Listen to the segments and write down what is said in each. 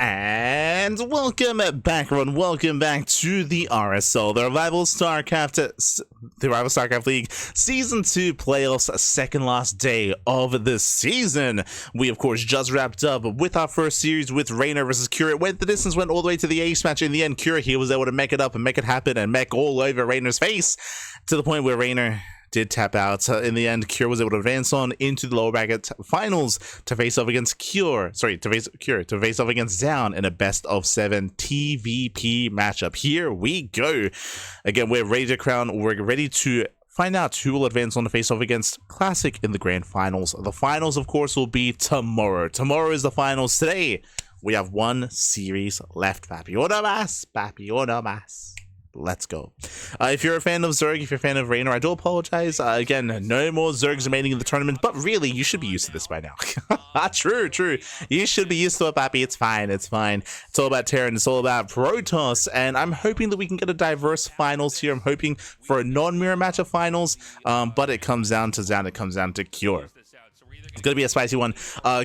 And welcome back, everyone. Welcome back to the RSL, the Revival StarCraft League Season 2 playoffs, second last day of the season. We, of course, just wrapped up with our first series with Reynor versus Cure. It went the distance, went all the way to the ace match. In the end, Cure here was able to mech it up and make it happen and mech all over Reynor's face to the point where Reynor did tap out. In the end, Cure was able to advance on into the lower bracket finals to face off against to face off against Zoun in a best of 7 TVP matchup. Here we go. Again, we're ready to find out who will advance on to face off against Classic in the grand finals. The finals, of course, will be tomorrow. Tomorrow is the finals. Today, we have one series left. Papi una más. Let's go. If you're a fan of Zerg, if you're a fan of Reynor, I do apologize. Again, no more Zergs remaining in the tournament, but really, you should be used to this by now. True. You should be used to it, Papi. It's fine. It's all about Terran. It's all about Protoss, and I'm hoping that we can get a diverse finals here. I'm hoping for a non-mirror matchup finals, but it comes down to Zoun. It comes down to Cure. It's gonna be a spicy one.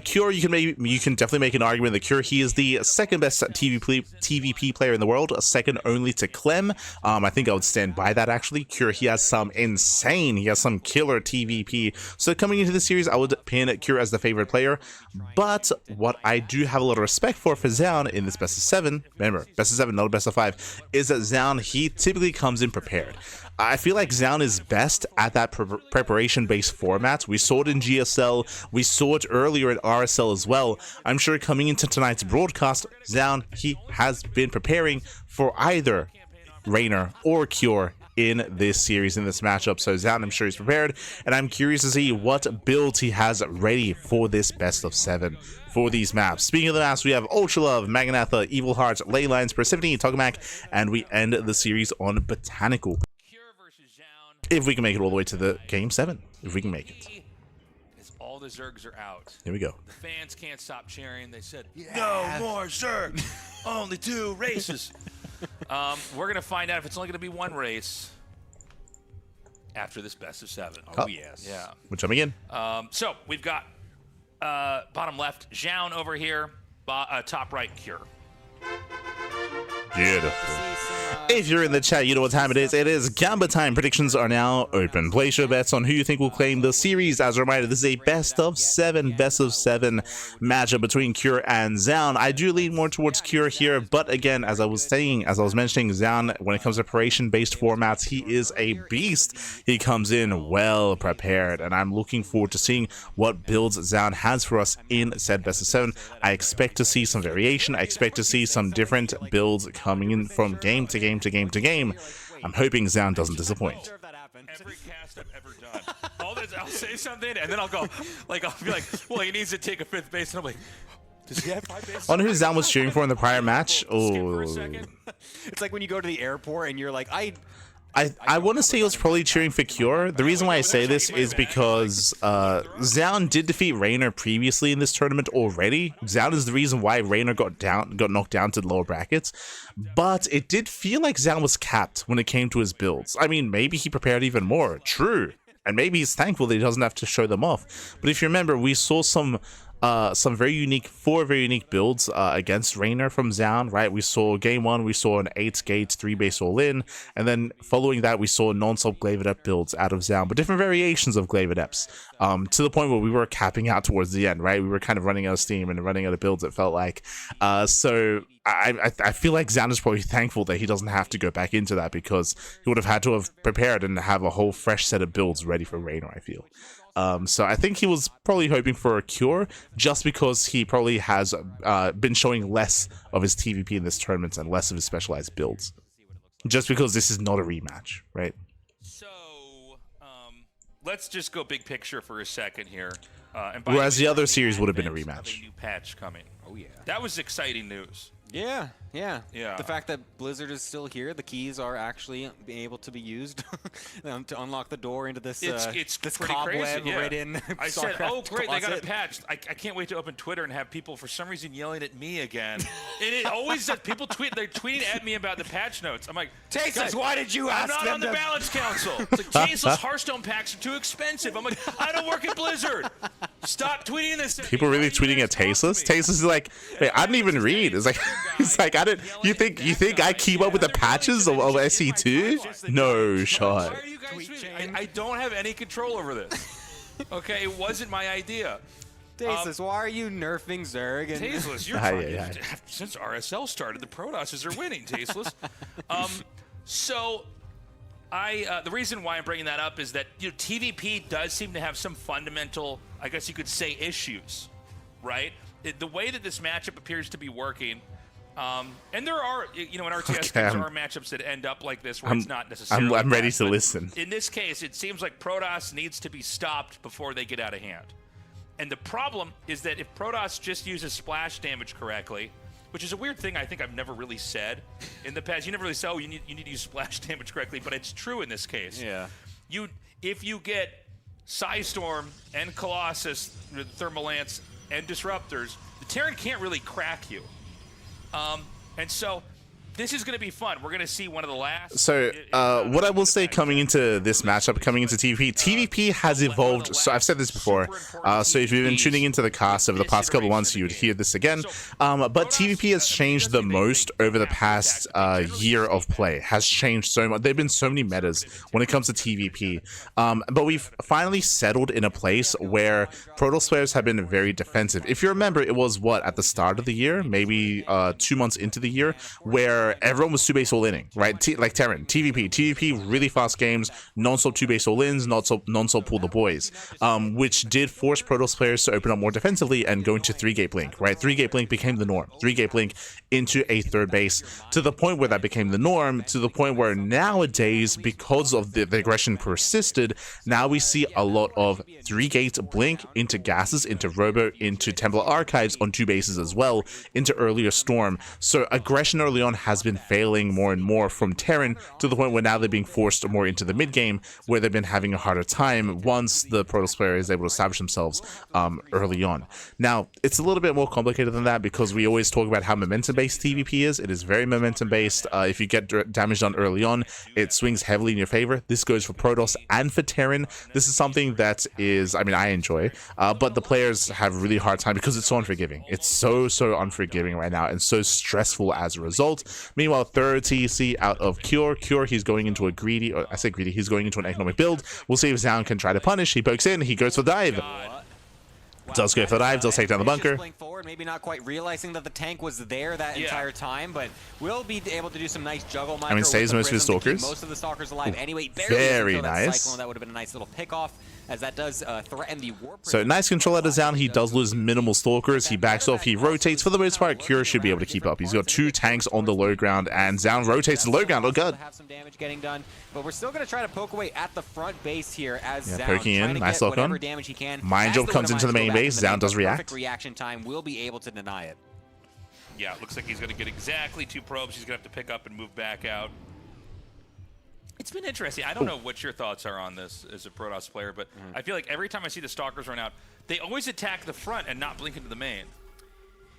Cure, you can definitely make an argument that Cure, he is the second best TVP player in the world, second only to Clem. I think I would stand by that actually. Cure, he has some killer TVP. So coming into the series, I would pin Cure as the favorite player. But what I do have a lot of respect for Zoun in this best of 7, remember, best of 7, not a best of 5, is that Zoun, he typically comes in prepared. I feel like Zoun is best at that preparation-based format. We saw it in GSL, we saw it earlier at RSL as well. I'm sure coming into tonight's broadcast, Zoun, he has been preparing for either Reynor or Cure in this series, in this matchup. So Zoun, I'm sure he's prepared, and I'm curious to see what builds he has ready for this best of 7 for these maps. Speaking of the maps, we have Ultra Love, Magnatha, Evil Hearts, Leylines, Persephone, Tokamak, and we end the series on Botanical. If we can make it all the way to the game 7, if we can make it. All the Zergs are out. Here we go. The fans can't stop cheering. They said, no more Zerg. Only 2 races. We're going to find out if it's only going to be 1 race after this best of 7. Oh, yes. Yeah. We're jumping in. So we've got bottom left, Zoun over here. Top right, Cure. Beautiful. If you're in the chat, you know what time it is. It is Gamba time. Predictions are now open. Place your bets on who you think will claim the series. As a reminder, this is a best of 7 matchup between Cure and Zoun. I do lean more towards Cure here, but again, as I was mentioning, Zoun, when it comes to preparation-based formats, he is a beast. He comes in well prepared, and I'm looking forward to seeing what builds Zoun has for us in said best of 7. I expect to see some variation. I expect to see some different builds coming in from game to game to game to game. I'm hoping Zoun doesn't disappoint. Every cast I've ever done. I'll say something and then I'll go, I'll be like, well, he needs to take a 5th base, and I'm like, does he have 5 bases? On who Zoun was cheering for in the prior match? Oh, it's like when you go to the airport and you're like, I want to say he was probably cheering for Cure. The reason why I say this is because Zoun did defeat Reynor previously in this tournament already. Zoun is the reason why Reynor got knocked down to the lower brackets. But it did feel like Zoun was capped when it came to his builds. I mean, maybe he prepared even more. True. And maybe he's thankful that he doesn't have to show them off. But if you remember, we saw some very unique builds against Reynor from Zoun, right? We saw game 1, we saw an 8 gate 3 base all in, and then following that we saw non-stop Glaive Adept builds out of Zoun, but different variations of Glaive Adepts, to the point where we were capping out towards the end, right? We were kind of running out of steam and running out of builds, it felt like. So I feel like Zoun is probably thankful that he doesn't have to go back into that, because he would have had to have prepared and have a whole fresh set of builds ready for Reynor, I feel. So I think he was probably hoping for a Cure, just because he probably has been showing less of his TVP in this tournament and less of his specialized builds. Just because this is not a rematch, right? So, let's just go big picture for a second here. Whereas the other series would have been a rematch. New patch coming. Oh yeah. That was exciting news. yeah, Yeah. Yeah. The fact that Blizzard is still here, the keys are actually able to be used to unlock the door into this it's this pretty crazy, cobweb-ridden I said, StarCraft oh, great, they got a closet. patch. I can't wait to open Twitter and have people, for some reason, yelling at me again. And it always does. People they're tweeting at me about the patch notes. I'm like, Tasteless, guys, why did you I'm ask not them on the to- balance council. It's like, Tasteless Hearthstone packs are too expensive. I'm like, I don't work at Blizzard. Stop tweeting this. At People me. really Why do you tweeting guys at talk to Tasteless? me? Tasteless is like, wait, I didn't even read. It's like, it's like I didn't. You think I keep up with the patches of SC2? No shot. Why are you guys Tweet tweeting? chain. I don't have any control over this. Okay, it wasn't my idea. Tasteless, why are you nerfing Zerg? And Tasteless, you're Aye, trying aye, to, since RSL started, the Protosses are winning, Tasteless. So the reason why I'm bringing that up is that TVP does seem to have some fundamental, I guess you could say, issues, right? The way that this matchup appears to be working, and there are, in RTS, Okay, there are matchups that end up like this where it's not necessarily. I'm ready bad, to but listen. In this case, it seems like Protoss needs to be stopped before they get out of hand. And the problem is that if Protoss just uses splash damage correctly, which is a weird thing I think I've never really said in the past. You never really say, oh, you need to use splash damage correctly, but it's true in this case. Yeah. If you get Psystorm and Colossus, Thermal Lance, and Disruptors, the Terran can't really crack you. And so this is going to be fun. We're going to see one of the last. So, what I will say coming into this matchup, coming into TVP, TVP has evolved. So, I've said this before. So, if you've been tuning into the cast over the past couple of months, you would hear this again. But TVP has changed the most over the past year of play. Has changed so much. There have been so many metas when it comes to TVP. But we've finally settled in a place where Protoss players have been very defensive. If you remember, it was at the start of the year, maybe 2 months into the year, where everyone was 2-base all-inning, right? Like Terran, TVP, really fast games, non-stop 2-base all-ins, non-stop pull the boys, which did force Protoss players to open up more defensively and go into 3-gate blink, right? 3-gate blink became the norm. 3-gate blink into a third base, to the point where that became the norm, to the point where nowadays, because of the aggression persisted, now we see a lot of 3-gate blink into gases, into robo, into Templar archives on 2 bases as well, into earlier storm. So aggression early on has been failing more and more from Terran, to the point where now they're being forced more into the mid game, where they've been having a harder time once the Protoss player is able to establish themselves early on. Now, it's a little bit more complicated than that, because we always talk about how momentum-based TVP is. It is very momentum-based. If you get damage done early on, it swings heavily in your favor. This goes for Protoss and for Terran. This is something that is, I mean, I enjoy, but the players have a really hard time because it's so unforgiving. It's so unforgiving right now, and so stressful as a result. Meanwhile, third TEC out of Cure, he's going into a greedy, or I say greedy, he's going into an economic build. We'll see if Zoun can try to punish. He pokes in, he goes for the dive. Does go for the dive, does take down the bunker. Forward, maybe not quite realizing that the tank was there that entire time, but will be able to do some nice juggle. I mean, saves most of his stalkers. Most of the stalkers alive anyway. Very nice. Cyclone. That would have been a nice little pick off, as that does threaten the warp. So nice control out of Zoun. He does lose minimal stalkers. He backs off. He rotates. For the most part, Cure should be able to keep up. He's got 2 tanks on the low ground, and Zoun rotates to the low ground. Oh god. Have some damage getting done, but we're still going to try to poke away at the front base here as Zoun poking in. Nice lock on. damage he can. Mind Job comes into the main base. Zoun does react. Perfect reaction time will be able to deny it. Yeah, it looks like he's going to get exactly 2 probes. He's going to have to pick up and move back out. It's been interesting. I don't know what your thoughts are on this as a Protoss player, but I feel like every time I see the Stalkers run out, they always attack the front and not blink into the main.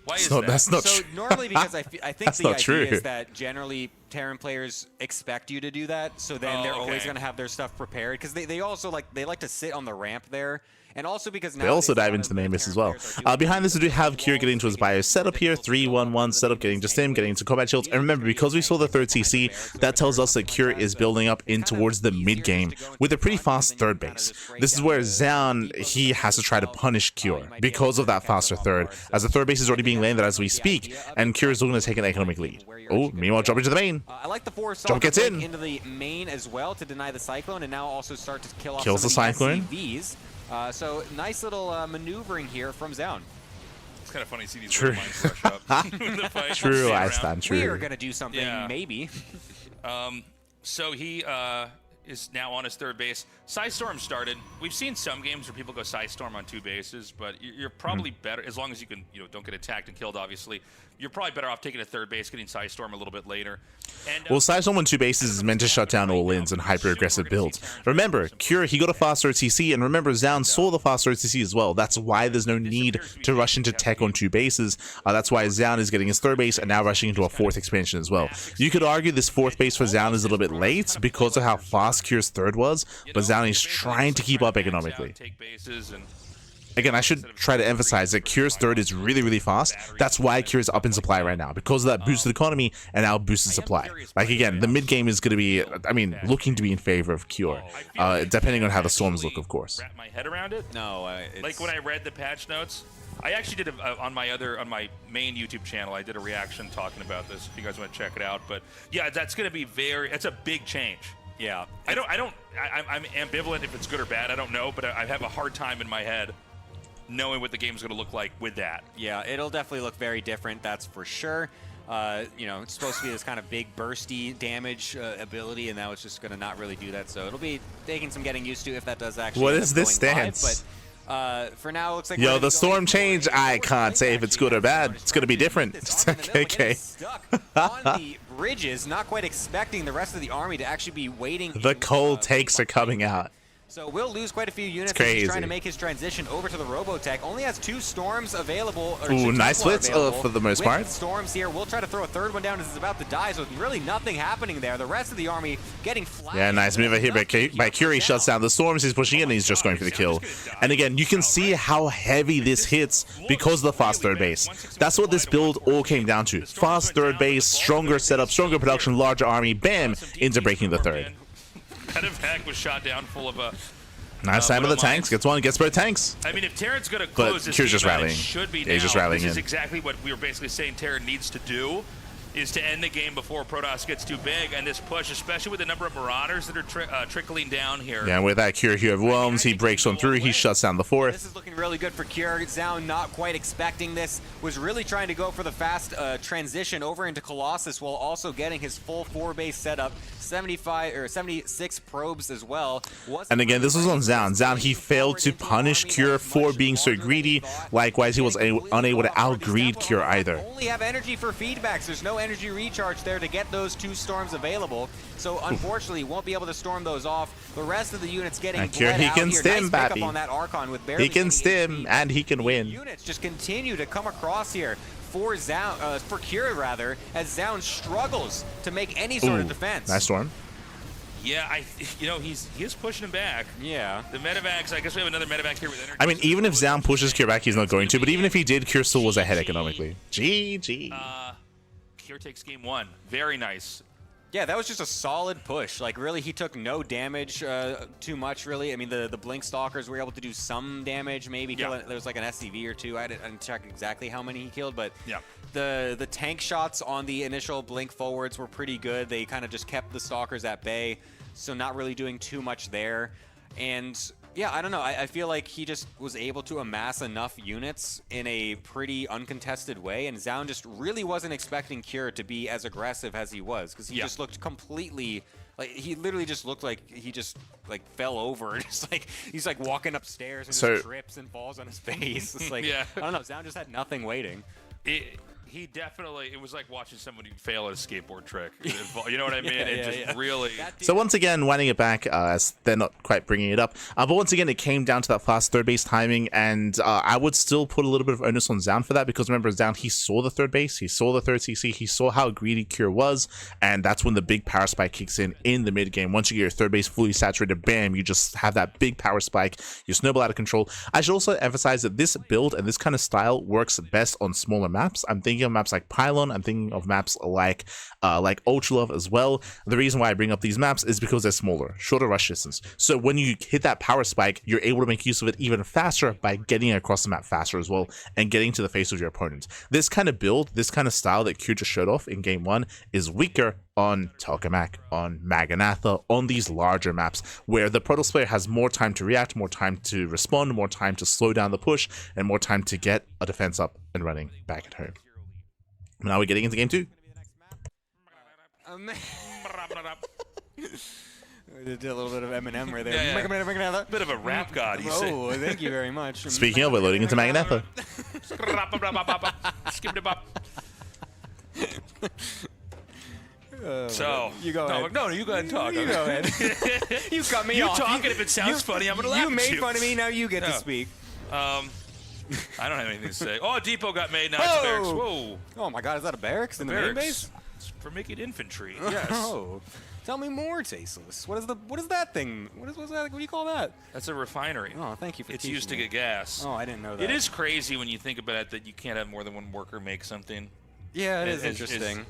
Why is that? That's not so true. normally, because I think That's the not idea true. is that generally Terran players expect you to do that, so then they're always okay. going to have their stuff prepared, because they also like to sit on the ramp there. And also because now They also dive into the main base as well. Behind this, we do have Cure getting into his bio setup here. 3-1-1 setup, getting just him, getting into combat shields. And remember, because we saw the third CC, that tells us that Cure is building up in towards the mid game with a pretty fast third base. This is where Zoun, he has to try to punish Cure because of that faster third, as the third base is already being landed as we speak, and Cure is looking to take an economic lead. Oh, meanwhile, jump into the main. I like the 4 Jump gets in. into the main as well to deny the Cyclone, and now also start to kill off Kills some the of Cyclone. SCVs. So nice little maneuvering here from Zoun. It's kind of funny to see these True. minds rush up. in the fight. True, Sit I around. stand We are true. going to do something, Yeah. maybe. So he is now on his third base. Psystorm started. We've seen some games where people go Psystorm on 2 bases, but you're probably better, as long as you can, don't get attacked and killed, obviously. You're probably better off taking a third base, getting Psystorm a little bit later. And, well, Psystorm on 2 bases is meant to shut down all-ins and hyper-aggressive builds. Remember, Cure, he got a faster OTC, and remember, Zoun saw the faster OTC as well. That's why there's no need to rush into tech on 2 bases. That's why Zoun is getting his third base and now rushing into a 4th expansion as well. You could argue this 4th base for Zoun is a little bit late because of how fast Cure's third was, but Zoun is trying to keep up economically. Again, I should try to emphasize that Cure's third is really, really fast. That's why Cure's up in supply right now, because of that boosted economy and now boosted supply. Like, again, the mid-game is going to be, I mean, looking to be in favor of Cure, depending on how the storms look, of course. Wrap my head around it? No, like when I read the patch notes, I actually did on my main YouTube channel. I did a reaction talking about this. If you guys want to check it out, but yeah, that's going to be it's a big change. Yeah, I'm ambivalent if it's good or bad. I don't know, but I have a hard time in my head knowing what the game's going to look like with that. Yeah, it'll definitely look very different, that's for sure. It's supposed to be this kind of big bursty damage ability, and now it's just going to not really do that. So it'll be taking some getting used to if that does actually. What is this stance? But for now, it looks like the storm change. I can't say if it's good or bad. It's going to be different. Okay. Stuck on the bridges, not quite expecting the rest of the army to actually be waiting. The cold takes are coming out. So we'll lose quite a few units. It's crazy. He's trying to make his transition over to the Robotech. Only has 2 storms available. Ooh, nice splits for the most part. Storms here. We'll try to throw a third one down as it's about to die. So really nothing happening there. The rest of the army getting flat. Yeah, nice move here by Curie. Shuts down the storms. He's pushing in and he's just going for the kill. And again, you can see how heavy this hits because of the fast third base. That's what this build all came down to. Fast third base, stronger setup, stronger production, larger army. Bam! Into breaking the third. Medevac was shot down full of a... Nice time of the tanks. Gets one, gets both tanks. I mean, if Terran's going to close this Cure's just rallying. Should be yeah, he's just rallying This is exactly what we were basically saying Terran needs to do, is to end the game before Protoss gets too big, and this push, especially with the number of Marauders that are trickling down here. Yeah, with that Cure here overwhelms, he breaks on through, he shuts down the 4th. This is looking really good for Cure. Zoun not quite expecting this, was really trying to go for the fast transition over into Colossus while also getting his full 4-base setup, 76 probes as well. And again, this was on Zoun. Zoun, he failed to punish Cure for being so greedy. Likewise, he was unable to outgreed Cure either. Only have energy for feedbacks. There's no energy recharge there to get those 2 storms available. So unfortunately, won't be able to storm those off. The rest of the units getting Cure, he can stim, nice baby. On that Archon with barely he can stim and he can win. Units just continue to come across here for Zoun, for Cure rather, as Zoun struggles to make any sort of defense. Nice storm. Yeah, he is pushing him back. Yeah. The medevacs, I guess we have another medevac here with energy. I mean, even if Zoun pushes Cure back, he's not going to. But even if he did, Cure still was ahead economically. GG. Cure takes game 1. Very nice. Yeah, that was just a solid push. Like, really, he took no damage too much, really. I mean, the Blink Stalkers were able to do some damage, maybe. Yeah. There was like an SCV or 2. I didn't check exactly how many he killed, but yeah. The tank shots on the initial Blink forwards were pretty good. They kind of just kept the Stalkers at bay, so not really doing too much there. And yeah, I don't know. I feel like he just was able to amass enough units in a pretty uncontested way, and Zoun just really wasn't expecting Cure to be as aggressive as he was, because he just looked completely... Like, he literally just looked like he just, like, fell over. Just like, he's, like, walking upstairs and just trips and falls on his face. It's like, yeah. I don't know, Zoun just had nothing waiting. He definitely, it was like watching somebody fail at a skateboard trick. You know what I mean? Really. So once again, winding it back, as they're not quite bringing it up. But once again, it came down to that fast third base timing, and I would still put a little bit of onus on Zoun for that, because remember, Zoun, he saw the third base, he saw the third CC, he saw how greedy Cure was, and that's when the big power spike kicks in the mid game. Once you get your third base fully saturated, bam, you just have that big power spike, you snowball out of control. I should also emphasize that this build and this kind of style works best on smaller maps. I'm thinking of maps like Pylon, I'm thinking of maps like Ultralove as well. The reason why I bring up these maps is because they're smaller, shorter rush distance. So when you hit that power spike, you're able to make use of it even faster by getting across the map faster as well and getting to the face of your opponent. This kind of build, this kind of style that Q just showed off in game 1 is weaker on Tokamak, on Maganatha, on these larger maps where the Protoss player has more time to react, more time to respond, more time to slow down the push, and more time to get a defense up and running back at home. Now we're getting into game 2. Did a little bit of Eminem right there. Yeah. Bit of a rap god, you say. Oh, thank you very much. Speaking of, we're loading into Magneto. Skip it up. So you go ahead. No, you go ahead and talk. You go ahead. You cut me off. You talk, and if it sounds funny, I'm gonna laugh. You made at you. fun of me. Now you get to No. speak. I don't have anything to say. Oh, a depot got made. Now it's a barracks. Whoa. Oh my God, is that a barracks in the main base? It's for making infantry. Yes. Oh. Tell me more, Tasteless. What is that thing? What's that? What do you call that? That's a refinery. Oh, thank you for It's teaching used to me. get gas. Oh, I didn't know that. It is crazy when you think about it that you can't have more than one worker make something. Yeah, it is It's- interesting.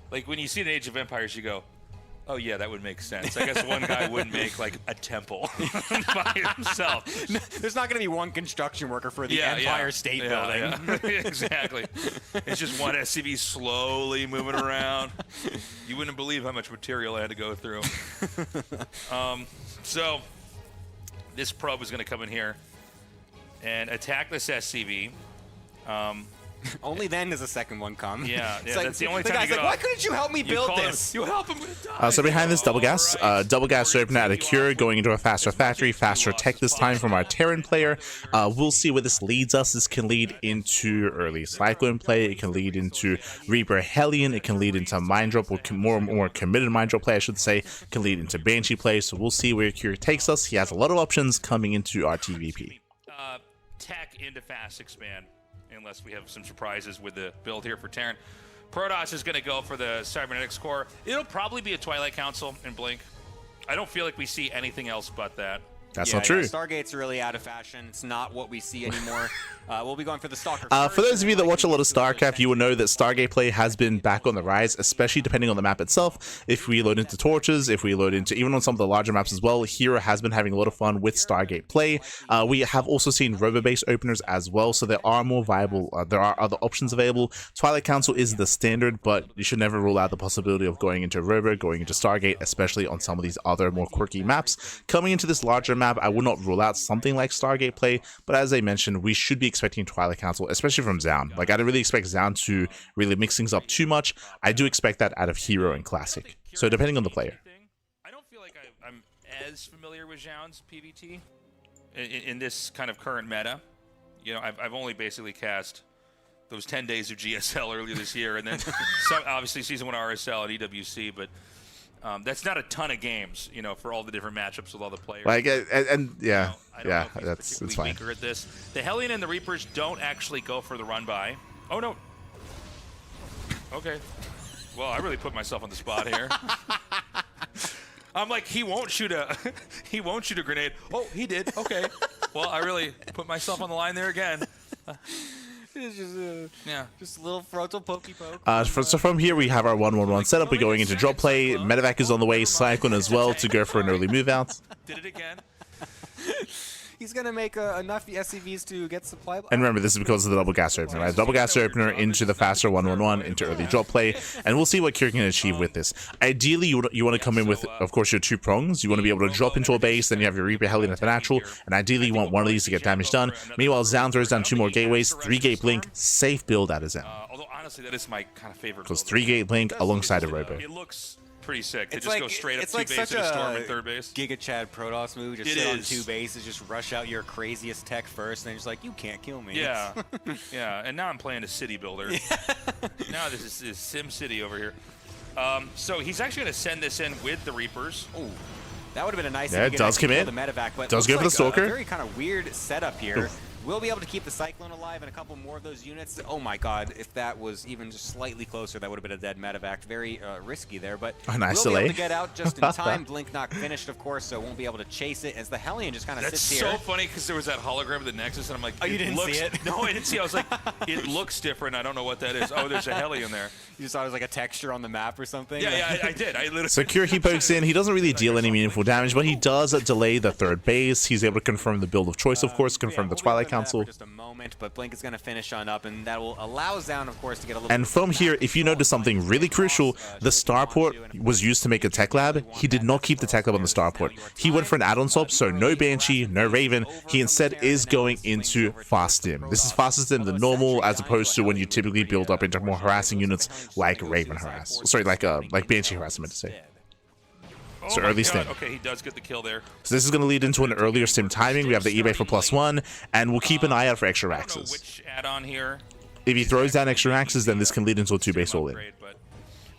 Like when you see an Age of Empires, you go, oh yeah, that would make sense. I guess one guy wouldn't make like a temple by himself. There's not going to be one construction worker for the Empire State Building. Yeah. Exactly. It's just one SCV slowly moving around. You wouldn't believe how much material I had to go through. So this probe is going to come in here and attack this SCV. Only then does the second one come. Yeah, It's like, that's the only the time guy's you get like, why off. couldn't you help me build call him- this? You help him with die. So behind this double gas Alright. opener at a Cure, going into a faster factory, faster tech this time from our Terran player. We'll see where this leads us. This can lead into early Cyclone play. It can lead into Reaper Hellion. It can lead into Mind Drop, or more committed Mind Drop play, I should say. It can lead into Banshee play. So we'll see where Cure takes us. He has a lot of options coming into our TVP. Tech into fast expand, unless we have some surprises with the build here for Terran. Protoss is going to go for the Cybernetics core. It'll probably be a Twilight Council in Blink. I don't feel like we see anything else but that. That's Yeah, not true. Stargate's really out of fashion. It's not what we see anymore. We'll be going for the Stalker. For those of you that watch a lot of StarCraft, you will know that Stargate play has been back on the rise, especially depending on the map itself. If we load into Torches, if we load into even on some of the larger maps as well, Hero has been having a lot of fun with Stargate play. We have also seen robo-based openers as well, so there are more viable, there are other options available. Twilight Council is the standard, but you should never rule out the possibility of going into Robo, going into Stargate, especially on some of these other more quirky maps. Coming into this larger map, I would not rule out something like Stargate play, but as I mentioned, we should be expecting Twilight Council, especially from Zoun. Like, I don't really expect Zoun to really mix things up too much. I do expect that out of Hero and Classic. So depending on the player. I don't feel like I'm as familiar with Zoun's PvT in this kind of current meta. You know, I've only basically cast those 10 days of GSL earlier this year, and then obviously Season 1 RSL and EWC, but that's not a ton of games, you know, for all the different matchups with all the players. Like, and yeah, I don't know yeah, if he's that's particularly fine. weaker at this. The Hellion and the Reapers don't actually go for the run by. Oh no. Okay. Well, I really put myself on the spot here. I'm like, he won't shoot a grenade. Oh, he did. Okay. Well, I really put myself on the line there again. It's just a little frontal pokey poke. So from here, we have our 1-1-1 setup. We're going into drop play. Medevac is on the way. Cyclone as well to go for an early move out. Did it again. He's going to make enough SCVs to get supply. And remember, this is because of the double gas opener, right? Double gas opener into the faster 1-1-1, into early drop play, and we'll see what Kieran can achieve with this. Ideally, you want to come in with, of course, your 2 prongs. You want to be able to drop into a base, then you have your Reaper Hellion at the natural, and ideally you want one of these to get damage done. Meanwhile, Zoun throws down 2 more gateways, 3-gate blink, safe build out of Zoun. Although, honestly, that is my kind of favorite. Because 3-gate blink alongside a Robo. It looks pretty sick. To It's just like go straight up it's 2 like base such and a storm a in 3rd base. Giga Chad Protoss move. Just It sit on is. 2 bases, just rush out your craziest tech first, and then just like, you can't kill me. Yeah, yeah. And now I'm playing a city builder. Now this is Sim City over here. So he's actually going to send this in with the Reapers. Ooh, that would have been a nice. Yeah, thing it to does get come actually in. kill the medevac, but Does looks go for the like Stalker. A very kind of weird setup here. We'll be able to keep the Cyclone alive and a couple more of those units. Oh my God, if that was even just slightly closer, that would have been a dead medevac. Very risky there, but A nice we'll be delay. able to get out just in time. Blink not finished, of course, so won't be able to chase it as the Hellion just kind of That's sits so here. funny because there was that hologram of the Nexus, and I'm like, Oh, you didn't looks, see it? No, I didn't see it. I was like, it looks different. I don't know what that is. Oh, there's a heli in there. You just thought it was like a texture on the map or something? Yeah, I did. I literally. So Kira, he pokes in. He doesn't really deal any meaningful damage, but he does delay the 3rd base. He's able to confirm the build of choice, of course, confirm the Twilight Council. For just a moment, but Blink is going to finish on up, and that will allow Zoun, of course, to get a little. And from here, if you notice something really crucial, the starport was used to make a tech lab. He did not keep the tech lab on the starport. He went for an add-on swap, so no Banshee, no Raven. He instead is going into fast stim. This is faster stim than normal, as opposed to when you typically build up into more harassing units like Raven harass. Sorry, like Banshee harass, I meant to say. So my early God. stim. Okay, he does get the kill there. So this is going to lead into an earlier stim timing. We have the eBay for +1, and we'll keep an eye out for extra I don't know Raxes. which add-on here. If he throws down extra Raxes, then this can lead into a 2-base all-in. But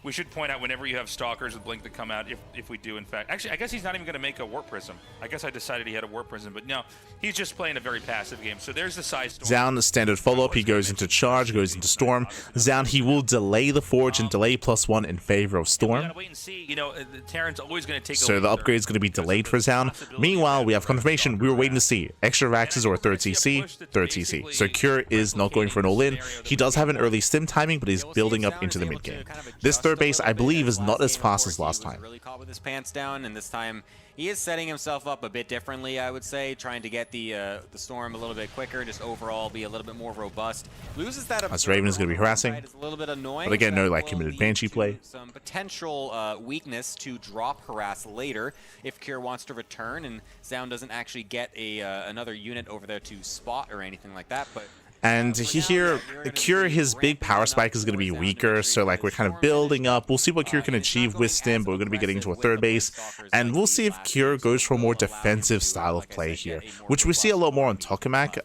we should point out whenever you have Stalkers with Blink that come out, if we do in fact. Actually, I guess he's not even going to make a Warp Prism. I guess I decided he had a Warp Prism, but no, he's just playing a very passive game. So there's the size storm. Zoun, standard follow-up, he goes into charge, goes into storm. Zoun, he will delay the forge and delay +1 in favor of We storm. gotta wait and see. You know, Terran's always going to take. So the upgrade is going to be delayed for Zoun. Meanwhile, we have confirmation. We were waiting to see extra Raxes or a third CC, third CC. So Cure is not going for an all-in. He does have an early stim timing, but he's building up into the mid game. This third base, I believe, is not as fast as last time. Really caught with his pants down, and this time he is setting himself up a bit differently, I would say, trying to get the storm a little bit quicker and just overall be a little bit more robust. Loses that. As Raven is going to be harassing. It's a little bit annoying. But again, no That like will committed lead Banshee to play. Some potential weakness to drop harass later if Cure wants to return and Zoun doesn't actually get another unit over there to spot or anything like that. But And here, Cure, his big power spike is going to be weaker, so like we're kind of building up. We'll see what Cure can achieve with Stim, but we're going to be getting into a third base, and we'll see if Cure goes for a more defensive style of play here, which we see a lot more on Tokamak.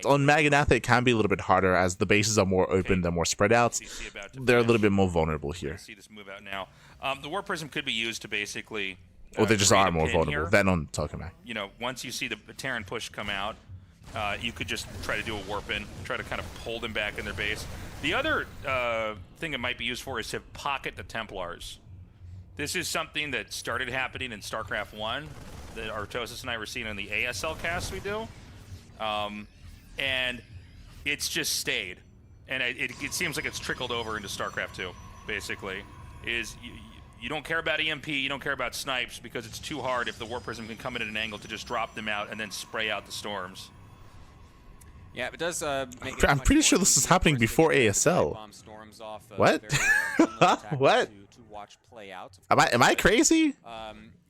On Maganatha, it can be a little bit harder as the bases are more open, they're more spread out. They're a little bit more vulnerable here. See this move out now. The Warp Prism could be used to basically. Or they just create are a more pin vulnerable here. than on Tokamak. You know, once you see the Terran push come out, you could just try to do a warp in, try to kind of pull them back in their base. The other thing it might be used for is to pocket the Templars. This is something that started happening in StarCraft 1 that Artosis and I were seeing in the ASL cast we do. And it's just stayed. And it seems like it's trickled over into StarCraft 2, basically. You don't care about EMP, you don't care about snipes because it's too hard if the Warp Prism can come in at an angle to just drop them out and then spray out the storms. yeah, it does. I'm pretty sure this is happening before ASL. What? What? To watch play out. Am I crazy?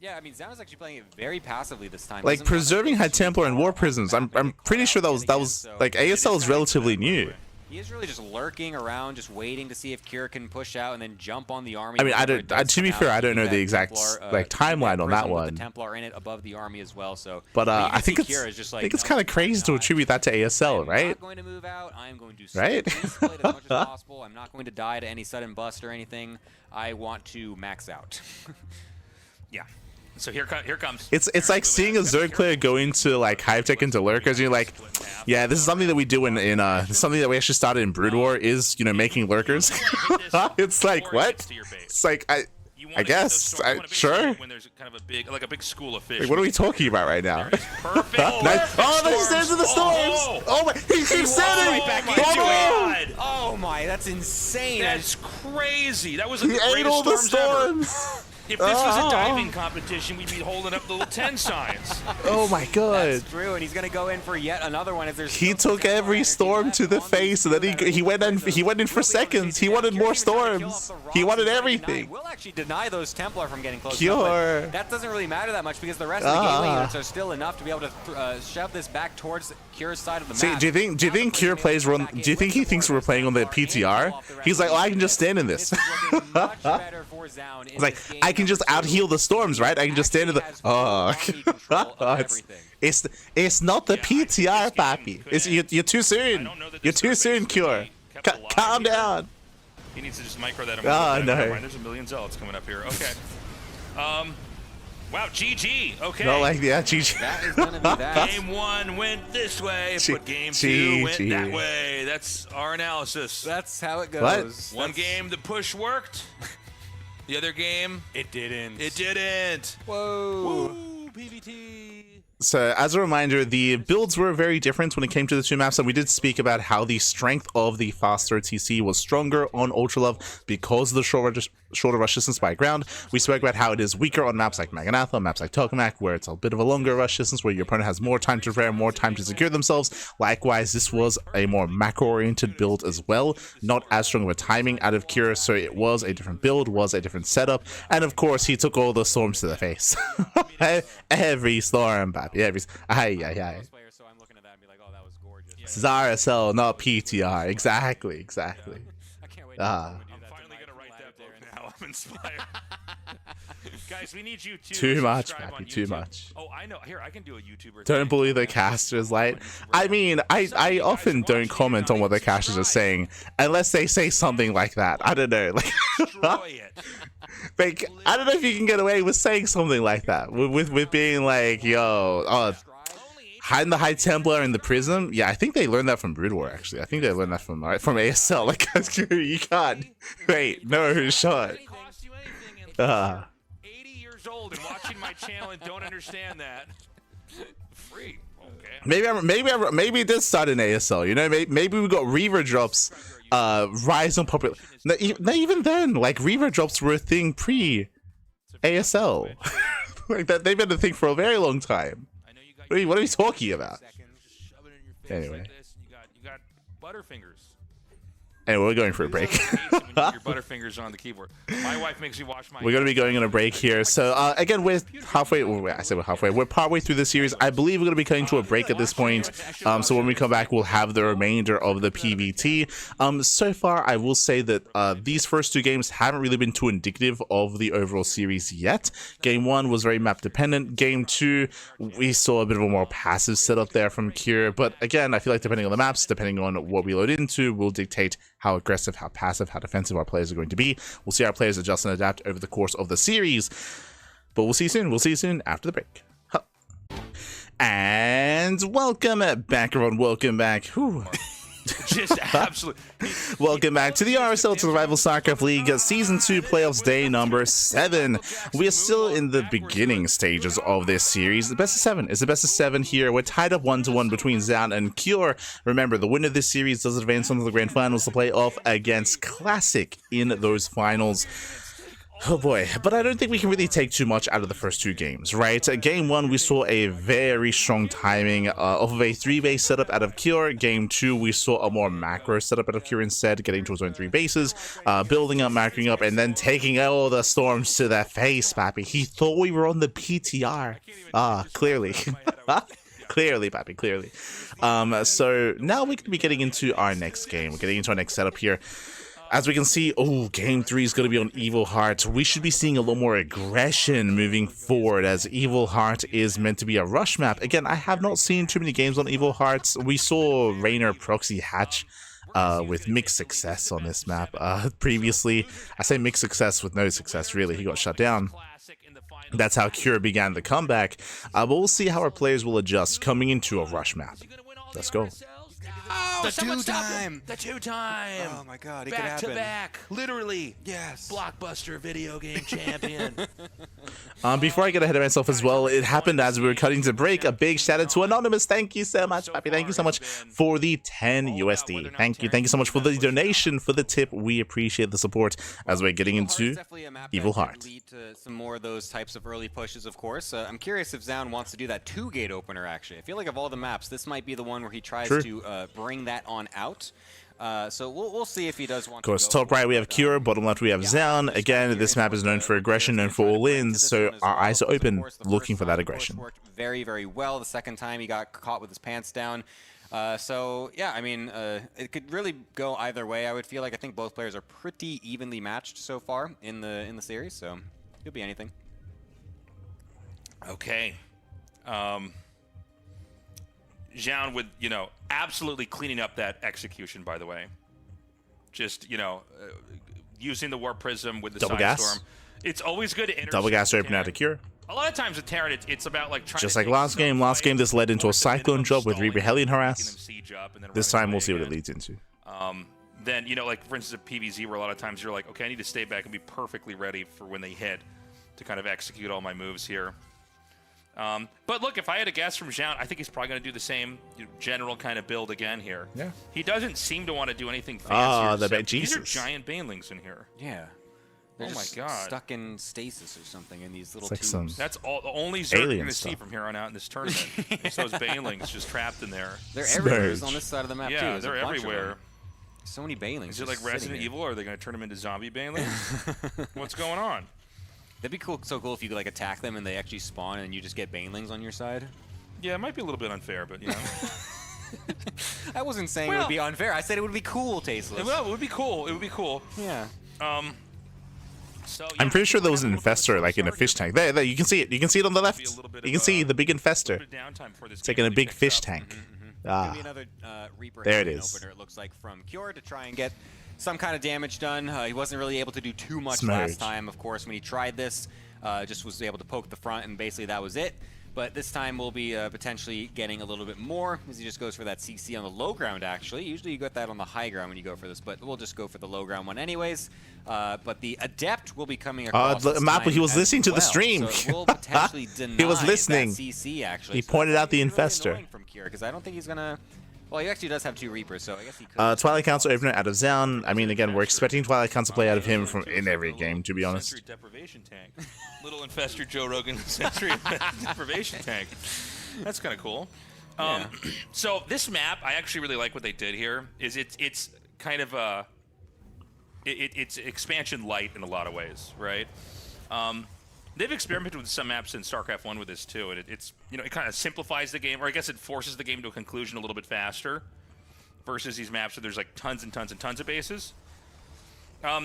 Yeah, I mean, Zoun is actually playing it very passively this time. Like Doesn't wanna preserving go High too Templar and far War off the Prisms. map, I'm pretty sure that was like ASL is relatively new. He is really just lurking around, just waiting to see if Cure can push out and then jump on the army. I mean, whenever it does to be come fair, out. I don't know Keep the that exact Templar, like keep that timeline on that prism with one. The Templar in it above the army as well. So, But you I can think see it's Cure is just like, kind "No, of crazy I'm to not- attribute that to ASL, I'm right? not going to move out. I'm going to Right? insulate as much as possible. I'm not going to die to any sudden bust or anything. I want to max out. Yeah. So here comes. It's like seeing a Zerg player go into like Hive Tech into Lurkers, and you're like, yeah, this is something that we do in something that we actually started in Brood War is making Lurkers. It's like what? It's like I guess sure. When there's kind of a big school of fish. Like, what are we talking about right now? Perfect. Nice. Oh, there's stands in the storms. Oh my, he keeps standing. right back Oh, into no. it. Oh my, that's insane. That's crazy. That was the He ate greatest all the storms ever. storms. If this was a diving competition, we'd be holding up the little 10 signs. Oh my god. That's true, and he's gonna go in for yet another one. As there's He still took some every energy storm left to the on face, and then he went in for seconds. He wanted more storms. He wanted everything. We'll actually deny those Templar from getting close. Cure. But that doesn't really matter that much because the rest of the gateway units are still enough to be able to shove this back towards Cure's side of the See, map. do you think Cure plays run? Do you think he thinks we're playing on the PTR? He's like, oh, I can just stand in this. It's like I can just out heal the storms, right? I can just stand in the. Oh, it's not the PTR, Papi. It's you're too soon. You're too soon, Cure. Calm down. He needs to just micro that. Oh, no. Never mind, there's a million zealots coming up here. Okay. Wow, GG. Okay. Not like GG. That is gonna be that. Game 1 went this way, but game 2 GG. went that way. That's our analysis. That's how it What? goes. One game, the push worked. The other game, It didn't. it didn't. Whoa. Woo, PvT. So, as a reminder, the builds were very different when it came to the two maps, and we did speak about how the strength of the faster TC was stronger on Ultra Love because of the shorter rush distance by ground. We spoke about how it is weaker on maps like Maganatha, maps like Tokamak, where it's a bit of a longer rush distance, where your opponent has more time to prepare, more time to secure themselves. Likewise, this was a more macro-oriented build as well, not as strong of a timing out of Cure, so it was a different build, was a different setup, and of course, he took all the storms to the face. Every storm, baby. Every. Aye. So I'm looking at that and be like, oh, that was gorgeous. This is RSL, not PTR. Exactly. I can't wait. Ah. I'm finally going to write that book now. inspired. Guys, we need you to Too much, subscribe on Pappy, too YouTube. much. Oh, I know. Here, I can do a YouTuber. Don't thing. bully the casters, like. I mean, I often don't comment on what the casters are saying unless they say something like that. I don't know, like. Destroy it. Like, I don't know if you can get away with saying something like that with being like, yo, hiding the High Templar and the Prism. Yeah, I think they learned that from Brood War. Actually, I think they learned that from ASL. Like, you can't. Wait, no shot. 80 years old and watching my channel and don't understand that. Free. Okay. Maybe it did start in ASL. You know, maybe we got Reaver drops, rise on popular. Not even then. Like Reaver drops were a thing pre ASL. Like that, they've been a thing for a very long time. What are you talking about? Anyway. You got Butterfingers. Anyway, we're going for a break. Your Butterfingers on the keyboard. My wife makes me wash my. We're going to be going on a break here. So, again, we're halfway. I said we're halfway. We're partway through the series. I believe we're going to be coming to a break at this point. So when we come back, we'll have the remainder of the PvT. So far, I will say that these first two games haven't really been too indicative of the overall series yet. Game 1 was very map dependent. Game 2, we saw a bit of a more passive setup there from Cure. But again, I feel like depending on the maps, depending on what we load into, will dictate how aggressive, how passive, how defensive our players are going to be. We'll see our players adjust and adapt over the course of the series. But we'll see you soon. We'll see you soon after the break. Huh. And welcome back, everyone. Welcome back. Whew. Just absolutely. Welcome back to the RSL Survival StarCraft League Season 2 Playoffs Day number 7. We are still in the beginning stages of this series. The best of 7 is the best of 7 here. We're tied up 1-1 between Zoun and Cure. Remember, the winner of this series does advance onto the grand finals to play off against Classic in those finals. Oh boy, but I don't think we can really take too much out of the first two games, right? Game 1, we saw a very strong timing off of a 3-base setup out of Cure. Game 2, we saw a more macro setup out of Cure instead, getting to his own 3 bases, building up, macroing up, and then taking all the storms to the face, Pappy. He thought we were on the PTR. Clearly. Clearly, Pappy, clearly. So now we can be getting into our next game. We're getting into our next setup here. As we can see, Game 3 is going to be on Evil Heart. We should be seeing a lot more aggression moving forward, as Evil Heart is meant to be a rush map. Again, I have not seen too many games on Evil Hearts. We saw Rainer proxy hatch with mixed success on this map previously. I say mixed success with no success, really. He got shut down. That's how Cure began the comeback. But we'll see how our players will adjust coming into a rush map. Let's go. Oh, the two-time! The two-time! Oh my god, it could happen. Back to back, literally. Yes. Blockbuster video game champion. Before I get ahead of myself as well, it happened as we were cutting to break. A big shout out to Anonymous. Thank you so much, Pappy. Thank you so much for the 10 USD. Thank you so much for the donation, for the tip. We appreciate the support as we're getting into Evil Heart. Lead to some more of those types of early pushes, of course. I'm curious if Zoun wants to do that 2-gate opener, actually. I feel like of all the maps, this might be the one where he tries to bring that on out. So we'll see if he does want to. Of course, top right we have Cure, bottom left we have Zoun. Again, this map is known for aggression, known for all-ins, so our eyes are open, looking for that aggression. Worked very, very well. The second time he got caught with his pants down. So yeah, I mean, it could really go either way. I would feel like I think both players are pretty evenly matched so far in the series, so it could be anything. Okay. Zoun with, absolutely cleaning up that execution, by the way. Just, using the Warp Prism with the Double Side gas. Storm. It's always good to intercept. Double gas to open out a Cure. A lot of times with Terran, it's about like trying Just to like take last game. Last game, this led into a Cyclone drop with stalling, Reaper Hellion Harass. making them siege up, and then This running time, we'll away see what it again. leads into. Then, like, for instance, at PvZ, where a lot of times you're like, okay, I need to stay back and be perfectly ready for when they hit to kind of execute all my moves here. But look, if I had a guess from Zoun, I think he's probably going to do the same general kind of build again here. Yeah. He doesn't seem to want to do anything fancy. These are giant banelings in here. Yeah. They're oh my just god. Stuck in stasis or something in these little like tubes. some That's all the only Zerg you're going to stuff. see from here on out in this tournament. It's those banelings just trapped in there. They're everywhere. Smerge. On this side of the map too. Yeah, There's a they're bunch of everywhere. them. So many banelings. Is it just like Resident sitting here. Evil, or are they going to turn them into zombie banelings? What's going on? That'd be cool. So cool if you could like attack them and they actually spawn and you just get banelings on your side. Yeah, it might be a little bit unfair, but I wasn't saying it would be unfair. I said it would be cool, Tasteless. Well, it would be cool. It would be cool. Yeah. So, I'm yeah, pretty sure there we're was an gonna have a little bit infestor of like in a start fish here. tank. There, you can see it. You can see it on the left. Be a little bit You of, can see the big a infestor. little bit of downtime before this It's like game in a really big picks fish up. tank. Gonna be another Reaper There it Halloween is. opener, it looks like, from Cure to try and get some kind of damage done. He wasn't really able to do too much Smurge. last time, of course, when he tried this. Just was able to poke the front, and basically that was it. But this time we'll be potentially getting a little bit more, as he just goes for that CC on the low ground, actually. Usually you get that on the high ground when you go for this, but we'll just go for the low ground one anyways. But the Adept will be coming across this Mapple, time he was as listening to the well, stream. so it will potentially deny He was listening. that CC, actually. He So pointed that's out the gonna be really infestor. annoying from Cure, because I don't think he's going to... Well, he actually does have 2 Reapers, so I guess he could... Twilight Council opener out of Zoun. I mean, again, we're expecting Twilight Council play out of him from in every game, to be honest. Sensory deprivation tank. Little infestor Joe Rogan sensory deprivation tank. That's kind of cool. So this map, I actually really like what they did here. Is it's kind of a it's expansion light in a lot of ways, right? They've experimented with some maps in StarCraft 1 with this too, and it's it kind of simplifies the game, or I guess it forces the game to a conclusion a little bit faster. Versus these maps where there's like tons and tons and tons of bases.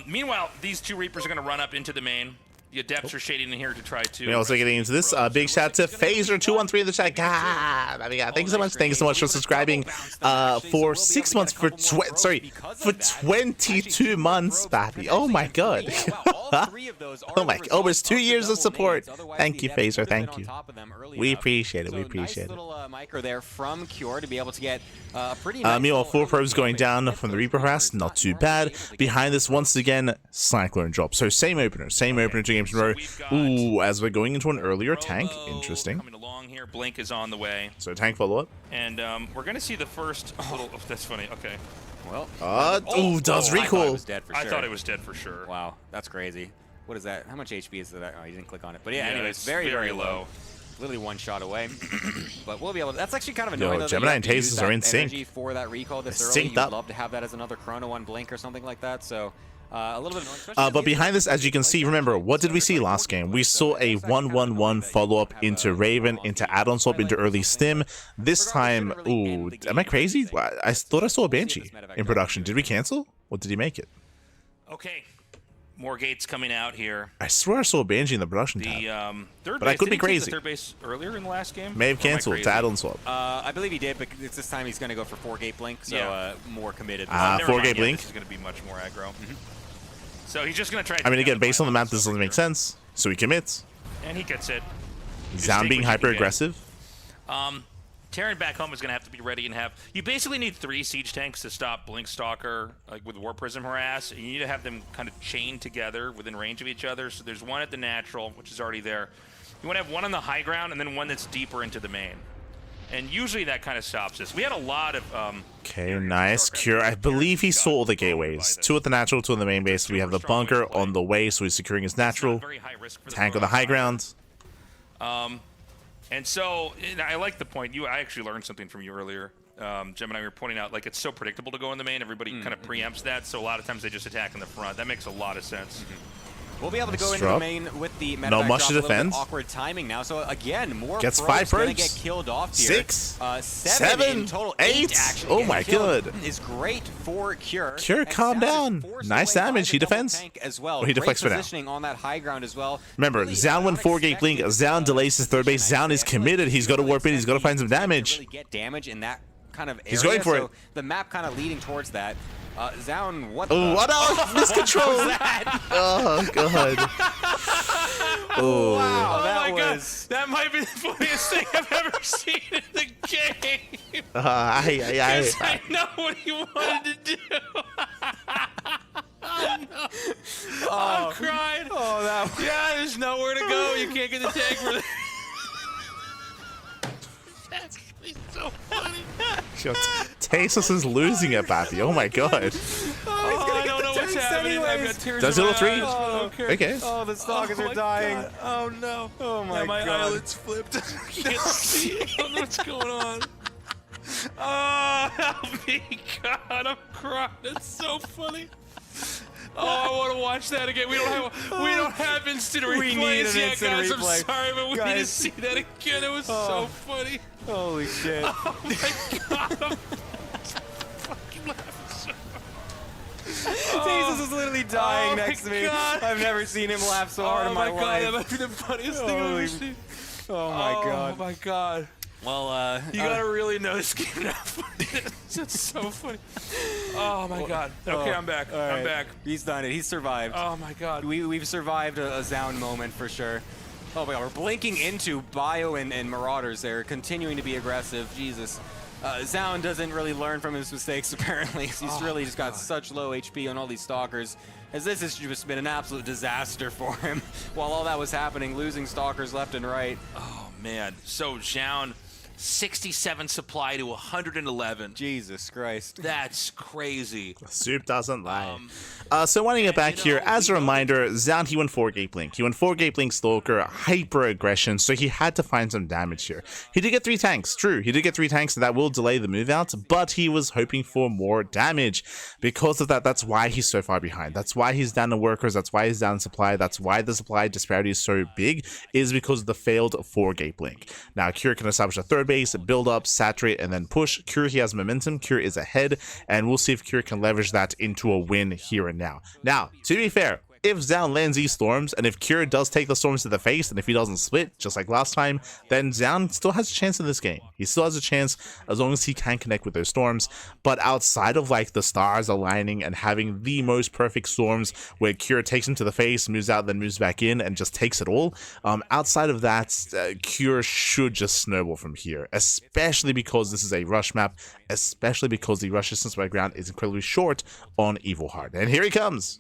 Meanwhile, these 2 Reapers are going to run up into the main. The Adepts are shading in here to try to... We're also getting into this. Big shout out to Phaser213 in the chat. God, thank you so much. Thank you so much for subscribing for 6 months, for 22 months, Bappy. Oh my god. Oh my, almost 2 years of support. Thank you, Phaser. Thank you. We appreciate it. We appreciate it. Little micro there from Cure to be able to get pretty Meanwhile, 4 probes going down from the Reaper harass. Not too bad. Behind this, once again, Cyclone drop. So same opener 2 games in a row. Ooh, as we're going into an earlier tank. Interesting. Coming along here. Blink is on the way. So tank follow-up. And we're going to see the first little... Oh, that's funny. Okay. Well, does I recall. thought it was dead for sure. I thought it was dead for sure. Wow, that's crazy. What is that? How much HP is that? Oh, you didn't click on it. But yeah, Yeah, anyways, it's very, very very low. Literally 1 shot away. But we'll be able to... That's actually kind of annoying, though, that Gemini you and have to use Tasers that are in sync. energy for that recall this They're early. synced You'd up. love to have that as another Chrono 1 Blink or something like that, so... a little bit annoying. But behind this, as you can see, remember, what did we see last game? We saw a 1-1-1 follow-up into Raven, into add-on swap, into early stim. This time, ooh, am I crazy? I thought I saw a Banshee in production. Did we cancel? Or did he make it? Okay. More gates coming out here. I swear I saw a Banshee in the production tab. The third But base, I could be did he take the crazy. third base earlier in the last game? May have Or am I canceled crazy? to add-on swap. I believe he did, but this time he's going to go for 4-gate Blink, so Yeah. more committed. Never 4-gate mind, yeah, Blink. This is going to be much more aggro. So he's just going to try to... I mean, take again, down the based on the final map, this over doesn't make here. sense. So he commits. And he gets it. Just Zoun take being what you can get. hyper-aggressive. Terran back home is going to have to be ready and have... You basically need 3 siege tanks to stop Blink Stalker, like with War Prism Harass. And you need to have them kind of chained together within range of each other. So there's one at the natural, which is already there. You want to have one on the high ground and then one that's deeper into the main. And usually that kind of stops us. We had a lot of... Okay, nice. Cure. I believe he saw all the gateways. 2 at the natural, 2 on the main base. We have the bunker on the way, so he's securing his natural. very high risk for the Tank on the high ground. And so, I like the point. I actually learned something from you earlier. Gemini, you were pointing out, like, it's so predictable to go in the main. Everybody kind of preempts that, so a lot of times they just attack in the front. That makes a lot of sense. We'll be able to go Nice into the drop. main with the Not medevac much drop, to a little bit defend. awkward timing now. So again, more Gets probes 5 gonna probes. get killed off here. 6, 7 7, in total. 8. Actually Oh getting my killed god. is great for Cure. Cure, And calm Zoun is down. forced Nice away by damage. the He double defends. tank as well. Oh, he deflects for Great now. positioning on that high ground as well. Remember, Really, Zoun went 4-gate Blink. Zoun delays his third base. Zoun is committed. He's got to warp in. He's got to find some damage. Really get damage in that kind of area. He's going for so it. The map kind of leading towards that. Zoun, what Oh, the? what else? Miscontrol. Oh, god. Oh. Wow, Oh that my god, was... that might be the funniest thing I've ever seen in the game. Aye. I know what he wanted to do. Oh no. I'm crying. Oh, that was... Yeah, there's nowhere to go. You can't get the tank for this. That's actually so funny. Tasos is losing it, Bappy. Oh my god. Oh, I don't know what's happening. I've got tears Does in it my all 3? eyes, but I don't care. Okay. Oh, the stalkers Oh are my dying. God. Oh no. Oh my my god. eyelids flipped. I can't see. I don't know what's going on. Oh, help me, God. I'm crying. It's so funny. Oh, I want to watch that again. We don't have instant replays We need an yet, instant guys. replay. I'm sorry, but we need to Guys. see that again. It was so funny. Holy shit. Oh my God. I'm fucking laughing so hard. Jesus is literally dying next to me. God. I've never seen him laugh so hard in my life. God, that might be the funniest thing I've ever seen. Oh my god. Oh my god. Well, You gotta really know this game now. It's so funny. Oh my god. Okay, I'm back. All right. I'm back. He's done it. He's survived. Oh my god. We've survived a Zoun moment for sure. Oh my god, we're blinking into Bio and Marauders there, continuing to be aggressive. Jesus. Zoun doesn't really learn from his mistakes, apparently. He's really just got such low HP on all these Stalkers, as this has just been an absolute disaster for him. While all that was happening, losing Stalkers left and right. Oh man. So Zoun, 67 supply to 111. Jesus Christ. That's crazy. Soup doesn't lie. So winding it back here, as a reminder, Zoun, he went 4-gate blink. He went 4-gate blink Stalker, hyper aggression, so he had to find some damage here. He did get 3 tanks, true. He did get 3 tanks, that will delay the move out, but he was hoping for more damage. Because of that, that's why he's so far behind. That's why he's down to workers, that's why he's down in supply, that's why the supply disparity is so big, is because of the failed 4-gate blink. Now, Cure can establish a third base, build up, saturate, and then push. Cure, he has momentum. Cure is ahead, and we'll see if Cure can leverage that into a win here and now. Now, to be fair, if Zoun lands these storms, and if Cure does take the storms to the face, and if he doesn't split, just like last time, then Zoun still has a chance in this game. He still has a chance as long as he can connect with those storms. But outside of like the stars aligning and having the most perfect storms where Cure takes him to the face, moves out, then moves back in, and just takes it all, outside of that, Cure should just snowball from here, especially because this is a rush map, especially because the rush distance by ground is incredibly short on Evil Heart. And here he comes.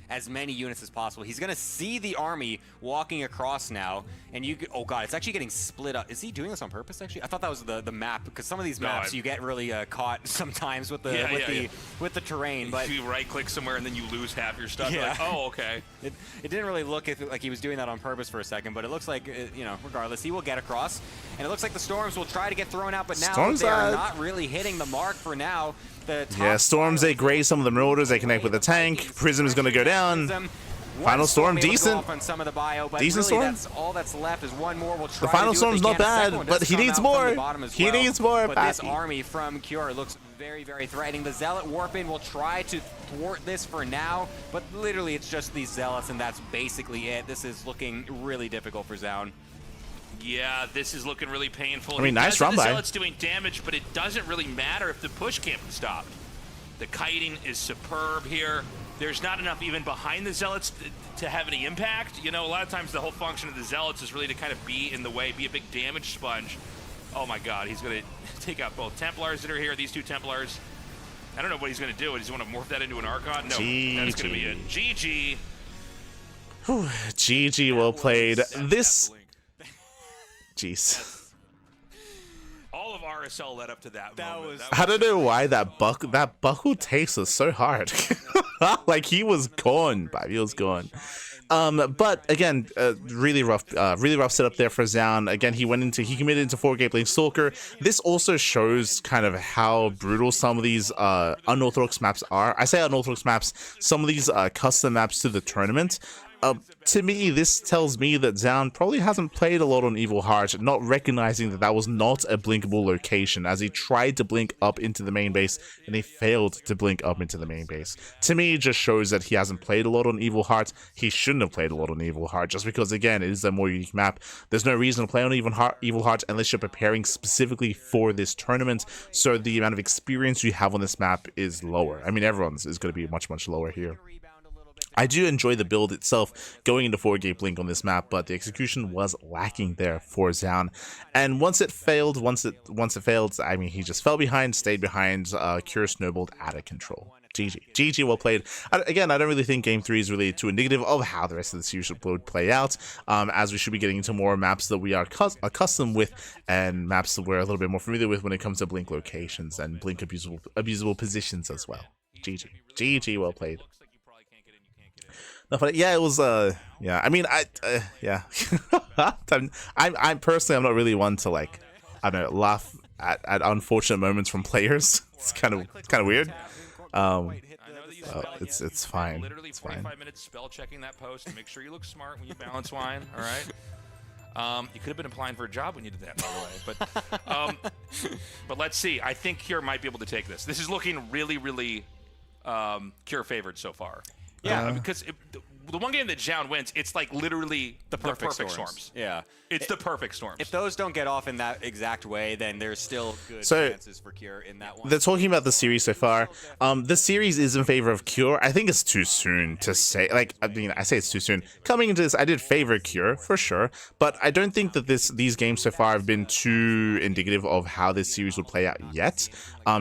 As many units as possible. He's gonna see the army walking across now, and you oh god, it's actually getting split up. Is he doing this on purpose? Actually, I thought that was the map, because some of these maps you get really caught sometimes with the with the terrain. But you right click somewhere and then you lose half your stuff. Yeah. Like, oh, okay. It didn't really look like he was doing that on purpose for a second, but it looks like you know, regardless, he will get across, and it looks like the storms will try to get thrown out, but now they are not really hitting the mark for now. Yeah, storms, they graze some of the marauders, they connect with the tank. Prism is going to go down. Final storm, decent. Decent storm. That's all that's left is one more. We'll try the final to do storm's not bad, but he needs more. He needs more. But this army from Cure looks very, very threatening. The Zealot Warpin will try to thwart this for now, but literally it's just these Zealots, and that's basically it. This is looking really difficult for Zoun. Yeah, this is looking really painful. I mean, nice run by. The Zealot's doing damage, but it doesn't really matter if the push can't be stopped. The kiting is superb here. There's not enough even behind the Zealots to have any impact. You know, a lot of times the whole function of the Zealots is really to kind of be in the way, be a big damage sponge. Oh my god, he's going to take out both Templars that are here, these 2 Templars. I don't know what he's going to do. Does he want to morph that into an Archon? No, that's going to be it. GG. Whew, GG, well played. This... Jeez. All of RSL led up to that moment. I don't know why that buckle takes us so hard. Like he was gone, but he was gone. But again, really rough setup there for Zoun. Again, he committed into 4-gate blink Stalker. This also shows kind of how brutal some of these unorthodox maps are. I say unorthodox maps, some of these custom maps to the tournament. To me, this tells me that Zoun probably hasn't played a lot on Evil Heart, not recognizing that that was not a blinkable location, as he tried to blink up into the main base, and he failed to blink up into the main base. To me, it just shows that he hasn't played a lot on Evil Heart. He shouldn't have played a lot on Evil Heart, just because, again, it is a more unique map. There's no reason to play on Evil Heart unless you're preparing specifically for this tournament, so the amount of experience you have on this map is lower. I mean, everyone's is going to be much, much lower here. I do enjoy the build itself going into 4-gate blink on this map, but the execution was lacking there for Zoun. And once it failed, I mean, he just fell behind, stayed behind. Cure snowballed out of control. GG, well played. Again, I don't really think Game 3 is really too indicative of how the rest of the series would play out, as we should be getting into more maps that we are accustomed with, and maps that we're a little bit more familiar with when it comes to blink locations and blink abusable positions as well. GG, well played. Yeah, it was, yeah, I mean, yeah. I'm personally, I'm not really one to, like, I don't know, laugh at unfortunate moments from players. It's kind of weird. It's fine. Literally 45 minutes spell checking that post to make sure you look smart when you balance wine, all right? You could have been applying for a job when you did that, by the way. But let's see. I think Cure might be able to take this. This is looking really, really Cure favored so far. Yeah. Because the one game that Zoun wins, it's like literally the perfect storms. Yeah. It's the perfect storms. If those don't get off in that exact way, then there's still good So, chances for Cure in that one. They're talking about the series so far. The series is in favor of Cure. I think it's too soon to say. Like, I mean, I say it's too soon. Coming into this, I did favor Cure for sure, but I don't think that these games so far have been too indicative of how this series would play out yet.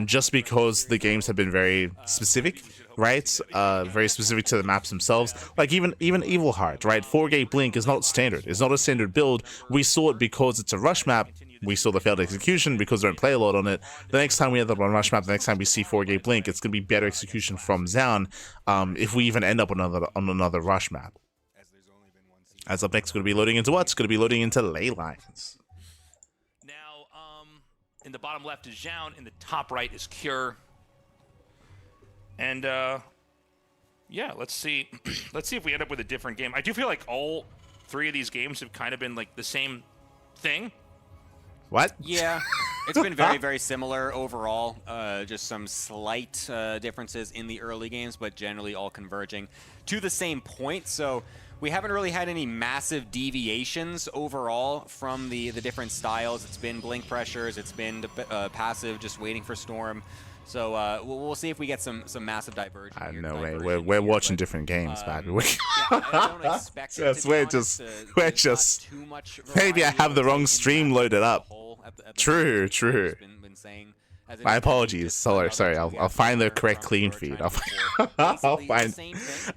Just because the games have been very specific. Right, very specific to the maps themselves. Like even Evil Heart, right? 4-gate blink is not standard. It's not a standard build. We saw it because it's a rush map. We saw the failed execution because we don't play a lot on it. The next time we have the one rush map, the next time we see 4-gate blink, it's gonna be better execution from Zoun. If we even end up on another rush map. As up next, going to be loading into what? It's going to be loading into ley lines. Now, in the bottom left is Zoun. In the top right is Cure. And yeah, let's see. Let's see if we end up with a different game. I do feel like all three of these games have kind of been like the same thing. What? Yeah, it's been very, very similar overall. Just some slight differences in the early games, but generally all converging to the same point. So we haven't really had any massive deviations overall from the different styles. It's been blink pressures. It's been passive, just waiting for storm. So we'll see if we get some massive divergence. No way. We're watching different games, man. Yeah, I don't expect it to be honest, we're just too much maybe I have the wrong stream loaded up. True. My apologies. Sorry. I'll find the correct clean feed. I'll find.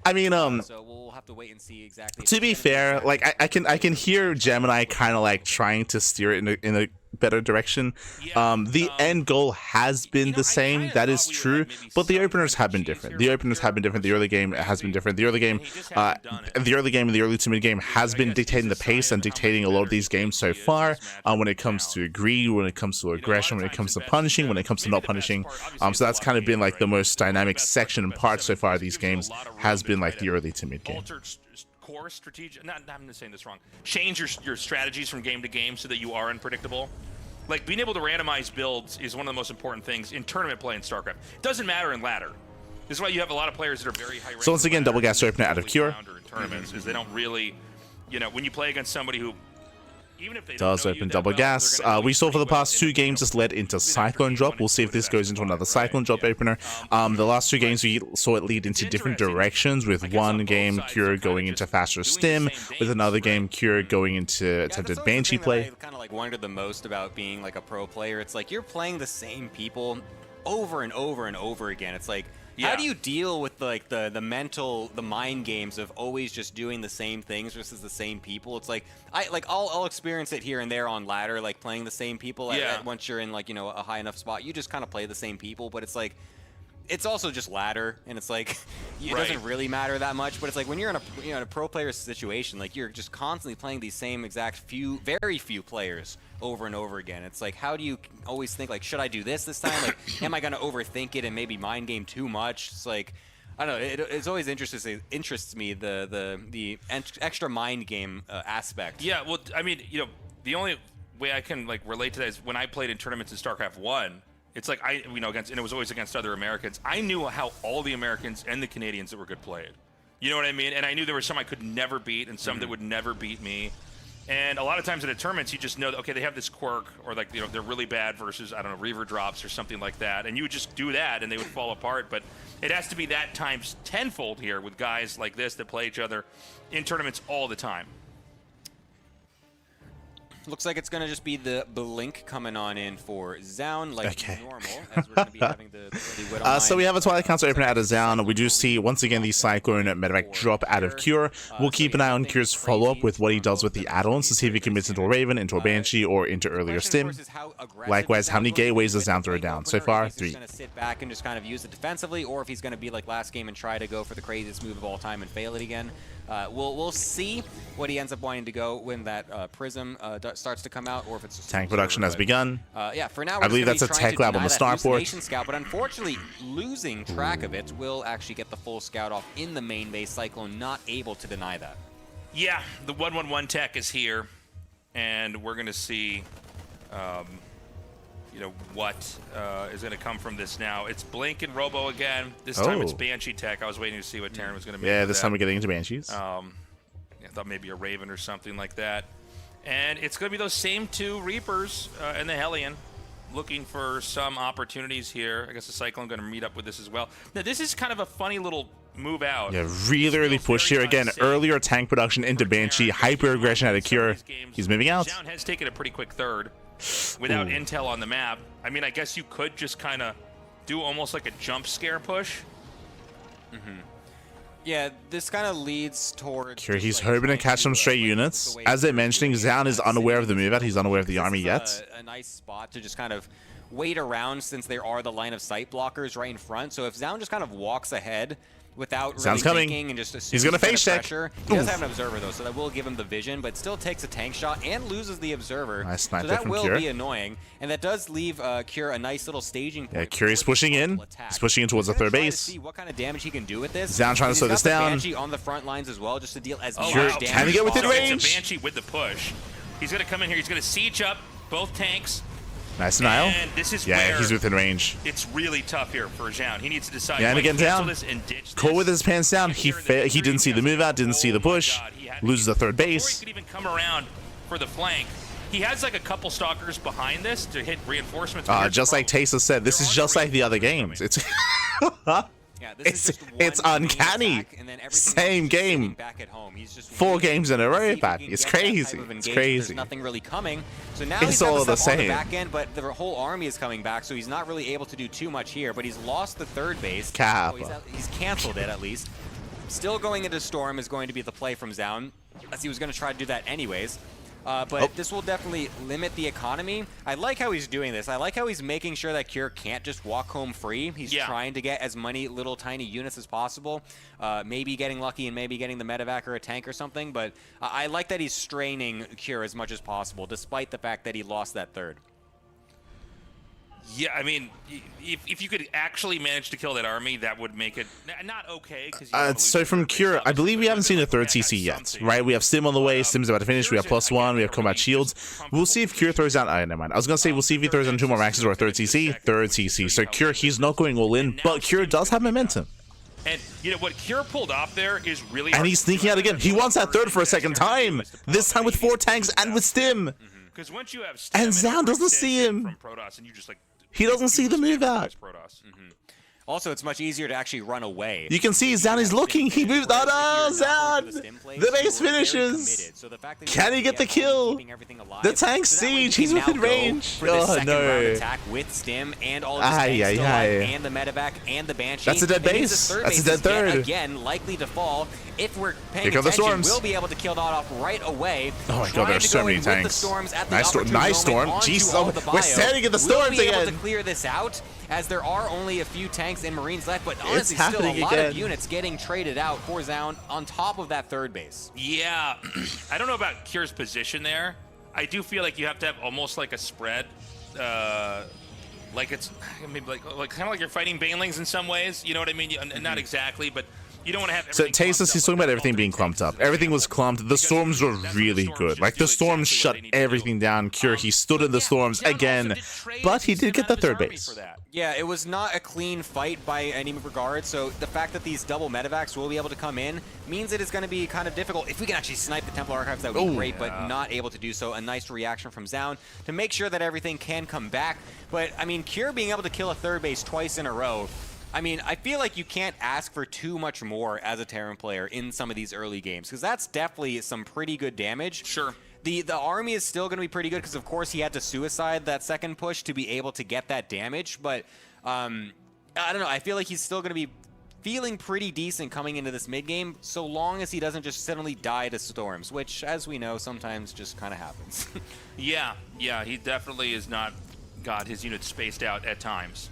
I mean, So we'll have to wait and see exactly. to be fair, like I can hear Gemini kind of like trying to steer it in a better direction. The end goal has been the same, that is true, but the openers have been different. The early game has been different. The early game and the early to mid game has been dictating the pace and dictating a lot of these games so far, when it comes to greed, when it comes to aggression, when it comes to punishing, when it comes to not punishing. So that's kind of been like the most dynamic section and part so far of these games has been like the early to mid game. Core strategic. I'm saying this wrong. Change your strategies from game to game so that you are unpredictable. Like being able to randomize builds is one of the most important things in tournament play in StarCraft. It doesn't matter in ladder. This is why you have a lot of players that are very high. So once again, double gas opener out of Cure. In tournaments, is they don't really, when you play against somebody who, even if they does open double gas. We saw for the past 2 games this led into Cyclone drop. We'll see if this goes into another Cyclone drop opener. The last 2 games we saw it lead into different directions, with one game Cure going into faster stim, with another game Cure going into attempted Banshee play. I kind of like wondered the most about being like a pro player. It's like you're playing the same people over and over and over again. It's like, how do you deal with like the mind games of always just doing the same things versus the same people? It's like I'll experience it here and there on ladder, like playing the same people. Once you're in like a high enough spot, you just kind of play the same people. But it's like it's also just ladder, and it's like it doesn't really matter that much. But it's like when you're in a pro player situation, like you're just constantly playing these same exact very few players over and over again. It's like, how do you always think like, should I do this time? Like, am I gonna overthink it and maybe mind game too much? It's like, I don't know. It's always interests me the extra mind game aspect. Yeah, well, I mean, the only way I can like relate to that is when I played in tournaments in StarCraft 1. It's like and it was always against other Americans. I knew how all the Americans and the Canadians that were good played. You know what I mean? And I knew there were some I could never beat and some that would never beat me. And a lot of times in the tournaments, you just know that, okay, they have this quirk, or like, they're really bad versus, I don't know, Reaver drops or something like that. And you would just do that and they would fall apart. But it has to be that times tenfold here with guys like this that play each other in tournaments all the time. Looks like it's going to just be the blink coming on in for Zoun, like normal, as we're going to be having the so we have a Twilight Council opener out of Zoun. We do see, once again, the Cyclone medevac drop out of Cure. We'll keep an eye on Cure's follow-up with what he does with the add-ons to see if he commits into a Raven, into a Banshee, or into earlier Stim. Likewise, how many gateways does Zoun throw down? So far, 3. He's going to sit back and just kind of use it defensively, or if he's going to be like last game and try to go for the craziest move of all time and fail it again. We'll see what he ends up wanting to go when that Prism starts to come out, or if it's just tank production has begun. Yeah, for now, I believe that's a tech lab on the starport. Scout, but unfortunately, losing track of it will actually get the full scout off in the main base. Cyclone not able to deny that. Yeah, the 111 tech is here, and we're going to see, you know, what is going to come from this now. It's Blink and Robo again. This time it's Banshee tech. I was waiting to see what Terran was going to make. Yeah, this time we're getting into Banshees. I thought maybe a Raven or something like that. And it's going to be those same 2 Reapers and the Hellion looking for some opportunities here. I guess the Cyclone going to meet up with this as well. Now, this is kind of a funny little move out. Yeah, really early push here again. Earlier tank production into Banshee. Hyper aggression out of Cure. He's moving out. Zoun has taken a pretty quick third without intel on the map. I mean, I guess you could just kind of do almost like a jump scare push. Yeah, this kind of leads towards... Cure, he's hoping to catch some stray units. As they're mentioning, Zoun is unaware of the move out. He's unaware of the army yet. A nice spot to just kind of wait around since there are the line of sight blockers right in front. So if Zoun just kind of walks ahead without really thinking and just assumes he's gonna face check. Pressure, he does have an observer though, so that will give him the vision, but still takes a tank shot and loses the observer. Nice snipe so there that from will Cure. be annoying, and that does leave Cure a nice little staging point. Yeah, Cure is pushing in. He's pushing in towards the third base. See what kind of damage he can do with this. Zoun trying to slow this down. Banshee on the front lines as well, just to deal as much Cure, damage. can he get within range? It's a Banshee with the push. He's going to come in here. He's going to siege up both tanks. Nice denial. And this is Yeah, he's within range. It's really tough here for Zoun. He needs to decide. Yeah, and again down. Cole with his pants down. He didn't see the move out, didn't see the push. Loses the third base. Before he could even come around for the flank, he has like a couple stalkers behind this to hit reinforcements. Just like Tasa said, this is just like the other games. It's Yeah, this is it's uncanny. Attack, and then Same game. back at home. He's just 4 games in a row back. It's crazy. It's crazy. There's nothing really coming. So now It's he's got all the the stuff on same. the back end, but the whole army is coming back, so he's not really able to do too much here. But he's lost the third base. Kappa. So he's canceled it at least. Still going into Storm is going to be the play from Zoun, as he was going to try to do that anyways. But this will definitely limit the economy. I like how he's doing this. I like how he's making sure that Cure can't just walk home free. He's trying to get as many little tiny units as possible. Maybe getting lucky and maybe getting the medevac or a tank or something. But I like that he's straining Cure as much as possible, despite the fact that he lost that third. Yeah, I mean, if you could actually manage to kill that army, that would make it not okay. So from Cure, I believe we haven't seen a third CC yet, right? We have Stim on the way. Stim's about to finish. We have +1. We have combat shields. We'll see if Cure throws out. Never mind. I was gonna say we'll see if he throws down 2 more maxes or a third CC. Third CC. So Cure, he's not going all in, but Cure does have momentum. And you know what Cure pulled off there is really. And he's sneaking out again. He wants that third for a second time. This time with 4 tanks and with Stim. Because once you have and Zoun doesn't see him. From Protoss, and you just like. He doesn't see the move out. Also, it's much easier to actually run away. You can see Zoun is looking. He moved out. Oh, Zoun! The base finishes. Can he get the kill? The tank siege. He's within range. Oh no! Attack with Stim and all of his tanks still alive, and the medevac and the Banshee. That's a dead base. That's a dead third. Again, likely to fall. If we're paying attention, storms. We'll be able to kill that off right away. Oh my god, there's so many tanks. Nice storm. Jesus, we're standing in the storms again. We'll be able to clear this out, as there are only a few tanks and Marines left, but honestly still a lot of units getting traded out for Zoun on top of that third base. Yeah, I don't know about Cure's position there. I do feel like you have to have almost like a spread, like it's maybe like kind of like you're fighting banelings in some ways. You know what I mean? Not exactly, but you don't want to have. So Tasteless, he's talking about everything being clumped up. Everything was clumped. The storms were really good. Like the storms shut everything down. Cure, he stood in the storms again, but he did get the third base. Yeah, it was not a clean fight by any regard, so the fact that these double medevacs will be able to come in means it is going to be kind of difficult. If we can actually snipe the Templar Archives, that would be great, but not able to do so. A nice reaction from Zoun to make sure that everything can come back. But, I mean, Cure being able to kill a third base twice in a row, I mean, I feel like you can't ask for too much more as a Terran player in some of these early games, because that's definitely some pretty good damage. Sure. The army is still going to be pretty good because, of course, he had to suicide that second push to be able to get that damage. But, I don't know. I feel like he's still going to be feeling pretty decent coming into this mid-game, so long as he doesn't just suddenly die to storms, which, as we know, sometimes just kind of happens. Yeah, he definitely has not got his units spaced out at times.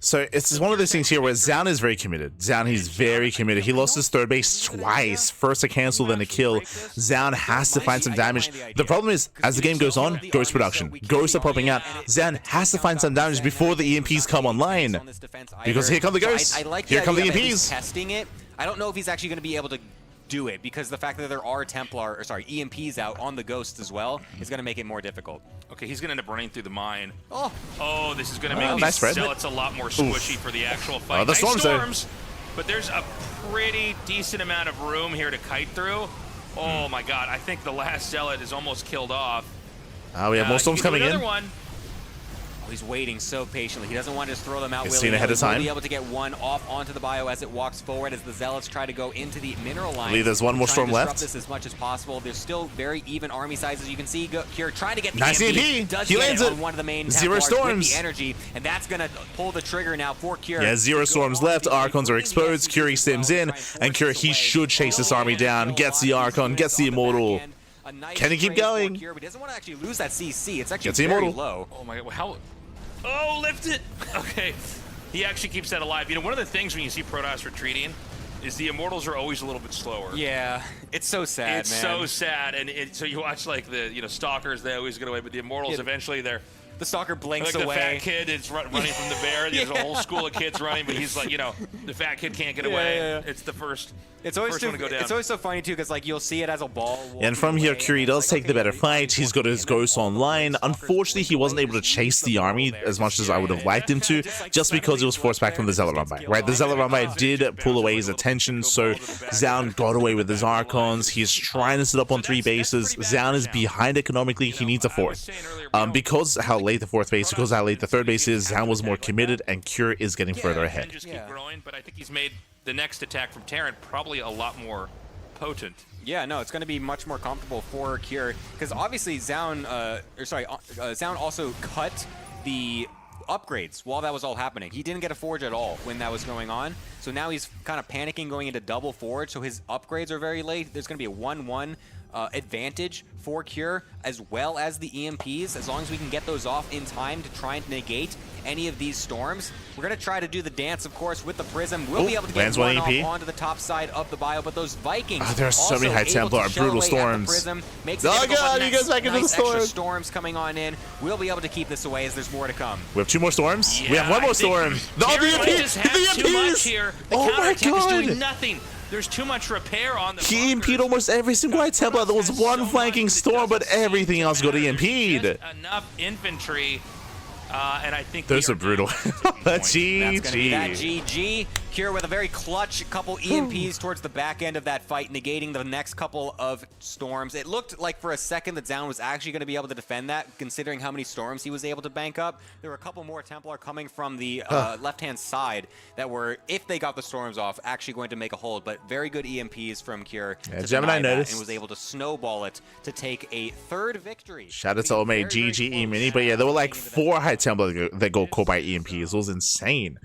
So it's one of those things here where Zoun is very committed. Zoun, he's very committed. He lost his third base twice. First a cancel, then a kill. Zoun has to find some damage. The problem is, as the game goes on, ghost production. Ghosts are popping out. Zoun has to find some damage before the EMPs come online. Because here come the ghosts. Here come the EMPs. Testing it. I don't know if he's actually going to be able to do it, because the fact that there are EMPs out on the Ghosts as well is going to make it more difficult. Okay, he's going to end up running through the mine. Oh, this is going to make nice these spread. zealots a lot more squishy for the actual fight. The nice storms, but there's a pretty decent amount of room here to kite through. Oh my god, I think the last zealot is almost killed off. We have more storms coming in. Another one. He's waiting so patiently. He doesn't want to just throw them out He's seen ahead of willy-nilly. time. He'll be able to get one off onto the bio as it walks forward, as the Zealots try to go into the mineral line. I believe there's one more storm left. This as much as possible. There's still very even army sizes. You can see Cure trying to get the nice EMP. Does he get lands it it. on one of the main Zero Templars storms. with the energy, and that's going to pull the trigger now for Cure. Yeah, 0 storms left. Archons are exposed. Curie stims in, and Cure, he should chase this army down. Gets the Archon, gets the Immortal. Can he keep going? He doesn't want to actually lose that CC. It's actually Gets the very Immortal. low. Oh my god, how? Oh, lift it! Okay, he actually keeps that alive. You know, one of the things when you see Protoss retreating is the Immortals are always a little bit slower. Yeah, it's so sad, it's man. so sad, and so you watch like the Stalkers, they always get away, but the Immortals eventually they're. The Stalker blinks like away. the fat kid is running from the bear. There's a whole school of kids running, but he's like, the fat kid can't get away. Yeah. It's the first. It's always one to go down. It's always so funny too, because like you'll see it as a ball. And from here, Curie does take the better fight. He's got his Ghost online. Unfortunately, he wasn't able to chase the army as much as I would have liked him to, just because he was forced back from the Zealot run-by. Right, the Zealot run-by did pull away his attention, so Zoun got away with his Archons. He's trying to sit up on 3 bases. Zoun is behind economically. He needs a 4th. Because how late the 4th base, because how late the 3rd base is, Zoun was more committed, and Cure is getting further ahead. Just keep growing, but I think he's made the next attack from Terran probably a lot more potent. Yeah, no, it's going to be much more comfortable for Cure, because obviously Zoun also cut the upgrades while that was all happening. He didn't get a forge at all when that was going on, so now he's kind of panicking going into double forge, so his upgrades are very late. There's going to be a 1-1 advantage for Cure, as well as the EMPs, as long as we can get those off in time to try and negate any of these storms. We're going to try to do the dance, of course, with the Prism. We'll be able to get one off onto the top side of the bio, but those Vikings there are so many High Templar brutal storms. Makes it difficult, God, you guys back into the storm. Storms coming on in. We'll be able to keep this away as there's more to come. We have 2 more storms. Yeah, we have 1 more storm. The EMPs! Too much here. The counterattack is doing nothing. There's too much repair on the He EMP'd almost every single High Templar. There was one flanking storm, but everything else got EMP'd. Enough infantry, and I think those are brutal. GG. That GG. Cure with a very clutch couple EMPs towards the back end of that fight, negating the next couple of storms. It looked like for a second that Zoun was actually going to be able to defend that, considering how many storms he was able to bank up. There were a couple more Templar coming from the left-hand side that were, if they got the storms off, actually going to make a hold. But very good EMPs from Cure. Yeah, Gemini noticed and was able to snowball it to take a 3rd victory. Shout out to old mate GG E-Mini. But yeah, there were like 4 High Templar that got caught by EMPs. It was insane.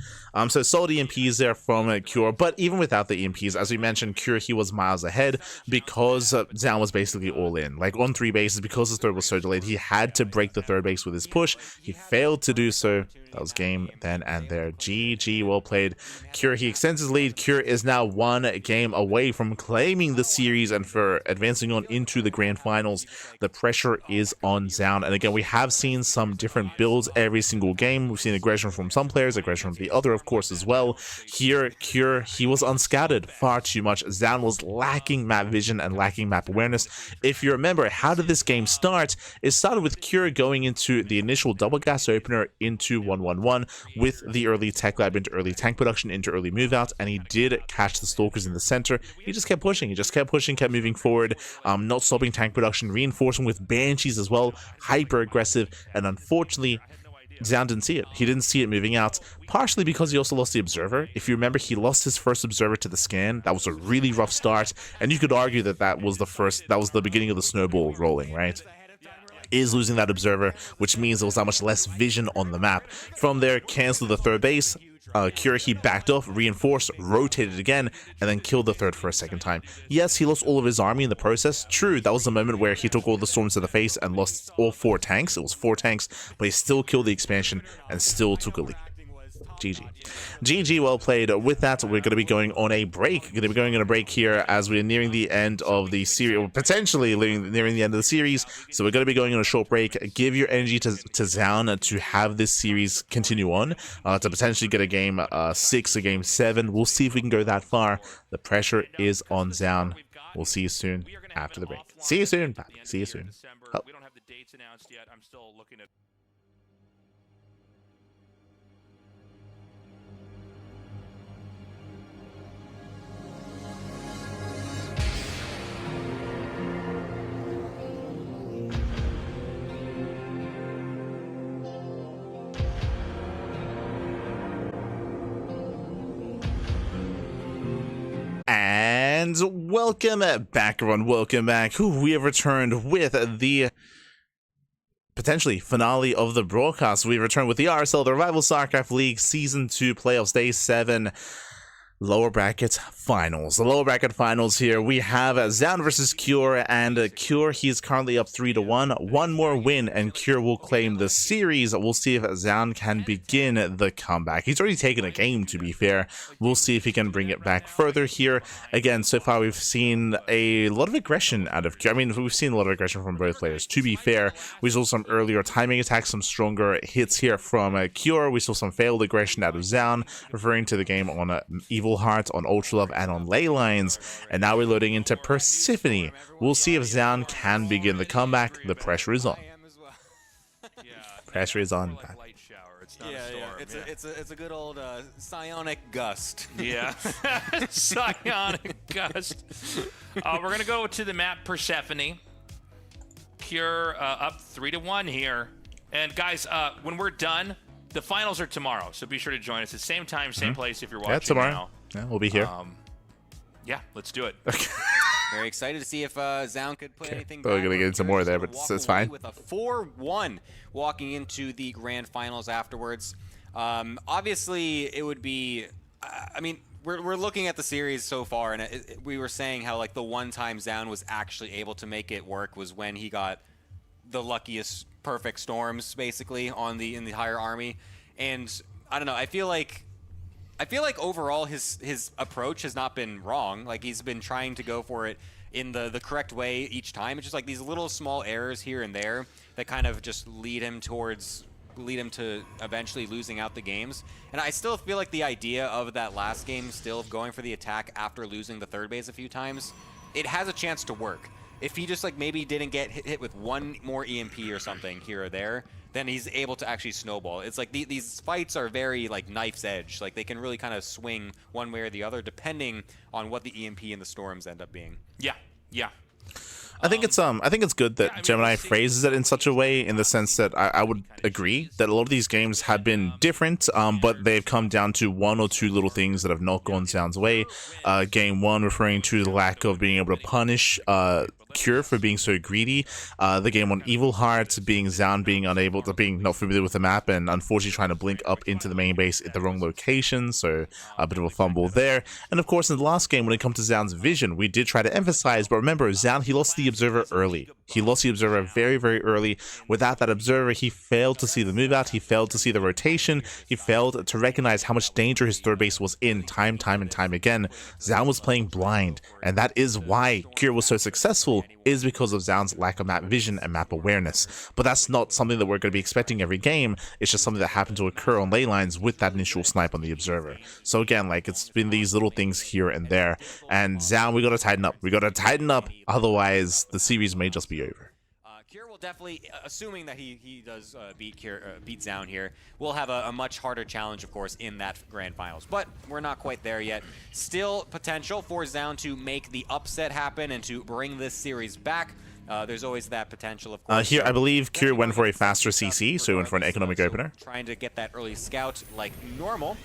So solid EMPs there from Cure, but even without the EMPs, as we mentioned, Cure, he was miles ahead because Zoun was basically all in. Like on 3 bases, because his 3rd was so delayed, he had to break the 3rd base with his push. He failed to do so. That was game then and there. GG, well played. Cure, he extends his lead. Cure is now 1 game away from claiming the series and for advancing on into the grand finals. The pressure is on Zoun. And again, we have seen some different builds every single game. We've seen aggression from some players, aggression from the other, of course, as well. Here, Cure, he was unscouted far too much. Zoun was lacking map vision and lacking map awareness. If you remember, how did this game start? It started with Cure going into the initial double gas opener into 1-1-1 with the early tech lab into early tank production into early move out, and he did catch the Stalkers in the center. He just kept pushing. He just kept pushing, kept moving forward, not stopping tank production, reinforcing with Banshees as well, hyper aggressive, and unfortunately, Zoun didn't see it. He didn't see it moving out, partially because he also lost the Observer. If you remember, he lost his first Observer to the scan. That was a really rough start, and you could argue that that was the beginning of the snowball rolling, right? Is losing that Observer, which means there was that much less vision on the map. From there, canceled the 3rd base. Cure, he backed off, reinforced, rotated again, and then killed the 3rd for a 2nd time. Yes, he lost all of his army in the process. True, that was the moment where he took all the storms to the face and lost all 4 tanks. It was 4 tanks, but he still killed the expansion and still took a lead. GG. GG, well played. With that, we're going to be going on a break. Going to be going on a break here as we're nearing the end of the series, or potentially nearing the end of the series. So we're going to be going on a short break. Give your energy to Zoun to have this series continue on, to potentially get a game 6, a game 7. We'll see if we can go that far. The pressure is on Zoun. we'll see you soon We are gonna have after an the break. offline See you soon. event Bye. at the end of See you the year in soon. December. Oh. We don't have the dates announced yet. I'm still looking at. And welcome back, everyone. Welcome back. We have returned with the potentially finale of the broadcast. We returned with the RSL, the Rival StarCraft League Season 2 Playoffs, Day 7. Lower bracket finals. The lower bracket finals here. We have Zoun versus Cure, and Cure, he's currently up 3-1. One more win, and Cure will claim the series. We'll see if Zoun can begin the comeback. He's already taken a game, to be fair. We'll see if he can bring it back further here. Again, so far we've seen a lot of aggression out of Cure. I mean, we've seen a lot of aggression from both players. To be fair, we saw some earlier timing attacks, some stronger hits here from Cure. We saw some failed aggression out of Zoun, referring to the game on Evil Heart, on Ultralove, and on Leylines. And now we're loading into Persephone. We'll see if Zoun can begin the comeback. The pressure is on. Pressure is on. It's not a storm. It's a good old psionic gust. Yeah, psionic gust. We're gonna go to the map Persephone. Cure up 3-1 here, and guys, when we're done, the finals are tomorrow, so be sure to join us at the same time, same place if you're watching tomorrow. now. Yeah, we'll be here. Yeah, let's do it. Very excited to see if Zoun could put anything Thought we were back. gonna get into more there, but it's fine. With a 4-1 walking into the grand finals afterwards. Obviously, it would be. I mean, we're looking at the series so far, and we were saying how like the one time Zoun was actually able to make it work was when he got the luckiest perfect storms basically in the entire army. And I don't know. I feel like overall his approach has not been wrong. Like he's been trying to go for it in the correct way each time. It's just like these little small errors here and there that kind of just lead him to eventually losing out the games. And I still feel like the idea of that last game still going for the attack after losing the third base a few times, it has a chance to work. If he just like maybe didn't get hit with one more EMP or something here or there, then he's able to actually snowball. It's like these fights are very like knife's edge. Like they can really kind of swing one way or the other depending on what the EMP and the storms end up being. Yeah. I think it's good that Gemini phrases it in such a way, in the sense that I would agree that a lot of these games have been different, but they've come down to one or two little things that have not gone Zoun's way. Game 1 referring to the lack of being able to punish Cure for being so greedy. The game on Evil Heart being Zoun being not familiar with the map and unfortunately trying to blink up into the main base at the wrong location, so a bit of a fumble there. And of course in the last game when it comes to Zoun's vision, we did try to emphasize, but remember Zoun, he lost the observer early. He lost the observer very, very early. Without that observer, he failed to see the move out, he failed to see the rotation, he failed to recognize how much danger his third base was in time and time again. Zoun was playing blind, and that is why Cure was so successful, is because of Zoun's lack of map vision and map awareness. But that's not something that we're going to be expecting every game. It's just something that happened to occur on Leylines with that initial snipe on the observer. So again, like, it's been these little things here and there. And Zoun, we got to tighten up. We got to tighten up, otherwise the series may just be over. Cure will definitely, assuming that he does beat Zoun here, will have a much harder challenge, of course, in that grand finals. But we're not quite there yet. Still potential for Zoun to make the upset happen and to bring this series back. There's always that potential, of course. Here, I believe Cure went for a faster CC, so he went for an economic opener. Trying to get that early scout like normal.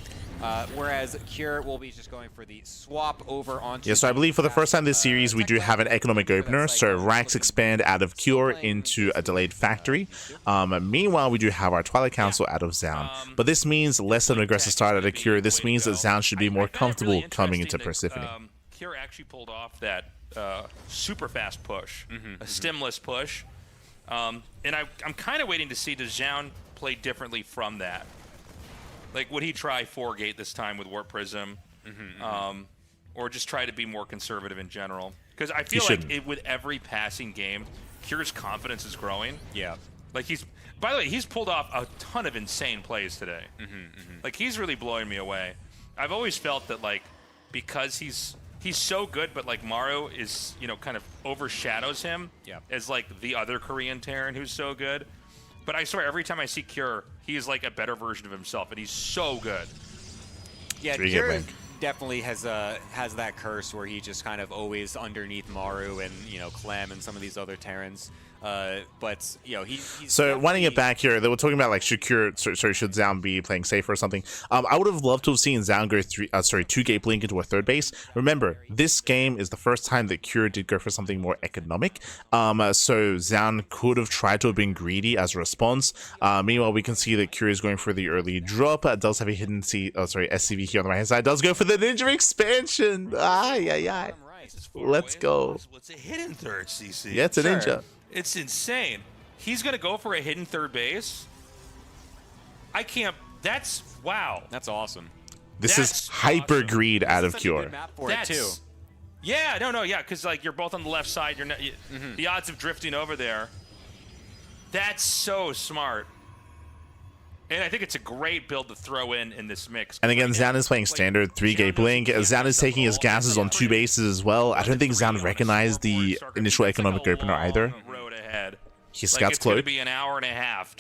Whereas Cure will be just going for the swap over onto... Yeah, so I believe for the first time this series, we do have an economic opener, so racks expand out of Cure into a delayed factory. Meanwhile, we do have our Twilight Council out of Zoun. But this means less of an aggressive start out of Cure. This means that Zoun should be more comfortable coming into Persephone. Cure actually pulled off that super fast push, a stimless push. And I'm kind of waiting to see, does Zoun play differently from that? Like, would he try 4-gate this time with Warp Prism? Or just try to be more conservative in general? Because I feel like with every passing game, Cure's confidence is growing. Yeah. Like, by the way, he's pulled off a ton of insane plays today. Like, he's really blowing me away. I've always felt that, like, because he's he's so good, but like Maru is, you know, kind of overshadows him as like the other Korean Terran who's so good. But I swear, every time I see Cure, he is like a better version of himself, and he's so good. Yeah, Cure definitely has that curse where he's just kind of always underneath Maru and, you know, Clem and some of these other Terrans. But you know, he's so winding it back here, they were talking about like should Zoun be playing safer or something. I would have loved to have seen Zoun go 2-gate blink into a third base. Remember, this game is the first time that Cure did go for something more economic. So Zoun could have tried to have been greedy as a response. Meanwhile, we can see that Cure is going for the early drop. Does have a hidden SCV here on the right hand side. Does go for the Ninja expansion. Let's go. What's a hidden third, CC? Yeah, it's a Ninja. It's insane. He's going to go for a hidden third base? I can't... That's... Wow. That's awesome. This is hyper greed out of Cure. Yeah, yeah, because like you're both on the left side. You're not... The odds of drifting over there. That's so smart. And I think it's a great build to throw in this mix. And again, Zoun is playing standard 3-gate blink. Zoun is taking his gases on 2 bases as well. I don't think Zoun recognized the initial economic opener either. He scouts it's going to Cloak. be an hour and a half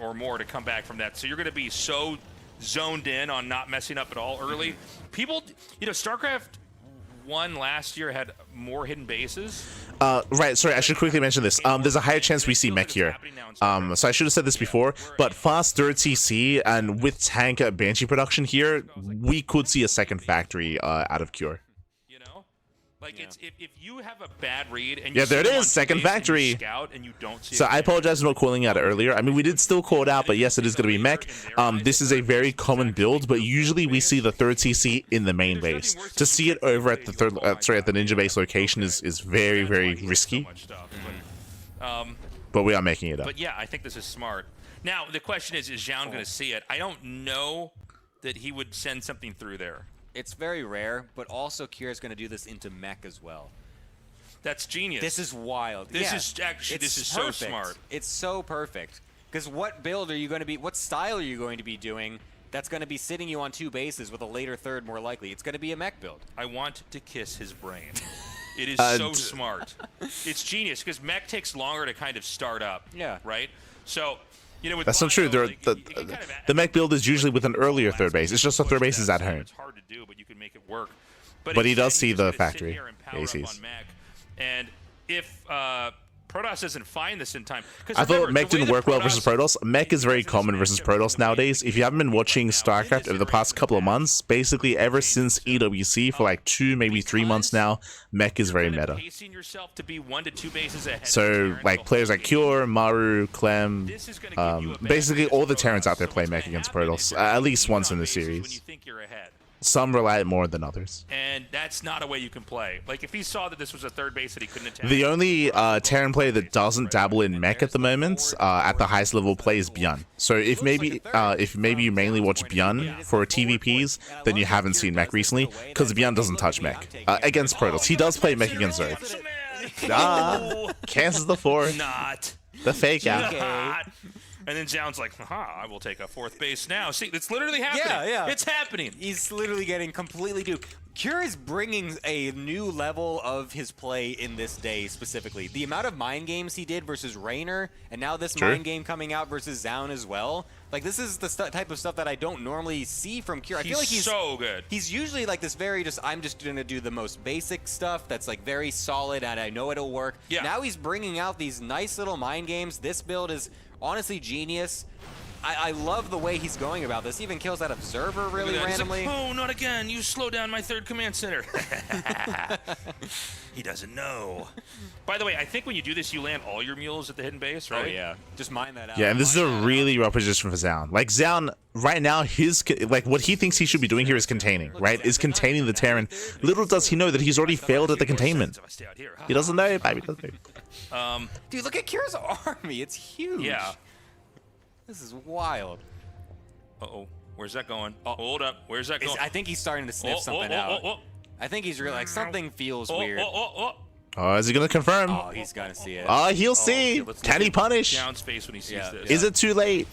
or more to come back from that. So you're going to be so zoned in on not messing up at all early. People, you know, StarCraft 1 last year had more hidden bases. Right, sorry, I should quickly mention this. There's a higher chance we see mech here. So I should have said this before, but fast third CC and with tank Banshee production here, we could see a second factory out of Cure. You know? Like, it's if you have a bad read and there it is, second factory. And you don't see So I apologize for not calling it out earlier. I mean, we did still call it out, but yes, it is going to be mech. This is a very common build, but usually we see the third CC in the main base. To see it over at the third, at the Ninja base location is very, very risky. But we are making it up. But yeah, I think this is smart. Now the question is Zoun going to see it? I don't know that he would send something through there. It's very rare, but also Cure's going to do this into mech as well. That's genius. This is wild. This is actually so smart. It's so perfect. Because what build are you going to be? What style are you going to be doing? That's going to be sitting you on 2 bases with a later third, more likely. It's going to be a mech build. I want to kiss his brain. It is so smart. It's genius because mech takes longer to kind of start up. Yeah. Right. So. You know, that's not true. The mech build is usually with an earlier third base. It's just the third base is at home. It's hard to do, but you can make it work. But he does see the factory. And if Protoss doesn't find this in time, I thought mech didn't work well versus Protoss. Mech is very common versus Protoss nowadays. If you haven't been watching StarCraft over the past couple of months, basically ever since EWC for like 2, maybe 3 months now, mech is very meta. So like players like Cure, Maru, Clem, basically all the Terrans out there play mech against Protoss at least once in the series. Some rely more than others. And that's not a way you can play. Like, if he saw that this was a third base that he couldn't attack... The only Terran player that doesn't dabble in mech at the moment, at the highest level play, is Bjorn. So if maybe you mainly watch Bjorn for TVPs, then you haven't seen mech recently, because Bjorn doesn't touch mech against Protoss. He does play mech against Zerg. Cancels the 4. Not. The fake out. And then Zoun's like, I will take a 4th base now. See, it's literally happening. Yeah. It's happening. He's literally getting completely duped. Cure is bringing a new level of his play in this day specifically. The amount of mind games he did versus Raynor, and now this mind game coming out versus Zoun as well. Like, this is the type of stuff that I don't normally see from Cure. I feel like he's so good. He's usually like this very I'm just going to do the most basic stuff that's like very solid and I know it'll work. Yeah. Now he's bringing out these nice little mind games. This build is honestly genius. I love the way he's going about this. He even kills that observer really randomly. Like, oh, not again. You slow down my 3rd command center. He doesn't know. By the way, I think when you do this, you land all your mules at the hidden base, right? Oh, yeah. Just mine that out. Yeah, and this is a really rough position for Zoun. Like, Zoun, right now, what he thinks he should be doing here is containing, right? Is containing the Terran. Little does he know that he's already failed at the containment. He doesn't know, baby. Dude, look at Cure's army. It's huge. Yeah. This is wild. Uh-oh. Where's that going? Hold up. Where's that going? I think he's starting to sniff something out. I think he's really like something feels weird. Oh, is he going to confirm? Oh, he's going to see it. Oh, he'll see. Can he punish? Down space when he sees this. Is it too late?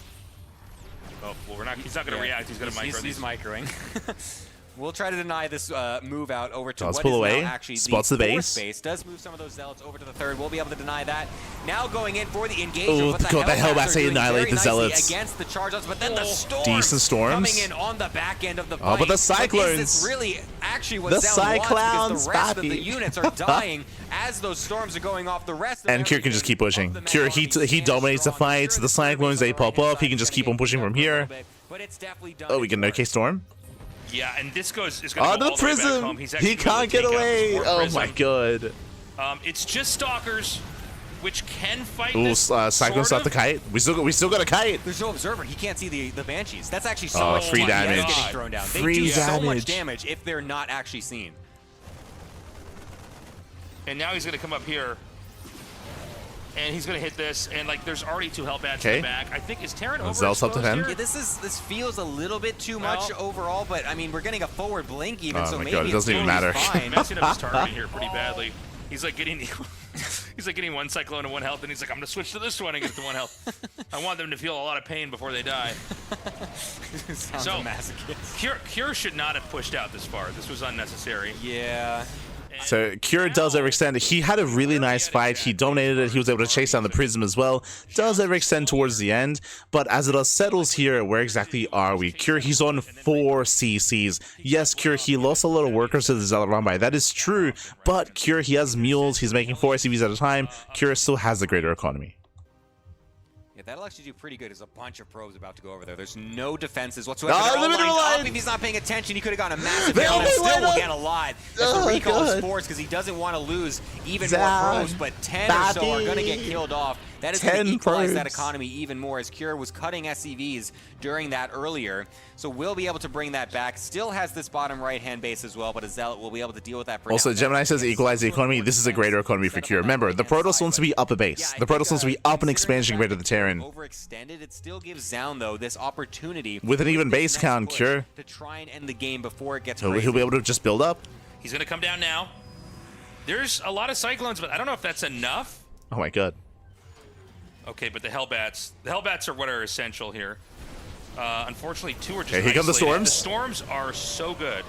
Oh, well, he's not going to react. He's going to micro. He's microing. We'll try to deny this move out over to Does what pull is away, now actually spots the the fourth base. space. Does move some of those zealots over to the third. We'll be able to deny that. Now going in for the engagement. Oh, But the God, the Hellbats Hellbats are doing annihilate very the nicely Zealots. against the charge-outs, but then the storms Decent storms. coming in on the back end of the fight. Oh, but the Is Cyclones. this really actually what The Zoun wants? Because Cyclones, the rest of the papi. units are dying as those storms are going off. The rest of And Cure can just keep pushing. Cure, he dominates the fight. The Cyclones, they pop up. He can just keep on pushing from here. Oh, we get an OK Storm. Yeah, and this is going to go all the the way back prism. home. He's actually He gonna can't get take out away. this Oh prism. my god. It's just Stalkers, which can fight Ooh, this. Cyclone stop the kite. We still got a kite. There's no observer. He can't see the Banshees. That's actually so Oh, much free damage damage. getting thrown down. They Free do so much damage. damage if they're not actually seen. And now he's going to come up here. And he's going to hit this, and like there's already 2 Hellbats in the back. I think is Terran Zell's up to overexposed defend. here? Yeah, this feels a little bit too much overall, but I mean we're getting a forward blink even, Oh so my maybe God, it it's doesn't even totally matter. fine. Messing up his targeting here pretty badly. He's like getting he's like getting 1 Cyclone and 1 health, and he's like, I'm gonna switch to this one and get to 1 health. I want them to feel a lot of pain before they die. Sounds So a masochist. Cure should not have pushed out this far. This was unnecessary. Yeah. So Cure does overextend. He had a really nice fight. He dominated it. He was able to chase down the Prism as well. Does overextend towards the end. But as it all settles here, where exactly are we? Cure, he's on 4 CCs. Yes, Cure, he lost a lot of workers to the Zealot run by. That is true. But Cure, he has mules. He's making 4 SCVs at a time. Cure still has the greater economy. Yeah, that'll actually do pretty good. There's a bunch of probes about to go over there. There's no defenses whatsoever. Oh, They're all the middle lined up. line. If he's not paying attention, he could have gotten a massive They hit on him. only Still line will up. get a lot. That's Oh, the recall God. is forced because he doesn't want to lose even Zoun. more probes, but 10 or so are going to get killed off. That is going 10 to equalize that probes. economy even more, as Cure was cutting SCVs during that earlier. So we'll be able to bring that back. Still has this bottom right-hand base as well, but a Zealot will be able to deal with that for Also, now. Gemini says equalize the economy. This is a greater economy for Cure. Remember, the Protoss wants to be up a base. The Protoss wants to be up an expansion compared to the Terran. Overextended, it still gives Zoun though this opportunity With an even this base next count, push Cure. to try and end the game before it gets He'll crazy. be able to just build up. He's gonna come down now. There's a lot of Cyclones, but I don't know if that's enough. Oh my god. Okay, but the Hellbats are what are essential here. Unfortunately, 2 are just Okay, here come the isolated. storms. The storms are so good.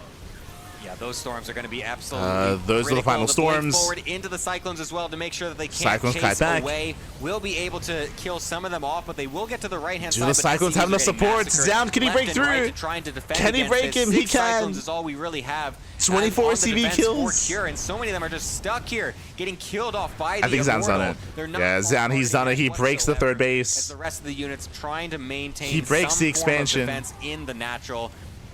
Yeah, those storms are going to be absolutely those are the critical. final The blink storms. forward into the Cyclones as well to make sure that they can't Cyclones chase kite back. away. We'll be able to kill some of them off, but they will get to the right-hand Do side. the but Cyclones SCVs have are enough getting support? massacred Zoun, can he left break and right through? to trying to defend Can he against break this. him? He 6 can. Cyclones is all we really have. 24 on the CV defense kills. for Cure, and so many of them are just stuck here, getting killed off by the I think Zoun's done Immortal. it. They're not Yeah, Zoun, he's done it. He breaks the third whatsoever, base. as the rest of the units trying to maintain He breaks some the form of expansion. defense in the natural.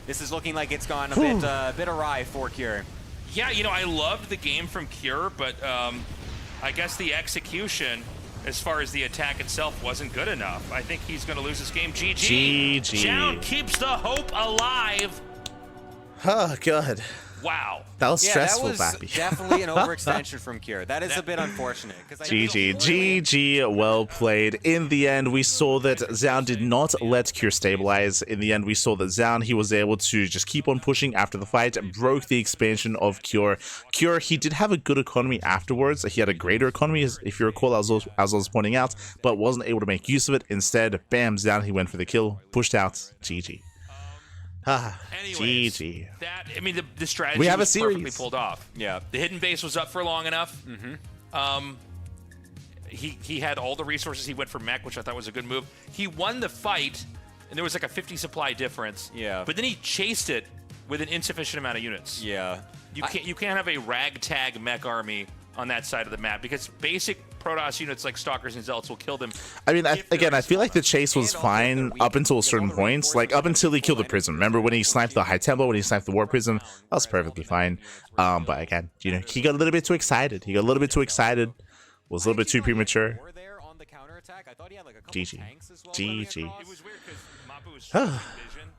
This is looking like it's gone a bit awry for Cure. Yeah, you know, I loved the game from Cure, but I guess the execution, as far as the attack itself, wasn't good enough. I think he's going to lose this game. GG. GG. Zoun keeps the hope alive. Oh god. Wow. That was stressful, that was Bappy. definitely an overextension from Cure. That is a bit unfortunate. GG, well played. In the end, we saw that Zoun did not let Cure stabilize. In the end, we saw that Zoun, he was able to just keep on pushing after the fight, broke the expansion of Cure. Cure, he did have a good economy afterwards. He had a greater economy, if you recall, as I was pointing out, but wasn't able to make use of it. Instead, bam, Zoun, he went for the kill, pushed out, GG. Anyways, GG. that, I mean, the strategy We have a was perfectly series. pulled off. Yeah. The hidden base was up for long enough. He had all the resources. He went for mech, which I thought was a good move. He won the fight, and there was like a 50 supply difference. Yeah. But then he chased it with an insufficient amount of units. Yeah. You can't have a ragtag mech army on that side of the map because basic Protoss units like Stalkers and Zealots will kill them. I mean, again, I feel like the chase was fine up until certain points. Like, up until he killed the Prism. Remember when he sniped the High Tempo, when he sniped the War Prism? That was perfectly fine. But again, you know, he got a little bit too excited. Was a little bit too premature. GG. GG. It was weird because Mapu was vision.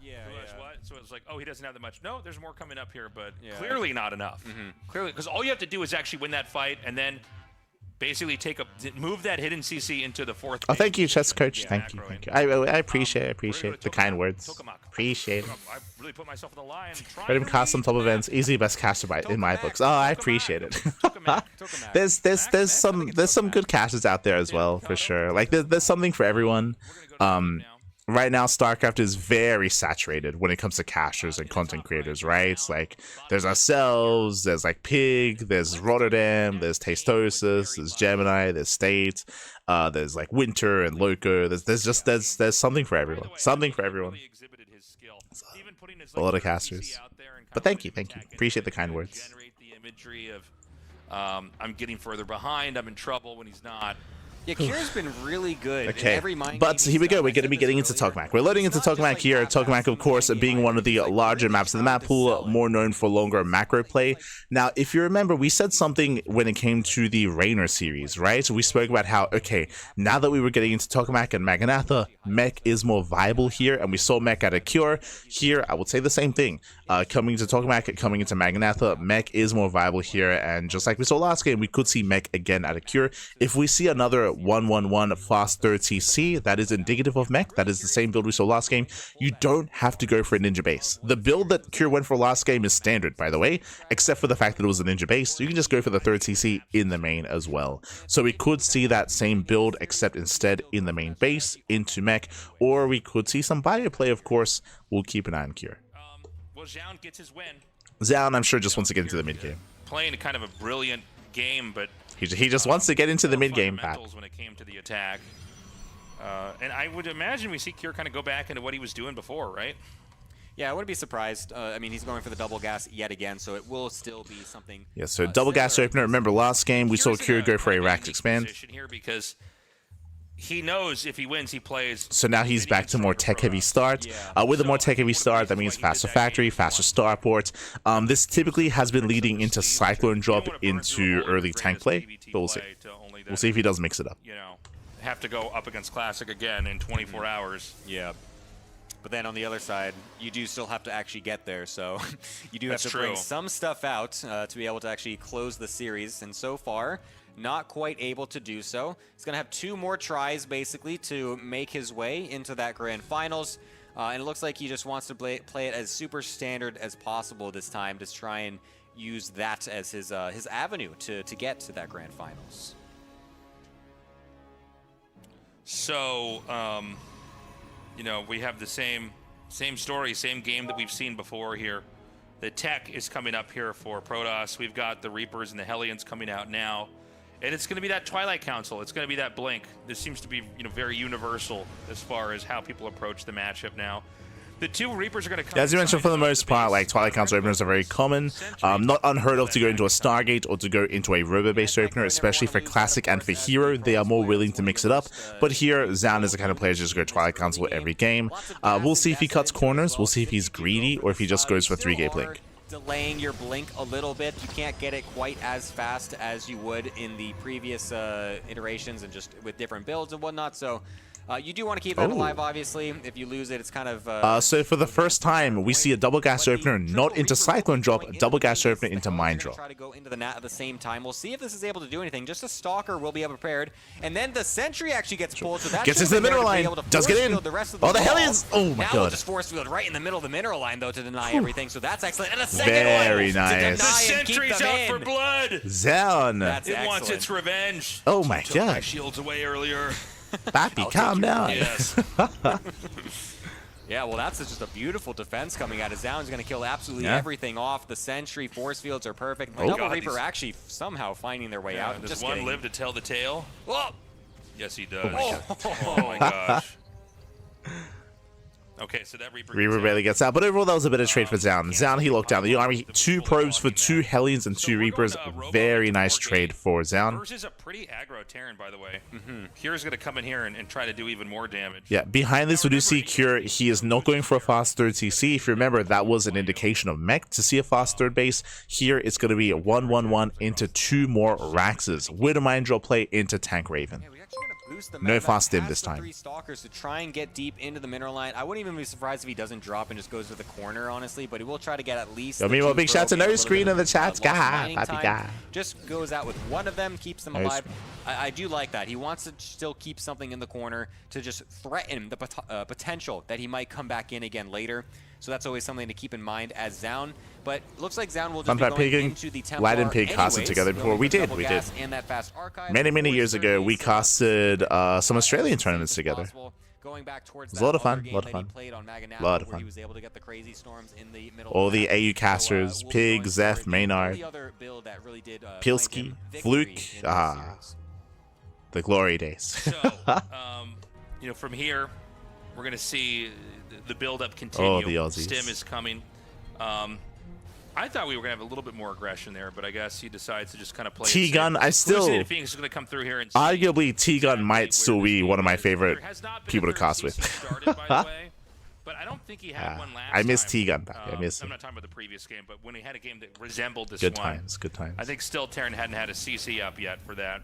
So it was like, oh, he doesn't have that much. No, there's more coming up here, but clearly not enough. Clearly, because all you have to do is actually win that fight and then basically move that hidden CC into the fourth. Oh, thank you, chess coach. Yeah, Thank you. macroing. I appreciate the kind words. Appreciate it. I really put myself on the line. Let him cast some top events. Easy best caster in my books. Oh, I appreciate it. there's some good casters out there as well, for sure. Like there's something for everyone. right now StarCraft is very saturated when it comes to casters and content creators, right? It's like there's ourselves, there's like Pig, there's Rotterdam, there's Tastosis, there's Gemini, there's State, there's like Winter and Loco. There's something for everyone. Something for everyone. A lot of casters. But thank you. Appreciate the kind words. Generate the imagery of I'm getting further behind, I'm in trouble when he's not. Yeah, Kira's been really good. Okay, in every mind but game here we he's go. done. We're going to be getting into Tokamak. We're loading into Tokamak here. Tokamak, of course, being one of the larger maps in the map pool, more known for longer macro play. Now, if you remember, we said something when it came to the Rainer series, right? We spoke about how, okay, now that we were getting into Tokamak and Maganatha, mech is more viable here, and we saw mech at a Cure. Here, I would say the same thing. Coming into Tokamak, coming into Maganatha, mech is more viable here, and just like we saw last game, we could see mech again at a Cure. If we see another 1-1-1 fast 3rd TC, that is indicative of mech. That is the same build we saw last game. You don't have to go for a ninja base. The build that Cure went for last game is standard, by the way, except for the fact that it was a ninja base. You can just go for the 3rd TC in the main as well. So we could see that same build, except instead in the main base into mech, or we could see some bio play, of course. We'll keep an eye on Cure. Well, Zoun gets his win. Zoun, I'm sure, just wants to get into the mid game. Playing a kind of a brilliant game, but He just wants to get into the mid game, Pat. fundamentals when it came to the attack. And I would imagine we see Cure kind of go back into what he was doing before, right? Yeah, I wouldn't be surprised. I mean, he's going for the double gas yet again, so it will still be something. Yeah, so double gas opener. Remember last game we saw Cure go for a Rax expand. Here because he knows if he wins, he plays. So now he's back to more tech-heavy start. With a more tech-heavy start, that means faster factory, faster starport. This typically has been leading into Cyclone drop into early tank play, but we'll see. We'll see if he does mix it up. You know, have to go up against Classic again in 24 hours. Yeah. But then on the other side, you do still have to actually get there, so you do have to bring some stuff out to be able to actually close the series. And so far, not quite able to do so. He's going to have 2 more tries, basically, to make his way into that grand finals. And it looks like he just wants to play it as super standard as possible this time to try and use that as his avenue to get to that grand finals. So, you know, we have the same story, same game that we've seen before here. The tech is coming up here for Protoss. We've got the Reapers and the Hellions coming out now. And it's going to be that Twilight Council. It's going to be that Blink. This seems to be, you know, very universal as far as how people approach the matchup now. The 2 Reapers are going to come. As you mentioned, for the most part, like Twilight Council openers are very common. Not unheard of to go into a Stargate or to go into a Robo-based opener, especially for Classic and for Hero. They are more willing to mix it up. But here, Zoun is the kind of player to just go Twilight Council every game. We'll see if he cuts corners. We'll see if he's greedy or if he just goes for 3-gate Blink. Delaying your blink a little bit. You can't get it quite as fast as you would in the previous iterations and just with different builds and whatnot. So you do want to keep that alive, obviously. If you lose it, it's kind of... so for the first time, we see a double gas opener not into Cyclone drop, a double gas opener into Mine drop. Try to go into the net at the same time. We'll see if this is able to do anything. Just a Stalker will be prepared. And then the Sentry actually gets pulled. So that gets into the mineral line. Does get in. Oh, the Hellions! Oh my god. Now just force field right in the middle of the mineral line, though, to deny everything. So that's excellent. And a second very nice. The Sentry's out for blood. Zoun. It wants its revenge. Oh my Took my god. shields away earlier. Pappy, calm down. Yes. Yeah, well, that's just a beautiful defense coming out of Zoun's going to kill absolutely everything off. The Sentry force fields are perfect. The Double Reaper actually somehow finding their way out. Does just one live to tell the tale? Whoa. Yes, he does. Oh my gosh. Okay, so that Reaper barely gets out, but overall that was a bit of trade for Zoun. Zoun, he locked down the army. 2 probes for 2 Hellions and 2 Reapers. Very nice trade for Zoun. Hers is a pretty aggro Terran, by the way. Cure's going to come in here and try to do even more damage. Yeah, behind this we do see Cure. He is not going for a fast 3rd TC. If you remember, that was an indication of mech to see a fast 3rd base. Here it's going to be a 1-1-1 into 2 more Raxes with a Mind Drop play into Tank Raven. No fast stim this time. 3 Stalkers to try and get deep into the mineral line. I wouldn't even be surprised if he doesn't drop and just goes to the corner, honestly, but he will try to get at least. Meanwhile, big shout to No Screen in the chat. Just goes out with one of them, keeps them alive. I do like that. He wants to still keep something in the corner to just threaten the potential that he might come back in again later. So that's always something to keep in mind as Zoun. But looks like Zoun will just be going into the Templar Lad and Pig casted together before. We did. And that fast archive. Many years ago, we casted some Australian tournaments together. going back towards It was that a lot of other fun, game lot of that fun. he played on Maganapa, Lot of where he fun. was able to get the crazy storms in the middle. All of the the map. AU casters, So, we'll be Pig, going Zeph, for the Maynard, only other build that really did, land Pilsky, him victory Fluke. in this Ah, series. the glory days. So, you know, from here, we're going to see the build-up continue. Oh, the Aussies. Stim is coming. I thought we were going to have a little bit more aggression there, but I guess he decides to just kind of play it safe. T-Gun, I still... Lucy and Phoenix is going to come through here and see Arguably, T-Gun might exactly still where this be game one of my is. favorite There has not been a people to third cast with. CC started, by the way, but I don't think he had one last I miss time. T-Gun back. I miss I'm him. not talking about the previous game, but when he had a game that resembled this Good one. times, good times. I think still Terran hadn't had a CC up yet for that.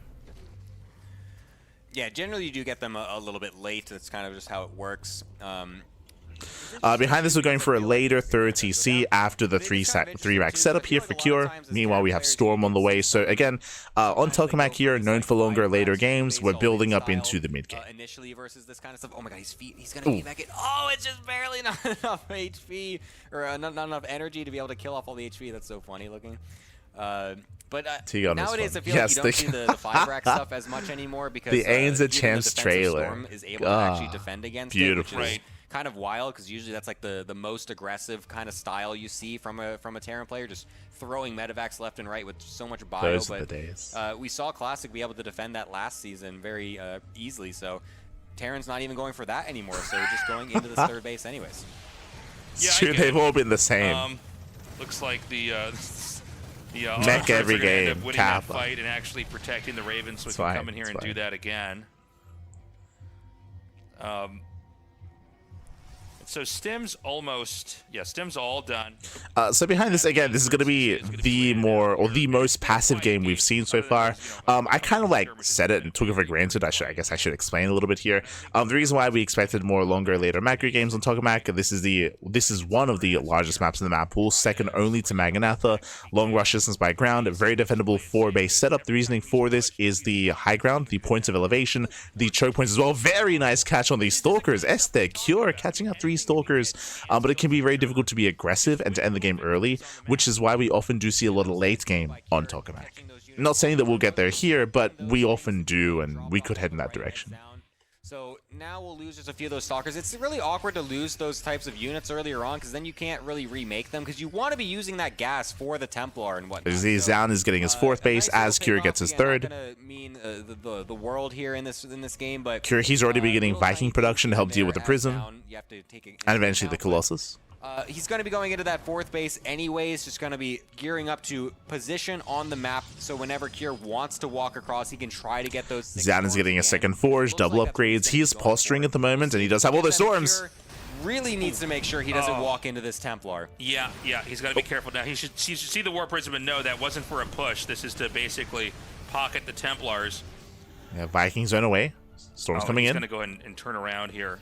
Yeah, generally you do get them a little bit late. That's kind of just how it works. Behind this, we're going for a later third TC after the three-rack setup here for Cure. Meanwhile, we have Storm on the way. So again, on Tokamak here, known for longer, later games, we're building up into the mid game. Initially versus this kind of stuff. Oh my god, he's gonna get back it. Oh, it's just barely not enough HP or not enough energy to be able to kill off all the HP. That's so funny looking. But nowadays I feel like you don't see the 5-rack stuff as much anymore because the Ain's a even chance the defensive trailer Storm is able to actually defend against beautiful. it, which is kind of wild because usually that's like the most aggressive kind of style you see from a Terran player, just throwing medevacs left and right with so much bio. Those are the days. We saw Classic be able to defend that last season very easily, so Terran's not even going for that anymore, so we're just going into this third base anyways. It's true, they've all been the same. Looks like the Mech every game, end up winning that fight and actually protecting the Ravens, so we can come in here and do that again. So Stim's almost, Stim's all done. So behind this, again, this is going to be the most passive game we've seen so far. I kind of like said it and took it for granted. I guess I should explain a little bit here. The reason why we expected more longer, later macro games on Tokamak, this is one of the largest maps in the map pool, second only to Maganatha. Long rush distance by ground, very defendable 4-base setup. The reasoning for this is the high ground, the points of elevation, the choke points as well. Very nice catch on these stalkers. Esther, Cure catching out 3 stalkers, but it can be very difficult to be aggressive and to end the game early, which is why we often do see a lot of late game on Tokamak. Not saying that we'll get there here, but we often do, and we could head in that direction. So now we'll lose just a few of those stalkers. It's really awkward to lose those types of units earlier on because then you can't really remake them because you want to be using that gas for the Templar and whatnot. Zoun is getting his 4th base as Cure gets his 3rd. Not gonna mean the world here in this game, but Cure, he's already beginning Viking production to help deal with the Prism and eventually the Colossus. He's going to be going into that 4th base anyways, just going to be gearing up to position on the map, so whenever Cure wants to walk across, he can try to get those. Zoun is getting a 2nd Forge, double upgrades. He is posturing at the moment, and he does have all the storms. Really needs to make sure he doesn't walk into this Templar. Yeah, he's got to be careful now. He should see the War Prism and know that wasn't for a push. This is to basically pocket the Templars. Yeah, Vikings on away. Storm's coming in. He's going to go ahead and turn around here.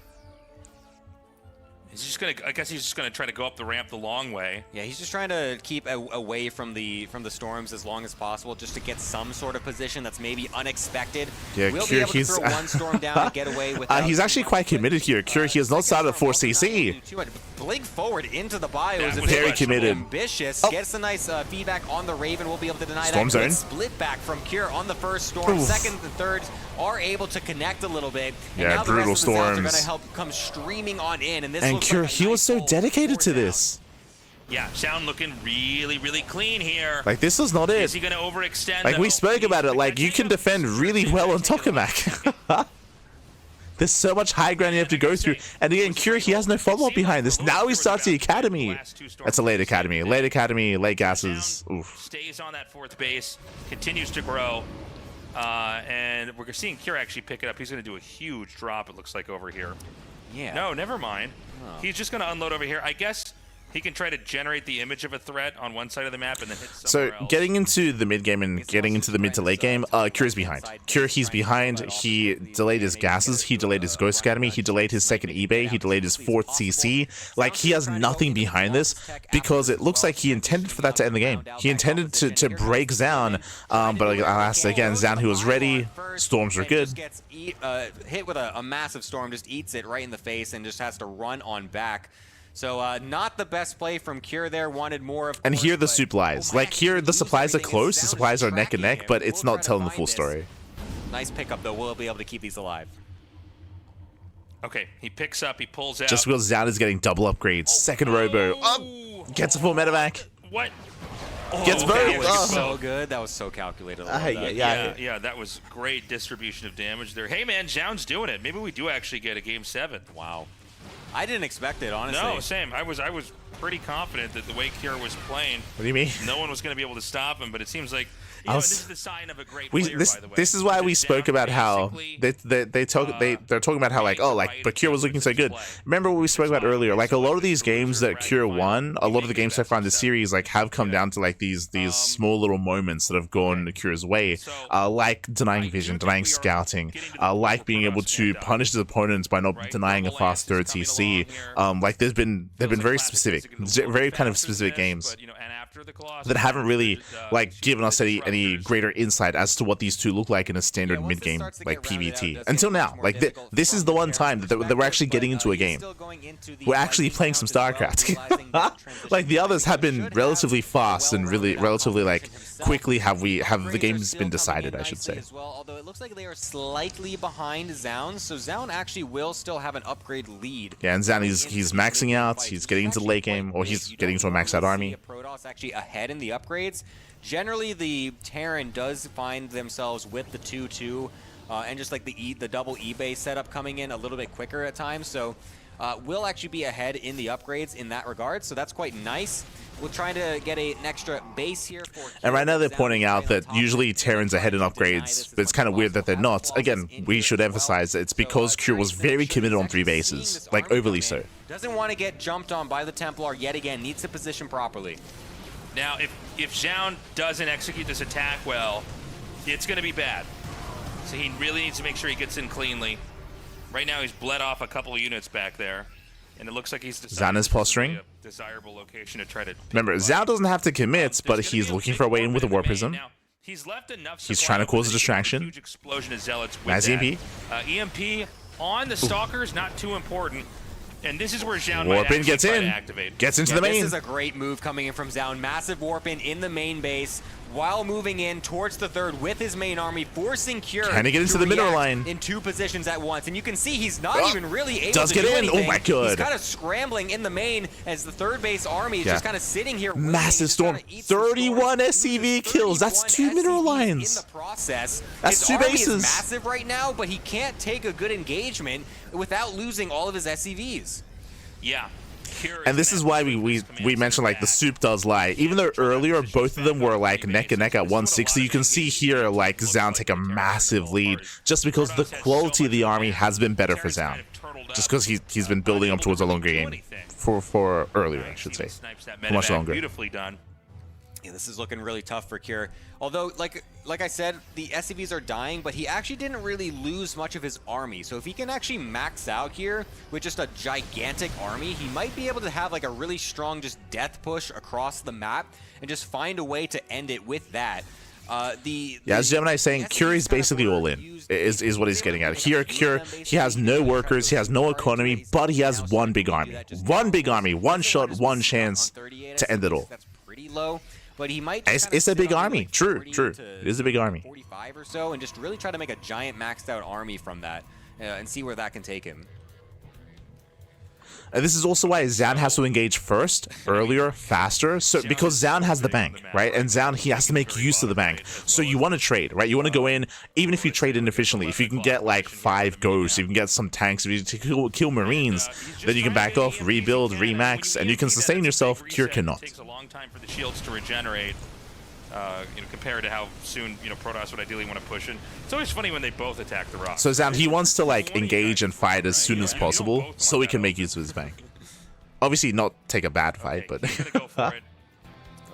He's just gonna. I guess he's just gonna try to go up the ramp the long way. Yeah, he's just trying to keep away from the storms as long as possible, just to get some sort of position that's maybe unexpected. Yeah, we'll Cure, be able to throw one storm down and get away with. He's actually quite committed here. Cure, he has not started at 4CC. Blink forward into the bio is very committed. Ambitious. Gets a nice feedback on the Raven. We'll be able to deny Storm that. zone. Split back from Cure on the first storm. Oof. Second and third are able to connect a little bit. And Yeah, now brutal the rest of the Zouns are storms. going to help come streaming on in. And this And looks Cure, like a he was nice so goal dedicated to for down. this. Yeah, Zoun looking really, really clean here. Like, this was not Is it. he gonna overextend? Like, we though? spoke about it. Like, you can defend really well on Tokamak. There's so much high ground you have to go through. And again, Cure, he has no follow-up behind this. Now he starts the Academy. That's a late Academy. Late Academy, late gases. Oof. Stays on that 4th base, continues to grow. And we're seeing Cure actually pick it up. He's going to do a huge drop, it looks like, over here. Yeah. No, never mind. Oh. He's just going to unload over here. I guess he can try to generate the image of a threat on one side of the map and then hit somewhere So else. getting into the mid game and getting into the mid to late game, Cure's behind. Cure, he's behind. He delayed his gases. He delayed his Ghost Academy. He delayed his 2nd eBay. He delayed his 4th CC. Like, he has nothing behind this because it looks like he intended for that to end the game. He intended to break Zoun, but alas, again, Zoun, who was ready. Storms were good. Gets hit with a massive storm, just eats it right in the face and just has to run on back. So not the best play from Cure there. Wanted more of. And course, here the but- supplies. Oh my Like, here the lose supplies are everything. close. The Zoun is supplies are neck and tracking neck, him. but it's We'll not try to telling the find full this. story. Nice pickup though. We'll be able to keep these alive. Okay, he picks up, he pulls out. Just because Zoun is getting double upgrades. Second robo. Oh, gets a full medevac. What? Gets both. That was Oh. so good. That was so calculated. Yeah, that was great distribution of damage there. Hey, man, Zoun's doing it. Maybe we do actually get a game 7. Wow. I didn't expect it, honestly. No, same. I was pretty confident that the way Kira was playing, What do you mean? no one was going to be able to stop him, but it seems like this is the sign of a great player, by the way. This is why we spoke about how they're talking about how like but Kira was looking so good. Remember what we spoke about earlier? Like a lot of these games that Kira won, a lot of the games so far in the series like have come down to like these small little moments that have gone Kira's way, like denying vision, denying scouting, like being able to punish his opponents by not denying a fast third TC. Like they've been very specific, very kind of specific games that haven't really like given us any greater insight as to what these two look like in a standard mid-game like PvT until now. Like this is the one time that we're actually getting into a game. We're actually playing some StarCraft. Like the others have been relatively fast and really relatively like quickly have the games been decided, I should say. Although it looks like they are slightly behind Zoun, so Zoun actually will still have an upgrade lead. Yeah, and Zoun he's maxing out, he's getting into the late game, or he's getting into a maxed out army. Protoss actually ahead in the upgrades. Generally, the Terran does find themselves with the 2-2 and just like the double E-base setup coming in a little bit quicker at times. So we'll actually be ahead in the upgrades in that regard. So that's quite nice. We'll try to get an extra base here. And right now they're pointing out that usually Terrans ahead in upgrades, but it's kind of weird that they're not. Again, we should emphasize that it's because Kira was very committed on 3 bases, like overly so. Doesn't want to get jumped on by the Templar yet again, needs to position properly. Now, if Zoun doesn't execute this attack well, it's going to be bad. So he really needs to make sure he gets in cleanly. Right now he's bled off a couple of units back there. And it looks like he's Zoun is posturing. A desirable location to try to. Remember, Zoun doesn't have to commit, but he's looking for a way in with a War Prism. Now, he's left enough. He's trying to cause a distraction. Huge explosion of zealots with nice EMP. EMP on the Stalkers, not too important. And this is where Zoun Warp-in gets in, activate. gets into the main. This is a great move coming in from Zoun. Massive warp-in in the main base while moving in towards the third with his main army, forcing Cure trying to get into the middle line in 2 positions at once. And you can see he's not even really able to do anything. Oh my god. He's kind of scrambling in the main as the third base army is just kind of sitting here. Massive storm. 31 SCV kills. That's 2 mineral lines. In the process. That's his 2 army bases. is massive right now, but he can't take a good engagement without losing all of his SCVs. Yeah. And this is why we mentioned like the soup does lie. Even though earlier both of them were like neck and neck at 160, you can see here like Zoun take a massive lead just because the quality of the army has been better for Zoun. Just because he's been building up towards a longer game for earlier, I should say, for much longer. Beautifully done. Yeah, this is looking really tough for Cure. Although, like I said, the SCVs are dying, but he actually didn't really lose much of his army. So if he can actually max out here with just a gigantic army, he might be able to have like a really strong just death push across the map and just find a way to end it with that. As Gemini is saying, Cure is basically all in, is what he's getting at. Here, Cure, he has no workers, he has no economy, but he has one big army. One big army, one shot, one chance to end it all. That's pretty low. But he might it's a big army. True. It is a big army. 45 or so, and just really try to make a giant maxed out army from that and see where that can take him. This is also why Zoun has to engage first, earlier, faster. So because Zoun has the bank, right? And Zoun, he has to make use of the bank. So you want to trade, right? You want to go in, even if you trade inefficiently. If you can get like 5 ghosts, you can get some tanks, if you kill Marines, then you can back off, rebuild, remax, and you can sustain yourself. Cure cannot. It takes a long time for the shields to regenerate. Compared to how soon Protoss would ideally want to push in. It's always funny when they both attack the rock. So Zoun, he wants to like engage and fight as soon as possible, so he can make use of his bank. Obviously, not take a bad fight, but.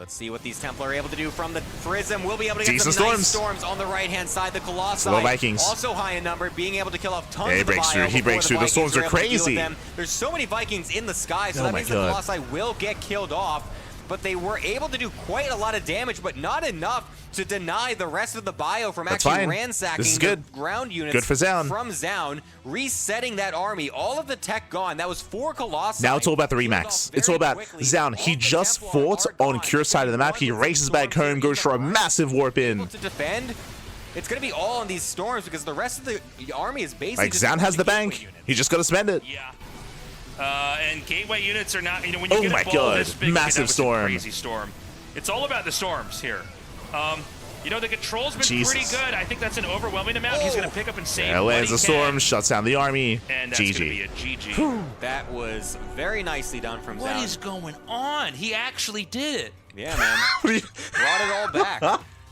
Let's see what these Templar are able to do from the Prism. We'll be able to get Decent some nice storms on the right-hand side. The Colossi Vikings. also high in number, being able to kill off tons he of the breaks through. He breaks through. The storms are crazy. There's so many Vikings in the sky, so that means the Colossi will get killed off. But they were able to do quite a lot of damage, but not enough to deny the rest of the bio from actually ransacking the ground units good for Zoun. From Zoun, resetting that army. All of the tech gone. That was 4 Colossi. Now it's all about the remax. It's all about Zoun. He just fought on Cure's side of the map. He races back home, goes for a massive warp in. To defend. It's going to be all on these storms because the rest of the army is basically Like, just Zoun has the gateway bank. units. He just got to spend it. Yeah. And gateway units are not, when you Oh get my a ball God. this big, Massive that was a storm. crazy storm. It's all about the storms here. The control's been Jesus. pretty good. I think that's an overwhelming amount. He's going to pick up and save Yeah, what lands he the can. storm, shuts down the army. And that's going to be GG. a GG. That was very nicely done from What Zoun. is going on? He actually did it. Yeah, man. Brought it all back.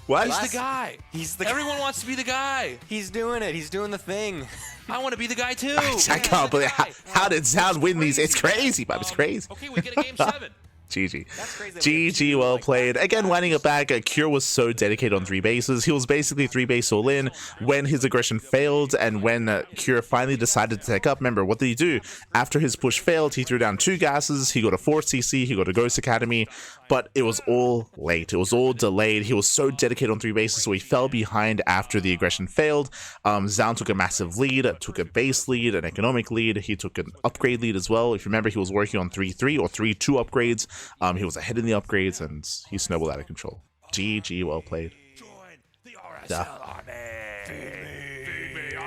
What? He's the guy. Everyone wants to be the guy. He's doing it. He's doing the thing. I want to be the guy too. I can't believe how did Zoun win these? It's crazy, Bob. It's crazy. Okay, we get a game 7. GG. That's crazy that we have GG, two well like played. that. Again, winding it back, Cure was so dedicated on 3 bases. He was basically 3 base all in when his aggression failed, and when Cure finally decided to take up, remember, what did he do? After his push failed, he threw down 2 gases, he got a 4 CC, he got a Ghost Academy, but it was all late. It was all delayed. He was so dedicated on 3 bases, so he fell behind after the aggression failed. Zoun took a massive lead, took a base lead, an economic lead. He took an upgrade lead as well. If you remember, he was working on 3-3 or 3-2 upgrades. He was ahead in the upgrades, and he snowballed out of control. GG, well played. Join the RSL army.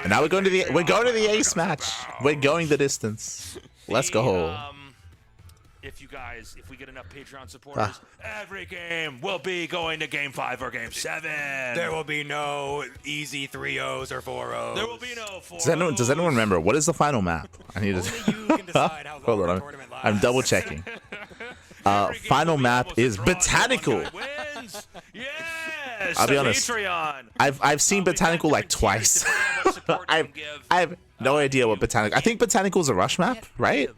And now we're going to the ace match. We're going the distance. Let's go. If we get enough Patreon supporters, every game will be going to game 5 or game 7. There will be no easy 3-0s or 4-0s. There will be no 4. Does anyone remember what is the final map? I need to. Only you can decide how Hold long on, the tournament lasts. I'm double checking. Final map is Botanical. Wins. Yes. I'll be the honest. Patreon. I've seen Botanical like twice. I have no idea what Botanical. I think Botanical is a rush map, right?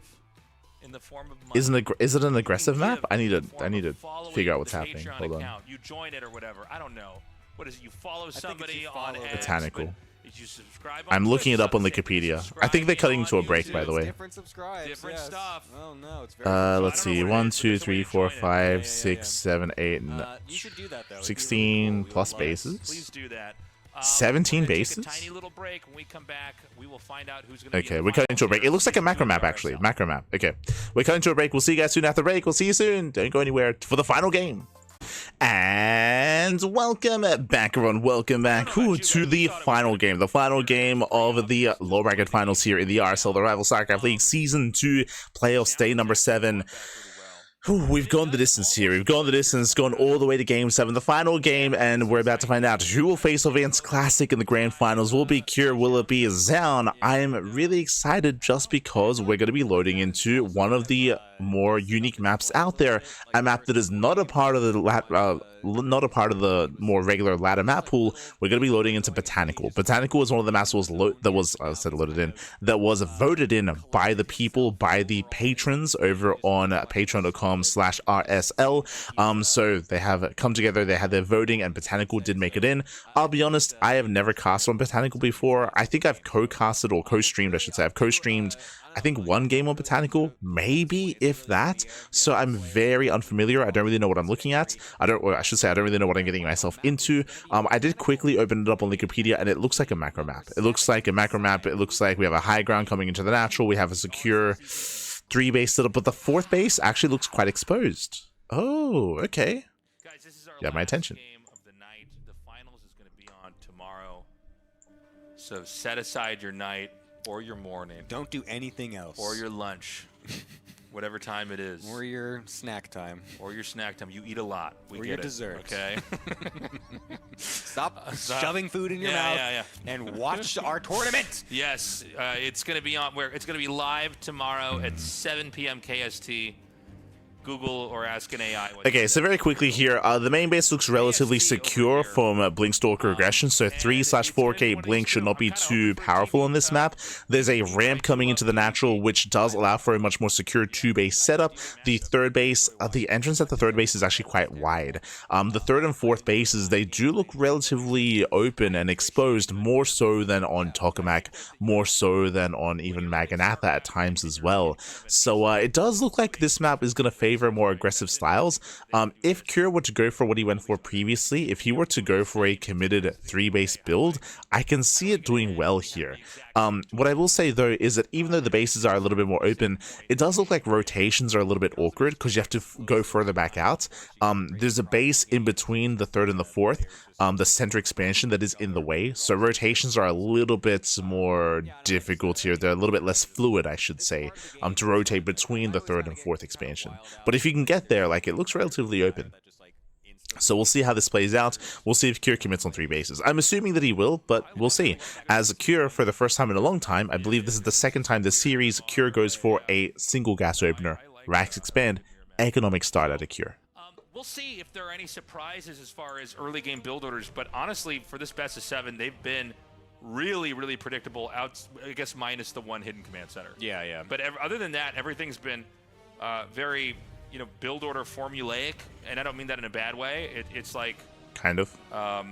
In the form of money. Is it an aggressive map? I need to Following figure out what's the happening. Patreon Hold on. account. You join it or whatever. I don't know. What is it? You follow it's somebody you on follow X, Botanical. but did you subscribe on I'm looking Twitch? it up on Doesn't say Wikipedia. subscribe I think they're me cutting on to a break, YouTube. by the way. Different subscribes. Different yes. stuff. Oh no, it's very. Let's I don't see. know what 1, it is, 2, but it's 3, where you 4, join it. 5, 6, 7, 8, You should do that though. It'd be really 16 cool. We plus would love it. bases. Please do that. 17 we're gonna bases? Take a tiny little break. When we come back, we will find out who's going to be Okay, in the we're cutting finals to a break. here. It looks like a macro map, RSL. actually. Macro map. Okay. We're cutting to a break. We'll see you guys soon after the break. We'll see you soon. Don't go anywhere for the final game. And welcome back, everyone. Welcome back to the final game. The final game of the low bracket finals here in the RSL, the Rival StarCraft League Season 2 Playoffs Day number 7. We've gone the distance here. We've gone the distance, gone all the way to Game 7, the final game, and we're about to find out who will face off against Classic in the Grand Finals. Will it be Cure? Will it be Zoun? I am really excited just because we're going to be loading into one of the more unique maps out there, a map that is not a part of the more regular ladder map pool. We're going to be loading into Botanical. Botanical is one of the maps that was voted in by the people, by the patrons over on patreon.com/RSL. So they have come together, they had their voting, and Botanical did make it in. I'll be honest, I have never cast on Botanical before. I think I've co-casted, or co-streamed, I should say. I've co-streamed, I think, 1 game on Botanical, maybe, if that. So I'm very unfamiliar. I don't really know what I'm looking at. I don't really know what I'm getting myself into. I did quickly open it up on Wikipedia, and it looks like a macro map. It looks like a macro map. It looks like we have a high ground coming into the natural. We have a secure 3 base setup, but the 4th base actually looks quite exposed. Oh, okay. Guys, this is our You have my last attention. game of the night. The finals is going to be on tomorrow. So set aside your night or your morning Don't do anything else. or your lunch, whatever time it is, or your snack time. or your snack time. You eat a lot. We Or get your it, dessert. Okay. Stop Stop. shoving food in your Yeah, mouth yeah, and watch our tournament. Yes, it's going to be on. It's going to be live tomorrow at 7 p.m. KST. Google or ask an AI. What Okay, so very quickly here, the main base looks relatively secure from Blink Stalker aggression, so 3/4K Blink should not be too powerful on this map. There's a ramp coming into the natural, which does allow for a much more secure 2-base setup. The 3rd base, the entrance at the 3rd base is actually quite wide. The 3rd and 4th bases, they do look relatively open and exposed, more so than on Tokamak, more so than on even Maganatha at times as well. So it does look like this map is going to favor favor more aggressive styles. If Cure were to go for what he went for previously, if he were to go for a committed 3-base build, I can see it doing well here. What I will say though is that even though the bases are a little bit more open, it does look like rotations are a little bit awkward because you have to go further back out. There's a base in between the 3rd and the 4th, the center expansion that is in the way, so rotations are a little bit more difficult here. They're a little bit less fluid, I should say, to rotate between the 3rd and 4th expansion. But if you can get there, like, it looks relatively open. So we'll see how this plays out. We'll see if Cure commits on 3 bases. I'm assuming that he will, but we'll see. As Cure, for the first time in a long time, I believe this is the 2nd time this series, Cure goes for a single gas opener. Racks expand, economic start out of Cure. We'll see if there are any surprises as far as early game build orders, but honestly, for this best of 7, they've been really, really predictable, I guess minus the one hidden command center. Yeah. But other than that, everything's been very, build order formulaic, and I don't mean that in a bad way. It's like... Kind of. I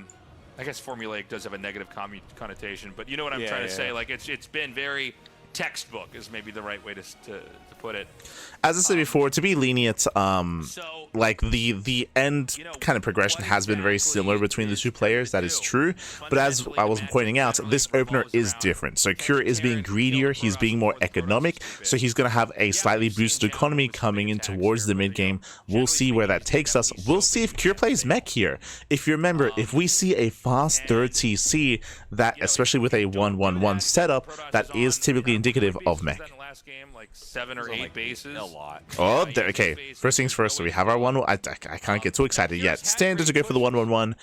guess formulaic does have a negative connotation, but you know what I'm trying to say? Like, it's been very... textbook is maybe the right way to put it. As I said before, to be lenient, like the end kind of progression has been very similar between the two players. That is true, but as I was pointing out, this opener is different. So Cure is being greedier, he's being more economic, so he's going to have a slightly boosted economy coming in towards the mid game. We'll see where that takes us. We'll see if Cure plays mech here. If you remember, if we see a fast 3rd TC, that especially with a 1-1-1 setup, that is typically indicative of mech. Game, like 7 or 8 bases. A lot. Oh, there, okay. First things first, so we have our 1. I can't get too excited yet. Standard to go for the 1-1-1.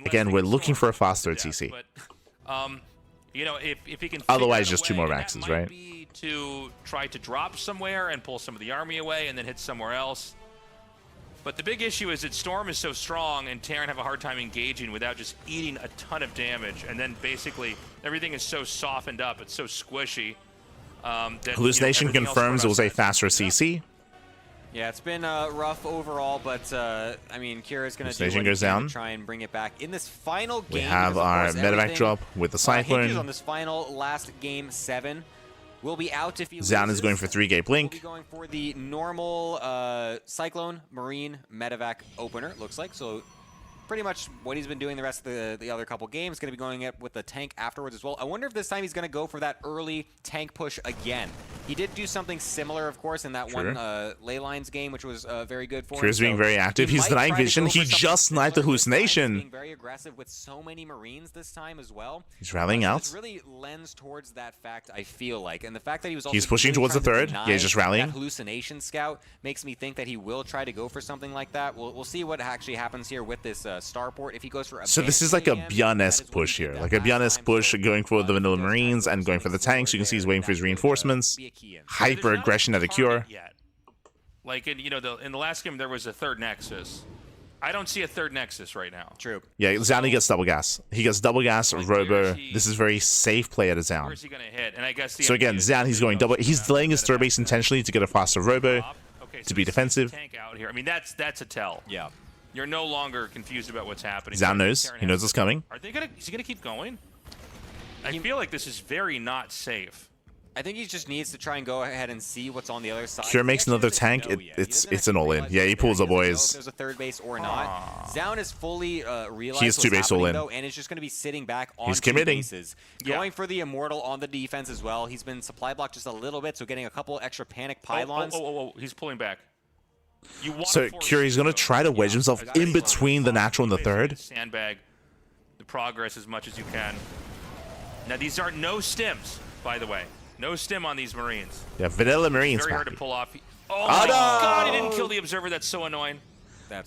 Again, we're looking for a faster TC. If he can. Otherwise, just 2 more Raxes, right? To try to drop somewhere and pull some of the army away and then hit somewhere else. But the big issue is that Storm is so strong and Terran have a hard time engaging without just eating a ton of damage. And then basically everything is so softened up, it's so squishy. That, Hallucination confirms it was a faster CC. Yeah, it's been rough overall, but I mean, Kira's going to do what he goes can down. to try and bring it back in this final game. We have our medevac drop with the Cyclone. On this final last game 7. Will be out if he Zoun loses. is going for 3-gate blink. We'll be going for the normal Cyclone, Marine, medevac opener, looks like. So pretty much what he's been doing the rest of the other couple games. Going to be going up with the tank afterwards as well. I wonder if this time he's going to go for that early tank push again. He did do something similar, of course, in that one Ley Lines game, which was very good for him. Cure's being very active. He's denying vision. He just sniped the Hallucination. Being very aggressive with so many Marines this time as well. He's rallying out. This really lends towards that fact, I feel like. And the fact that he was also pushing towards the 3rd. Yeah, he's just rallying. That Hallucination Scout makes me think that he will try to go for something like that. We'll see what actually happens here with this Starport. If he goes for a so this is like a Bjorn-esque push here. Like a Bjorn-esque push going for the vanilla Marines and going for the tanks. You can see he's waiting for his reinforcements. Hyper aggression at a Cure. Like in the last game there was a 3rd Nexus. I don't see a 3rd Nexus right now. True. Yeah, Zoun gets double gas. He gets double gas, Robo. This is very safe play at a Zoun. Where's he gonna hit? And I guess so again, Zoun, he's going double. He's delaying his 3rd base intentionally to get a faster Robo to be defensive. Tank out here. I mean, that's a tell. Yeah. You're no longer confused about what's happening. Zoun knows. He knows what's coming. Is he gonna keep going? I feel like this is very not safe. I think he just needs to try and go ahead and see what's on the other side. Cure makes another tank. It's an all-in. Yeah, he pulls the boys. If there's a 3rd base or not. Zoun is fully realized he is 2-base all-in, and it's just going to be sitting back on he's committing. 2 bases. Going for the Immortal on the defense as well. He's been supply blocked just a little bit, so getting a couple extra panic pylons. He's pulling back. So Cure, he's going to try to wedge himself in between the natural and the 3rd. Sandbag the progress as much as you can. Now these are no stims, by the way. No stim on these Marines. Yeah, vanilla Marines. Very hard to pull off. Oh my God, he didn't kill the Observer. That's so annoying.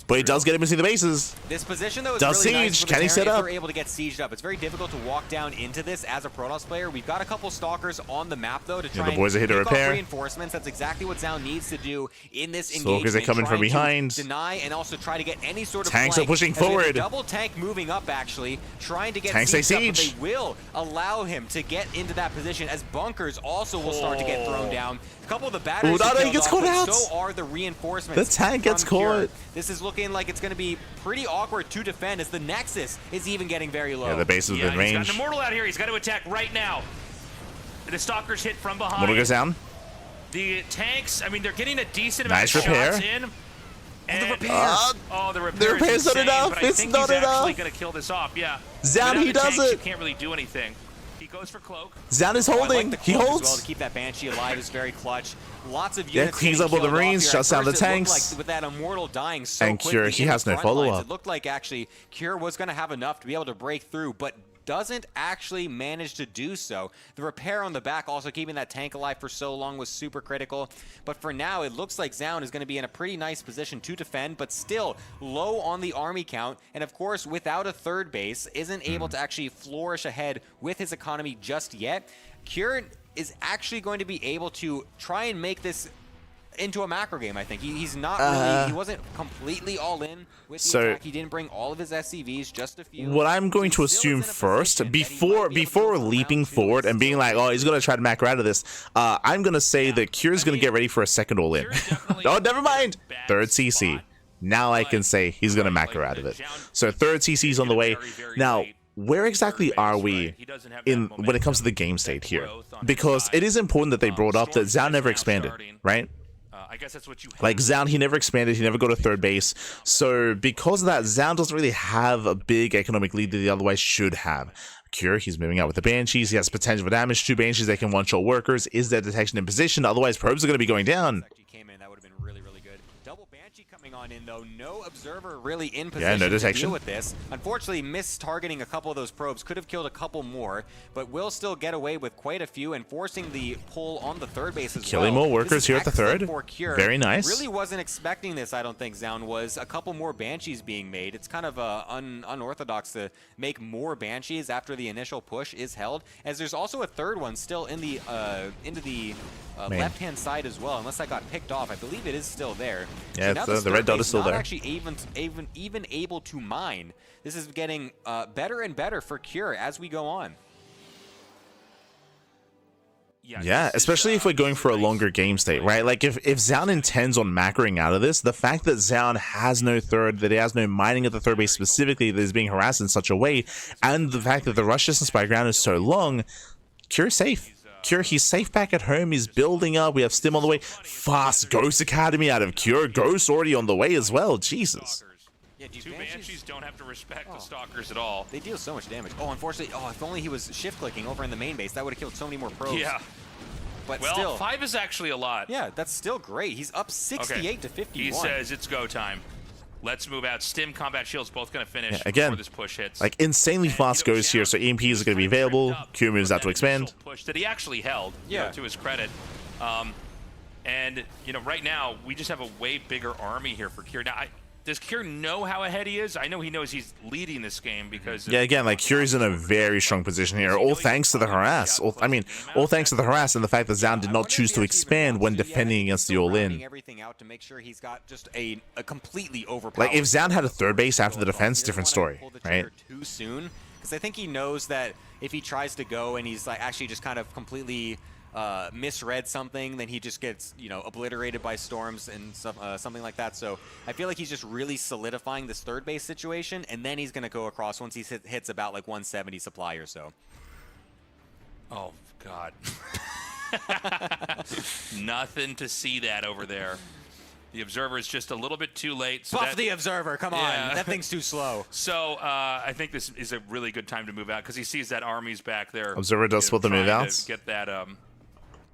But he does get him into the bases. This position, though, is does really siege. Nice for Can he set up? They're able to get sieged up. It's very difficult to walk down into this as a Protoss player. We've got a couple Stalkers on the map, though, to try the boys are here to and repair. Reinforcements. That's exactly what Zoun needs to do in this engagement. Stalkers are coming from behind. Deny and also try to get any sort of tanks are pushing as we have forward. a double tank moving up, actually, trying to get tanks they siege. siege. Up, but they will allow him to get into that position as bunkers also will start to get thrown down. A couple of the batteries he gets caught out. So are the reinforcements. The tank gets caught. This is looking like it's going to be pretty awkward to defend as the Nexus is even getting very low. Yeah, the base is within range. He's got an Immortal out here. He's got to attack right now. The Stalkers hit from behind. Immortal goes down. The tanks, I mean, they're getting a decent amount Nice of repair. shots in. And, the repairs. the repair The repair's is not insane, enough. but I It's think not he's actually enough. going to kill this off. Yeah. Zoun, Without he the does tanks, it. You can't really do anything. He goes for cloak. Zoun is I holding. like the He cloak holds. As well to keep that Banshee alive is very clutch. Lots of Yeah, units cleans getting up all the killed off Marines, here. shuts At down the first it looked tanks. like with that Immortal dying so And quickly Cure, he in has the no front lines, follow-up. It looked like actually Cure was going to have enough to be able to break through, but doesn't actually manage to do so. The repair on the back, also keeping that tank alive for so long, was super critical. But for now, it looks like Zoun is going to be in a pretty nice position to defend, but still low on the army count. And of course, without a third base, isn't able to actually flourish ahead with his economy just yet. Cure is actually going to be able to try and make this into a macro game, I think. He's not really, he wasn't completely all in with the attack. He didn't bring all of his SCVs, just a few. What I'm going So to he still assume is in a first, position that he before might be able to go for leaping round two forward and being like, oh, he's gonna try to macro out of this, I'm gonna say that Cure's gonna get ready for a second all in. Cure's definitely Oh, never mind. in a bad Third CC. spot. Now I can say he's gonna macro out of it. So third CC's on the way. Now, where exactly are we in when it comes to the game state here? Because it is important that they brought up that Zoun never expanded, right? I guess that's what you Like Zoun, he never expanded, he never got to third base. So because of that, Zoun doesn't really have a big economic lead that he otherwise should have. Cure, he's moving out with the Banshees, he has potential for damage, 2 Banshees that can one-shot workers. Is there detection in position? Otherwise, probes are going to be going down. Actually came in, that would have been really, really good. Double Banshee coming on in though, no observer really in position no to detection. deal with this. Unfortunately, targeting a couple of those probes, could have killed a couple more, but will still get away with quite a few and forcing the pull on the third base as Killing well. more workers This is here at the excellent third. for Cure. Very nice. Really wasn't expecting this, I don't think Zoun was. A couple more Banshees being made. It's kind of unorthodox to make more Banshees after the initial push is held, as there's also a third one still in the into the left-hand side as well, unless I got picked off. I believe it is still there. Yeah, now the red dot is still not there. actually even able to mine. This is getting better and better for Cure as we go on. Yeah, especially if we're going for a longer game state, right? Like if Zoun intends on macroing out of this, the fact that Zoun has no third, that he has no mining at the third base specifically, that is being harassed in such a way, and the fact that the rush distance by ground is so long, Cure's safe. Cure, he's safe back at home, he's building up, we have Stim on the way. Fast Ghost Academy out of Cure, Ghost already on the way as well, Jesus. Yeah, Two Banshees don't have to respect the Stalkers at all. They deal so much damage. Oh, unfortunately, if only he was shift clicking over in the main base, that would have killed so many more probes. Yeah. But Well, still, 5 is actually a lot. yeah, that's still great. He's up 68 to 51. He says it's go time. Let's move out. Stim, combat shields, both going to finish again, before this push hits. Like insanely fast Ghost here, so EMPs are going to be available. Q moves out to expand. Push that he actually held, to his credit. And right now we just have a way bigger army here for Cure. Now, does Cure know how ahead he is? I know he knows he's leading this game because Yeah, again, like Cure's in a very strong position here, all thanks to the harass. All thanks to the harass and the fact that Zoun did not choose to expand when defending against the all-in. Everything out to make sure he's got just a completely overpowered. Like if Zoun had a third base after the defense, different story, right? Too soon, because I think he knows that if he tries to go and he's like actually just kind of completely misread something, then he just gets obliterated by storms and stuff, something like that. So I feel like he's just really solidifying this third base situation, and then he's going to go across once he hits about like 170 supply or so. Oh God. Nothing to see that over there. The Observer is just a little bit too late. So Buff the Observer, come on. That thing's too slow. So I think this is a really good time to move out because he sees that army's back there. Observer does split the move out. Get that.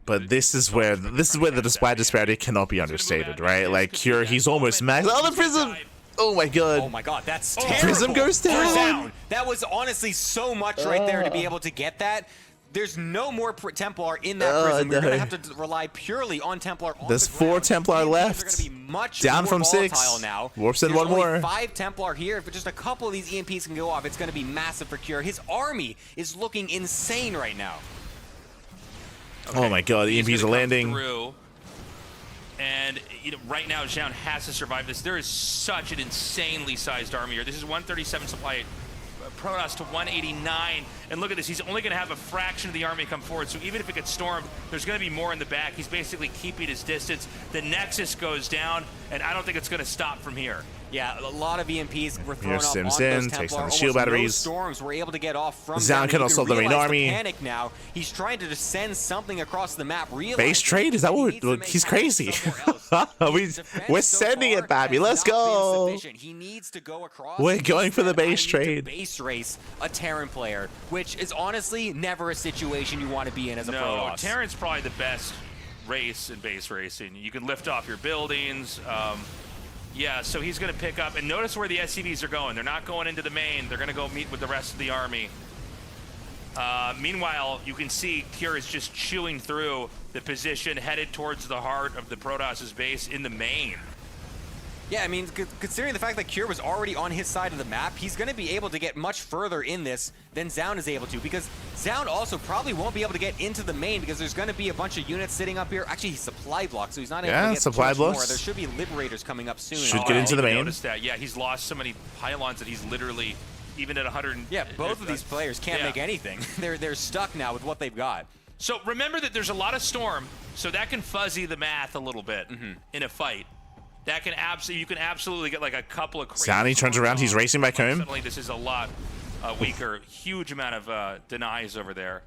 But this is where the supply disparity cannot be understated, right? Like Cure, he's almost max. Oh, the Prism! Oh my god. Oh my god, that's terrible. Prism goes down. That was honestly so much right there to be able to get that. There's no more Templar in that Prism. We're going to have to rely purely on Templar on There's the 4 ground. Templar left. They're going to be much Down more from 6. volatile now. Warps in There's one only more. 5 Templar here. If just a couple of these EMPs can go off, it's going to be massive for Cure. His army is looking insane right now. Okay. Oh my god, the EMPs are landing. Through. And right now, Zoun has to survive this. There is such an insanely sized army here. This is 137 supply, Protoss to 189. And look at this, he's only going to have a fraction of the army come forward. So even if it gets stormed, there's going to be more in the back. He's basically keeping his distance. The Nexus goes down. and I don't think it's going to stop from here. Yeah, a lot of EMPs were thrown off Sims onto those in, Templar. takes down the Almost shield batteries. No storms were able to get off from Zoun can also the main army. Panic now. He's trying to just send something across the map. Base trade? Is that what he's crazy? We're sending it, Babby. Let's go. He needs to go across. We're going for the base trade. Base race a Terran player, which is honestly never a situation you want to be in as a pro boss. Terran's probably the best race in base racing. You can lift off your buildings. Yeah, so he's going to pick up, and notice where the SCVs are going. They're not going into the main. They're going to go meet with the rest of the army. Meanwhile, you can see Cure is just chewing through the position headed towards the heart of the Protoss's base in the main. Yeah, I mean, considering the fact that Cure was already on his side of the map, he's going to be able to get much further in this than Zoun is able to, because Zoun also probably won't be able to get into the main because there's going to be a bunch of units sitting up here. Actually, he's supply blocked, so he's not able to get supply blocks. more. There should be Liberators coming up soon. Should get into the main. Noticed that. Yeah, he's lost so many pylons that he's literally, even at 100. Yeah, both of these players can't make anything. They're stuck now with what they've got. So remember that there's a lot of storm, so that can fuzzy the math a little bit in a fight. That can you can absolutely get like a couple of crazy. Zoun turns around, he's racing back home. Suddenly this is a lot weaker. Huge amount of denies over there.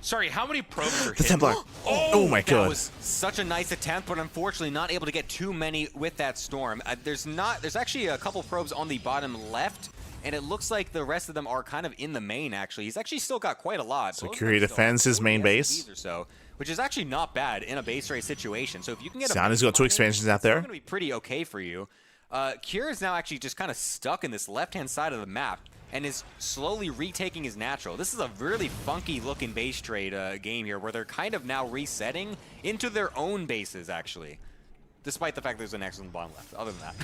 Sorry, how many probes are hit? Templar. Oh my god. That was such a nice attempt, but unfortunately not able to get too many with that storm. There's actually a couple probes on the bottom left, and it looks like the rest of them are kind of in the main, actually. He's actually still got quite a lot. Security defends his main base. Or so, which is actually not bad in a base race situation. So if you can get Zoun has got 2 expansions out there. It's going to be pretty okay for you. Cure is now actually just kind of stuck in this left-hand side of the map and is slowly retaking his natural. This is a really funky-looking base trade game here where they're kind of now resetting into their own bases, actually. Despite the fact there's an X on the bottom left, other than that.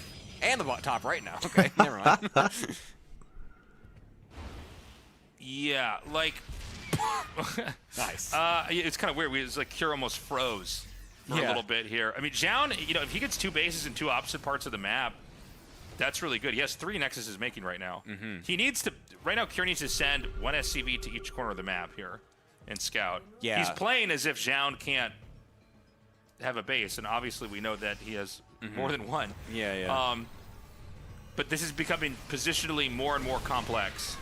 And the top right now. Okay, never mind. Yeah, like... Nice. It's kind of weird. It's like Cure almost froze for a little bit here. I mean, Zoun, if he gets 2 bases in 2 opposite parts of the map, that's really good. He has 3 Nexuses making right now. He needs to, right now, Cure needs to send 1 SCV to each corner of the map here and scout. Yeah. He's playing as if Zoun can't have a base, and obviously we know that he has more than 1. Yeah. But this is becoming positionally more and more complex.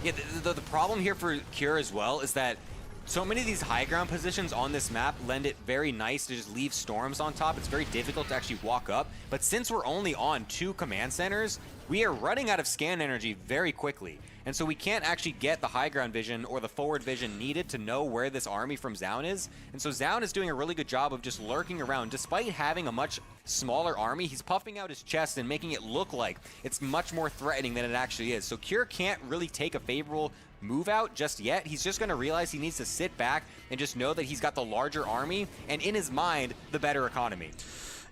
Yeah, the problem here for Cure as well is that so many of these high ground positions on this map lend it very nice to just leave storms on top. It's very difficult to actually walk up. But since we're only on 2 command centers, we are running out of scan energy very quickly. And so we can't actually get the high ground vision or the forward vision needed to know where this army from Zoun is. And so Zoun is doing a really good job of just lurking around. Despite having a much smaller army, he's puffing out his chest and making it look like it's much more threatening than it actually is. So Cure can't really take a favorable move out just yet. He's just going to realize he needs to sit back and just know that he's got the larger army and in his mind, the better economy.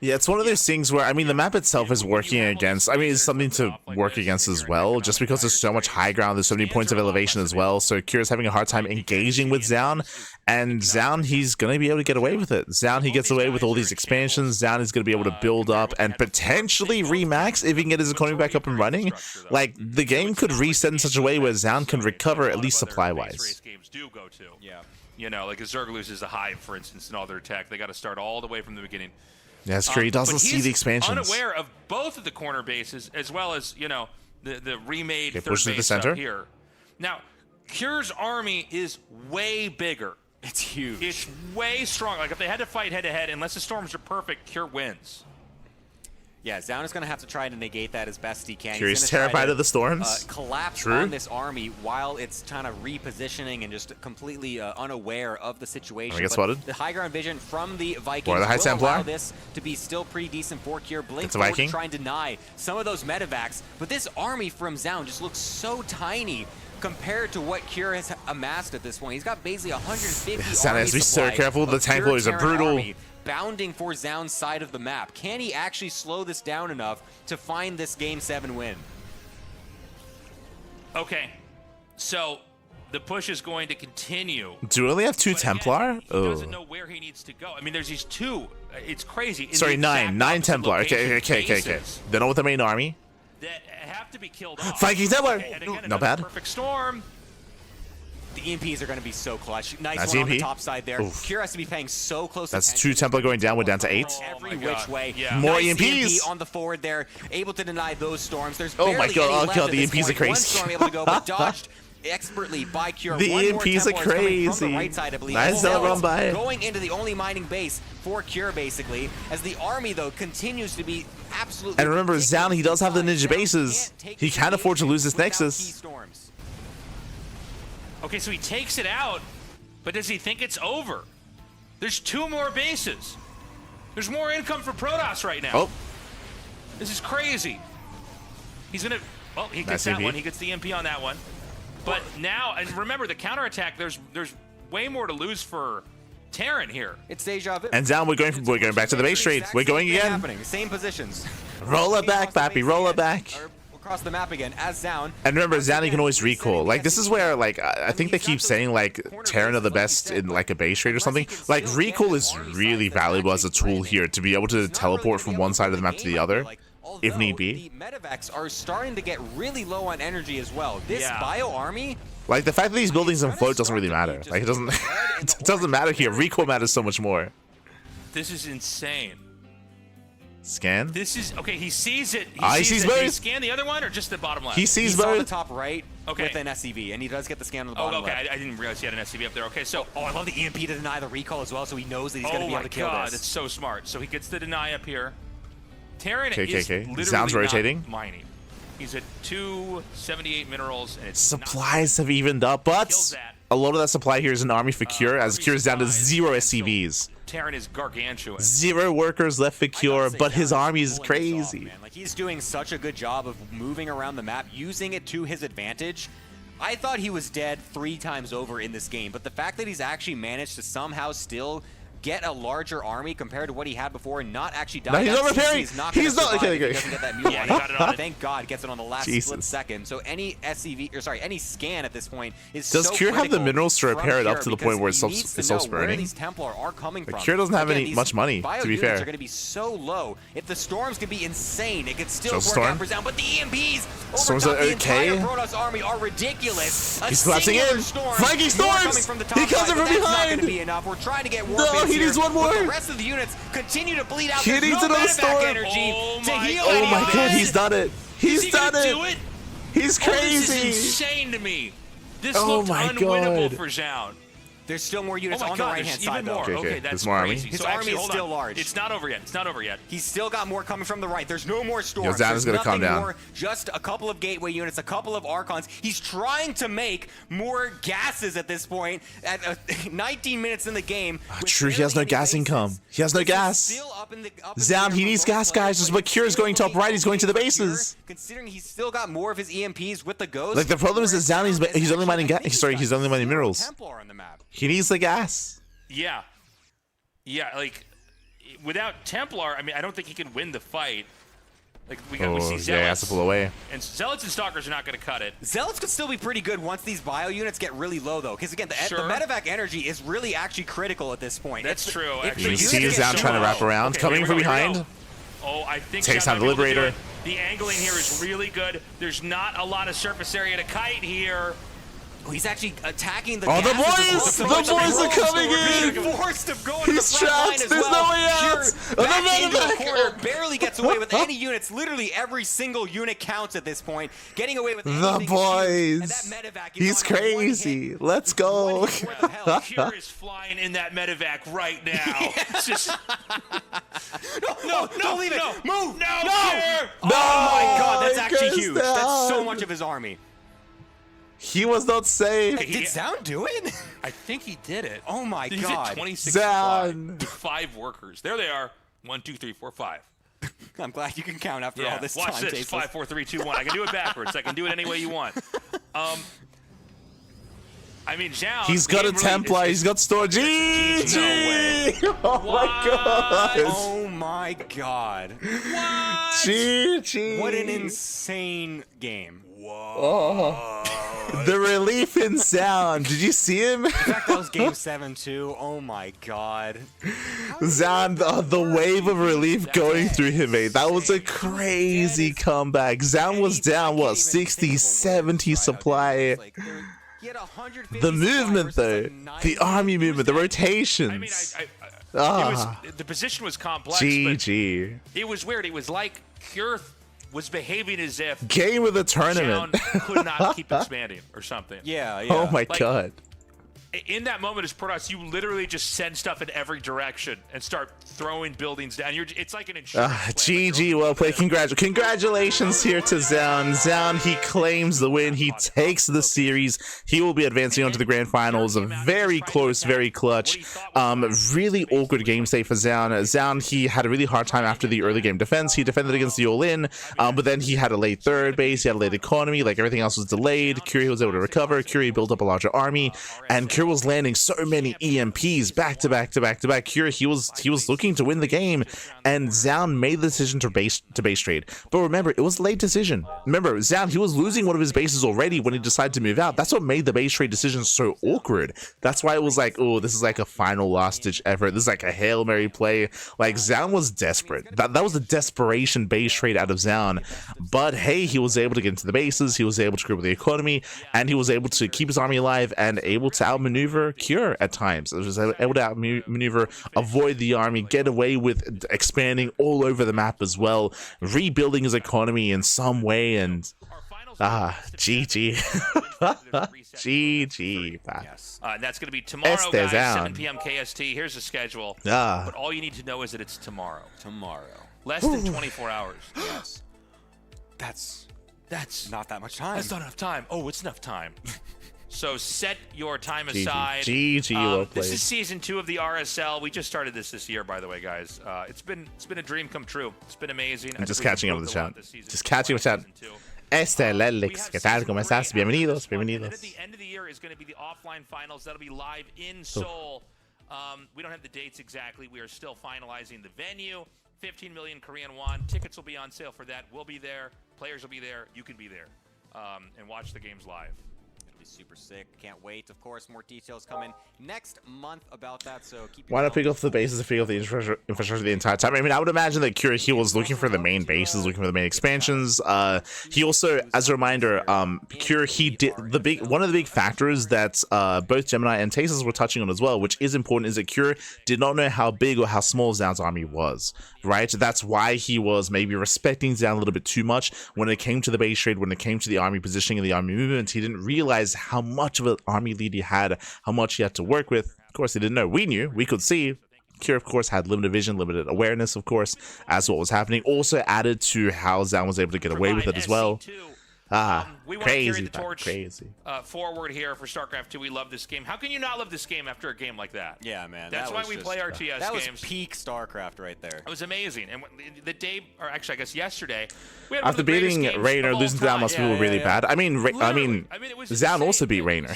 Yeah, it's one of those things where, I mean, the map itself is working against, I mean, it's something to work against as well, just because there's so much high ground, there's so many points of elevation as well, so Cure's having a hard time engaging with Zoun, and Zoun, he's going to be able to get away with it. Zoun, he gets away with all these expansions, Zoun is going to be able to build up and potentially remax if he can get his economy back up and running. Like, the game could reset in such a way where Zoun can recover, at least supply-wise. Yeah. You know, like a Zerglus is a hive, for instance, in all their tech. They got to start all the way from the beginning. Yeah, that's true. He doesn't see the expansions. Unaware of both of the corner bases, as well as, you know, the remade third push to the base center up here. Now, Cure's army is way bigger. It's huge. It's way strong. Like, if they had to fight head-to-head, unless the storms are perfect, Cure wins. Yeah, Zoun is going to have to try to negate that as best he can. He's terrified of the storms. Collapse on this army while it's kind of repositioning and just completely unaware of the situation. Get spotted. The high ground vision from the Vikings or the High will Templar. allow this to be still pretty decent for Cure. Blink a forward Viking. to try and deny some of those medevacs, but this army from Zoun just looks so tiny compared to what Cure has amassed at this point. He's got basically 150 Zoun has to be so careful. The Templars are brutal. Bounding for Zoun's side of the map. Can he actually slow this down enough to find this Game 7 win? Okay, so the push is going to continue. Do we only have 2 Templar? He doesn't know where he needs to go. I mean, there's these 2. It's crazy. Sorry, 9 Templar. Okay. They're not with the main army. That have to be killed off. Viking Templar! Okay, and again, Not bad. Perfect storm. The EMPs are going to be so clutch. Nice That's one on the EMP. top side there. Oof. Kira has to be paying so close That's attention. 2 Templar going down. We're down to 8. Every Oh my which God. way. Yeah. More Nice EMPs. EMP on the forward there, able to deny those storms. There's Oh barely my God, any oh left God, at the this EMPs are point. crazy. One storm able to go, but dodged expertly by Kira. The One more EMPs are Templar is coming crazy. from the right side, I believe. Nice Zealots run by. going into the only mining base for Kira, basically, as the army, though, continues to be absolutely And remember, Zoun, he does have the ninja Zoun bases. can't take He can't afford to lose this without Nexus. key storms. Okay, so he takes it out, but does he think it's over? There's 2 more bases. There's more income for Protoss right now. Oh, This is crazy. He's gonna. Well, he gets Nice that EMP. one. He gets the MP on that one. But now, and remember the counterattack. There's way more to lose for Terran here. It's deja vu. and Zoun, we're going back to the base trade. We're going again. Happening. Same positions. Roll it back, Pappy. Roll it back. Or across the map again as Zoun. And remember, Zoun, you can always recall. Like, this is where, like, I think they keep saying, like, Terran are the best in, like, a base trade or something. Like, recall is really valuable as a tool here to be able to teleport from one side of the map to the other, if need be. The medevacs are starting to get really low on energy as well. This Yeah. bio army. Like, the fact that these buildings can float doesn't really matter. Like, it doesn't, it doesn't matter here. Recall matters so much more. This is insane. Scan? This is okay. He sees it. He sees it. Did he both. scan the other one or just the bottom left? He He sees saw the both. top right Okay. with an SCV, and he does get the scan on the Oh, bottom okay. left. I didn't realize he had an SCV up there. Okay, so. Oh, I love the EMP to deny the recall as well, so he knows that he's going to Oh be able my to kill God, this. that's so smart. So he gets the deny up here. Terran Okay, is okay. literally Zoun's not rotating. mining. He's at 278 minerals, and it's Supplies have evened up, but Kills that. a lot of that supply here is an army for Cure, as army Cure's down to supplies, 0 and so SCVs. Terran is gargantuan. 0 workers left for Cure, but his army is crazy. Man. Like, he's doing such a good job of moving around the map, using it to his advantage. I thought he was dead 3 times over in this game, but the fact that he's actually managed to somehow still get a larger army compared to what he had before and not actually die. No, he's that not repairing. CC is not He's gonna not- survive okay, if he okay. doesn't get that mule Yeah, on he it. got it on it. Thank God gets it on the last split Jesus. second. So any SCV, or sorry, any scan at this point is Does so Cure have the critical minerals to from repair it up Cure to the because point where it's he self- needs it's to know self-spurning? where these Templar are coming from. Cure doesn't have Again, any these much money, bio to be units fair. are going to be so low. If the storms can be insane, it could still Shows work storm. out for Zoun, but the EMPs over Storms top are the entire okay. Protoss army are ridiculous. He's collapsing singular in. Storm, Flanking more storms. coming from the top He comes side, in but from that's not behind. going to be enough. We're trying to get war No, bids he needs here, one but more. the rest of the units continue to bleed out. He There's needs no another medevac storm. energy Oh to my heal God. Oh any my of God, this. he's done it. He's Is he done gonna it. do it? He's Oh, this is crazy. insane to me. This Oh looked my unwinnable God. for Zoun. There's still more Oh units my on God, the there's right-hand even side, though. more. Okay, Okay, okay. that's There's more army. crazy. His So army actually, is hold still on. large. It's not over yet. It's not over yet. He's still got more coming from the right. There's no more storms. Zoun There's is gonna calm nothing down. more, just a couple of gateway units, a couple of Archons. He's trying to make more gases at this point. At 19 minutes in the game. with True, he has no barely any gas bases. income. He has no This is as. still up in the Zoun, air he for needs both gas, players, guys. Just but it's Cure is still going top looking right. He's going to the okay for Cure, bases. Considering he's still got more of his EMPs with the Ghost. Like, the problem is that Zoun, he's It's only mining actually- I gas. think Sorry, got he's only mining 0 minerals. Templar on the map. He needs the gas. Yeah. Yeah, like, without Templar, I mean, I don't think he can win the fight. Like, we Oh, see yeah, Zealots. he has to pull away. And Zealots and Stalkers are not going to cut it. Zealots could still be pretty good once these bio units get really low, though. Because, again, the Sure. medevac energy is really actually critical at this point. That's true, if actually. the You units see get Zoun so trying to low- wrap around, Okay, coming here from we go, here we behind. go. Oh, I think Takes Zoun down the might be able to do Liberator. it. The angling here is really good. There's not a lot of surface area to kite here. Oh, he's actually attacking the Oh, the gases as boys! opposed to The much of boys the are coming We're in! being forced to go into He's the front line trapped! as There's well. no way out! Pure Oh, the back into the medevac! corner, barely gets away with any units. Literally every single unit counts at this point. Getting away with The anything is huge. boys. And that medevac is He's on one crazy. hit. Let's go. One hit worth of health. Cure is flying in that medevac right now. It's just No, don't leave it. no, Move. no, No. Cure! Oh my God, that's he actually goes huge. That's so down. much of his army. He was not safe. He- Did Zoun do it? I think he did it. Oh my He's God. at 26 Zoun. supply. 5 workers. There they are. 1, 2, 3, 4, 5. I'm glad you can count after all this Watch time, this. Tasteless. 5, 4, 3, 2, 1. I can do it backwards. I can do it any way you want. I mean, Zoun. He's the got a game really Templar. is- He's got storage. No way. Oh my God. Oh my God. GG. What an insane game. The relief in sound. Did you see him? In fact, that was game 7 too. Oh my God. Zoun, the wave of relief going through him, mate. That was a crazy comeback. Zoun was down, what, 60, 70 supply. He had 150 The movement, though. The army movement, the rotations. I mean, it was, the position was complex. GG. But it was weird. It was like Cure was behaving as if Game of the tournament. Zoun could not keep expanding or something. Yeah. Oh my god. In that moment as Protoss, you literally just send stuff in every direction and start throwing buildings down. It's like an insurance plan. GG, well played. Congratulations here to Zoun. Zoun, he claims the win. He takes the series. He will be advancing on to the grand finals. Very close, very clutch. Really awkward game state for Zoun. Zoun, he had a really hard time after the early game defense. He defended against the all-in, but then he had a late third base. He had a late economy. Like, everything else was delayed. Curie was able to recover. Curie built up a larger army, and Curie was landing so many EMPs back to back to back to back. Curie, he was looking to win the game, and Zoun made the decision to base trade. But remember, it was a late decision. Remember, Zoun, he was losing one of his bases already when he decided to move out. That's what made the base trade decision so awkward. That's why it was like, oh, this is like a final last ditch effort. This is like a Hail Mary play. Like, Zoun was desperate. That was a desperation base trade out of Zoun. But hey, he was able to get into the bases. He was able to grip the economy, and he was able to keep his army alive and able to outmaneuver Cure at times. He was able to outmaneuver, avoid the army, get away with expanding all over the map as well, rebuilding his economy in some way, and GG. GG. And that's going to be tomorrow, guys, 7 p.m. KST. Here's the schedule. But all you need to know is that it's tomorrow. Less than 24 hours. Yes. That's not that much time. That's not enough time. Oh, it's enough time. So set your time aside. GG, well played. This is season 2 of the RSL. We just started this year, by the way, guys. It's been a dream come true. It's been amazing. I'm just catching up with the chat. Just catching up with the chat. Alex, ¿qué tal? ¿Cómo estás? Bienvenidos. And at the end of the year is going to be the offline finals. That'll be live in Seoul. We don't have the dates exactly. We are still finalizing the venue. 15 million Korean won. Tickets will be on sale for that. We'll be there. Players will be there. You can be there and watch the games live. It'll be super sick. Can't wait. Of course, more details coming next month about that. So keep. Why not pick off the bases and pick off the infrastructure the entire time? I mean, I would imagine that Curie, he was looking for the main bases, looking for the main expansions. He also, as a reminder, Curie, he did one of the big factors that both Gemini and Tasis were touching on as well, which is important, is that Curie did not know how big or how small Zoun's army was. Right, that's why he was maybe respecting Zoun a little bit too much when it came to the base trade, when it came to the army positioning and the army movement. He didn't realize how much of an army lead he had, how much he had to work with. Of course, he didn't know. We knew, we could see. Cure, of course, had limited vision, limited awareness, of course, as to what was happening. Also added to how Zoun was able to get away with it as well. We want to carry the torch crazy. Forward here for StarCraft 2. We love this game. How can you not love this game after a game like that? Yeah, man. That's why we play RTS games. That was peak StarCraft right there. It was amazing. And the day, or actually, I guess yesterday, we had after beating Raynor, losing to Zoun must feel really bad. I mean, Zoun also beat Raynor.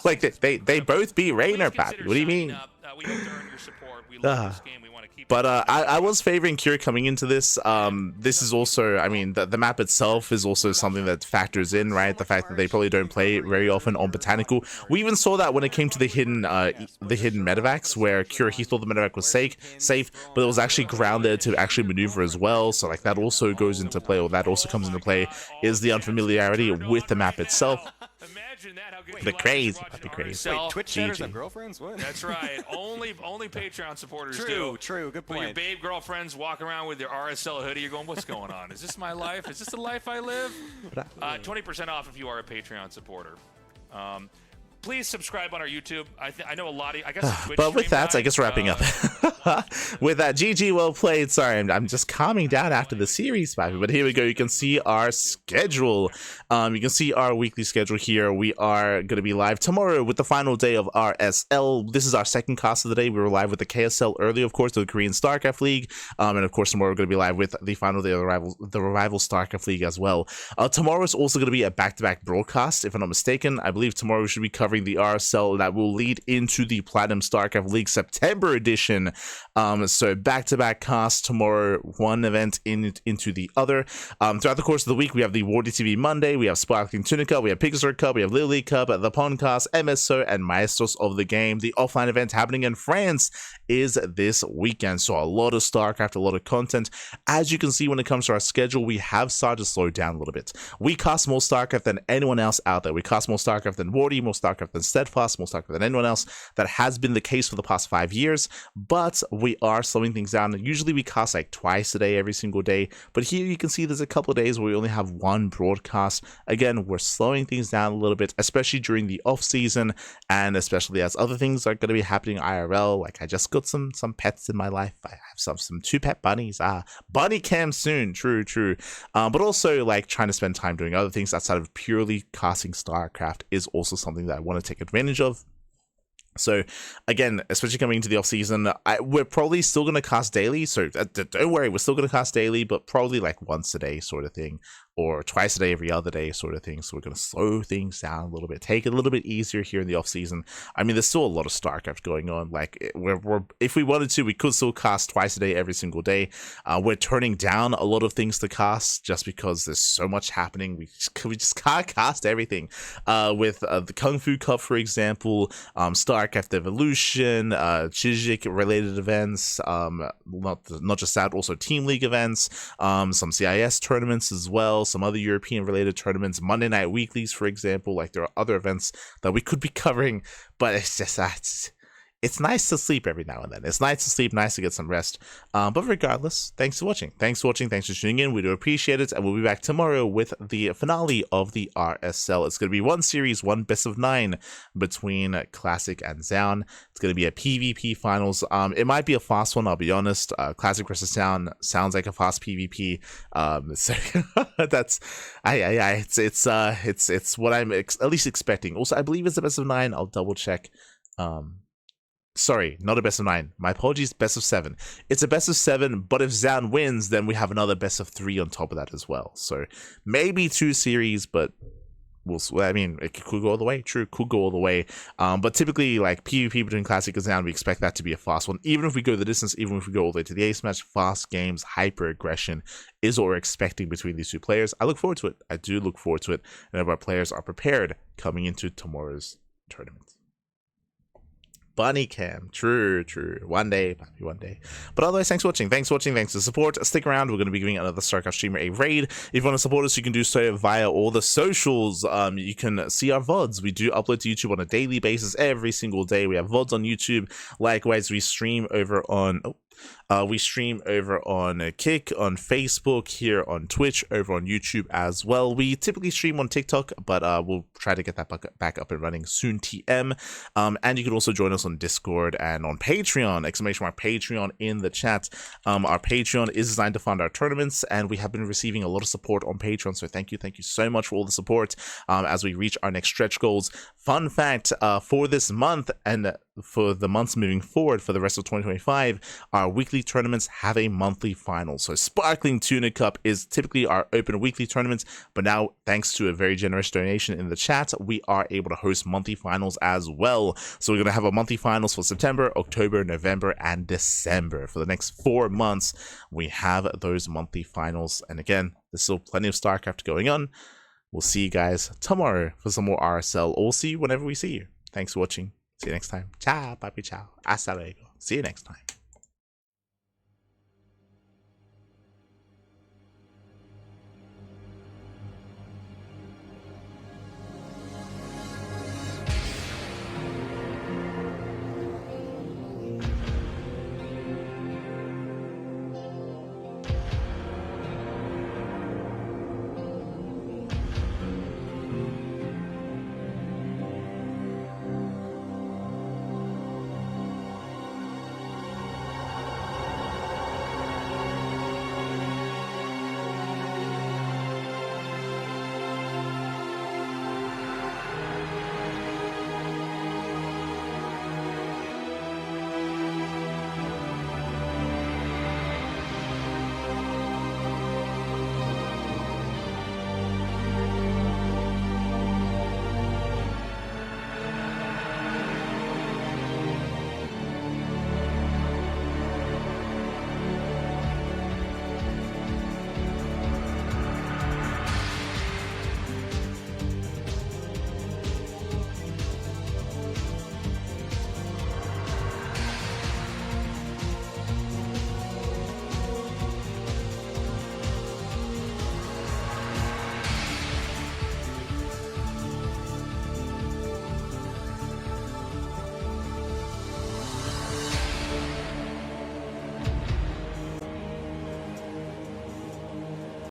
Like they both beat Raynor, Pappy. What do you mean? We hope to earn your support. We love this game. We want to keep. But I was favoring Cure coming into this. This is also, I mean, the map itself is also something that factors in, right? The fact that they probably don't play it very often on Botanical. We even saw that when it came to the hidden medevacs, where Cure, he thought the medevac was safe, but it was actually grounded to actually maneuver as well. So like that also goes into play, or that also comes into play, is the unfamiliarity with the map itself. Imagine that, how good The crazy. Wait, Twitch chatters have girlfriends? What? That's right. Only Patreon supporters do. True. Good point. When your babe girlfriends walk around with their RSL hoodie, you're going, what's going on? Is this my life? Is this the life I live? 20% off if you are a Patreon supporter. Please subscribe on our YouTube. I know a lot of, I guess, Twitch. But with that, I guess wrapping up. With that, GG, well played. Sorry, I'm just calming down after the series, but here we go. You can see our schedule. You can see our weekly schedule here. We are going to be live tomorrow with the final day of RSL. This is our second cast of the day. We were live with the KSL earlier, of course, the Korean StarCraft League. And of course, tomorrow we're going to be live with the final day of the Revival StarCraft League as well. Tomorrow is also going to be a back-to-back broadcast, if I'm not mistaken. I believe tomorrow we should be covering covering the RSL that will lead into the Platinum StarCraft League September edition. So back-to-back casts tomorrow, one event into the other. Throughout the course of the week, we have the Wardy TV Monday, we have Sparkling Tuna Cup, we have Pixar Cup, we have Little League Cup, the Podcast, MSO, and Maestros of the Game. The offline event happening in France is this weekend, so a lot of StarCraft, a lot of content. As you can see, when it comes to our schedule, we have started to slow down a little bit. We cast more StarCraft than anyone else out there. We cast more StarCraft than Wardy, more StarCraft than Steadfast, more StarCraft than anyone else. That has been the case for the past 5 years, but we are slowing things down. Usually we cast like twice a day, every single day, but here you can see there's a couple of days where we only have one broadcast. Again, we're slowing things down a little bit, especially during the off season, and especially as other things are going to be happening IRL. Like I just got some pets in my life. I have some 2 pet bunnies. Bunny cam soon. True. But also like trying to spend time doing other things outside of purely casting StarCraft is also something that I want to take advantage of. So again, especially coming into the off season, we're probably still going to cast daily. So don't worry, we're still going to cast daily, but probably like once a day sort of thing, or twice a day, every other day sort of thing. So we're going to slow things down a little bit, take it a little bit easier here in the off season. I mean, there's still a lot of StarCraft going on. Like we're if we wanted to, we could still cast twice a day, every single day. We're turning down a lot of things to cast just because there's so much happening. We just can't cast everything. With the Kung Fu Cup, for example, StarCraft Evolution, Chijik related events, not just that, also Team League events, some CIS tournaments as well, some other European related tournaments, Monday Night Weeklies, for example. Like there are other events that we could be covering, but it's just it's nice to sleep every now and then. It's nice to sleep, nice to get some rest. But regardless, thanks for watching. Thanks for tuning in. We do appreciate it. And we'll be back tomorrow with the finale of the RSL. It's going to be one series, one best of 9 between Classic and Zoun. It's going to be a PvP finals. It might be a fast one, I'll be honest. Classic versus Zoun sounds like a fast PvP. So that's, it's what I'm at least expecting. Also, I believe it's a best of 9. I'll double check. Sorry, not a best of 9. My apologies, best of 7. It's a best of 7, but if Zoun wins, then we have another best of 3 on top of that as well. So maybe 2 series, but I mean, it could go all the way. True, could go all the way. But typically, like PvP between Classic and Zoun, we expect that to be a fast one. Even if we go the distance, even if we go all the way to the ace match, fast games, hyper aggression is what we're expecting between these 2 players. I look forward to it. I do look forward to it. And if our players are prepared coming into tomorrow's tournament. Bunny cam, true. One day. But otherwise, thanks for watching. Thanks for the support. Stick around. We're going to be giving another StarCraft streamer a raid. If you want to support us, you can do so via all the socials. You can see our VODs. We do upload to YouTube on a daily basis every single day. We have VODs on YouTube. Likewise, we stream over on Kick, on Facebook, here on Twitch, over on YouTube as well. We typically stream on TikTok, but we'll try to get that back up and running soon, TM. And you can also join us on Discord and on Patreon, !Patreon in the chat. Our Patreon is designed to fund our tournaments, and we have been receiving a lot of support on Patreon, so thank you so much for all the support as we reach our next stretch goals. Fun fact, for this month and for the months moving forward for the rest of 2025, our weekly tournaments have a monthly final. So Sparkling Tuna Cup is typically our open weekly tournaments, but now thanks to a very generous donation in the chat, we are able to host monthly finals as well. So we're going to have a monthly finals for September, October, November, and December. For the next 4 months, we have those monthly finals. And again, there's still plenty of StarCraft going on. We'll see you guys tomorrow for some more RSL, or we'll see you whenever we see you. Thanks for watching. See you next time. Ciao, papi, ciao. Hasta luego. See you next time.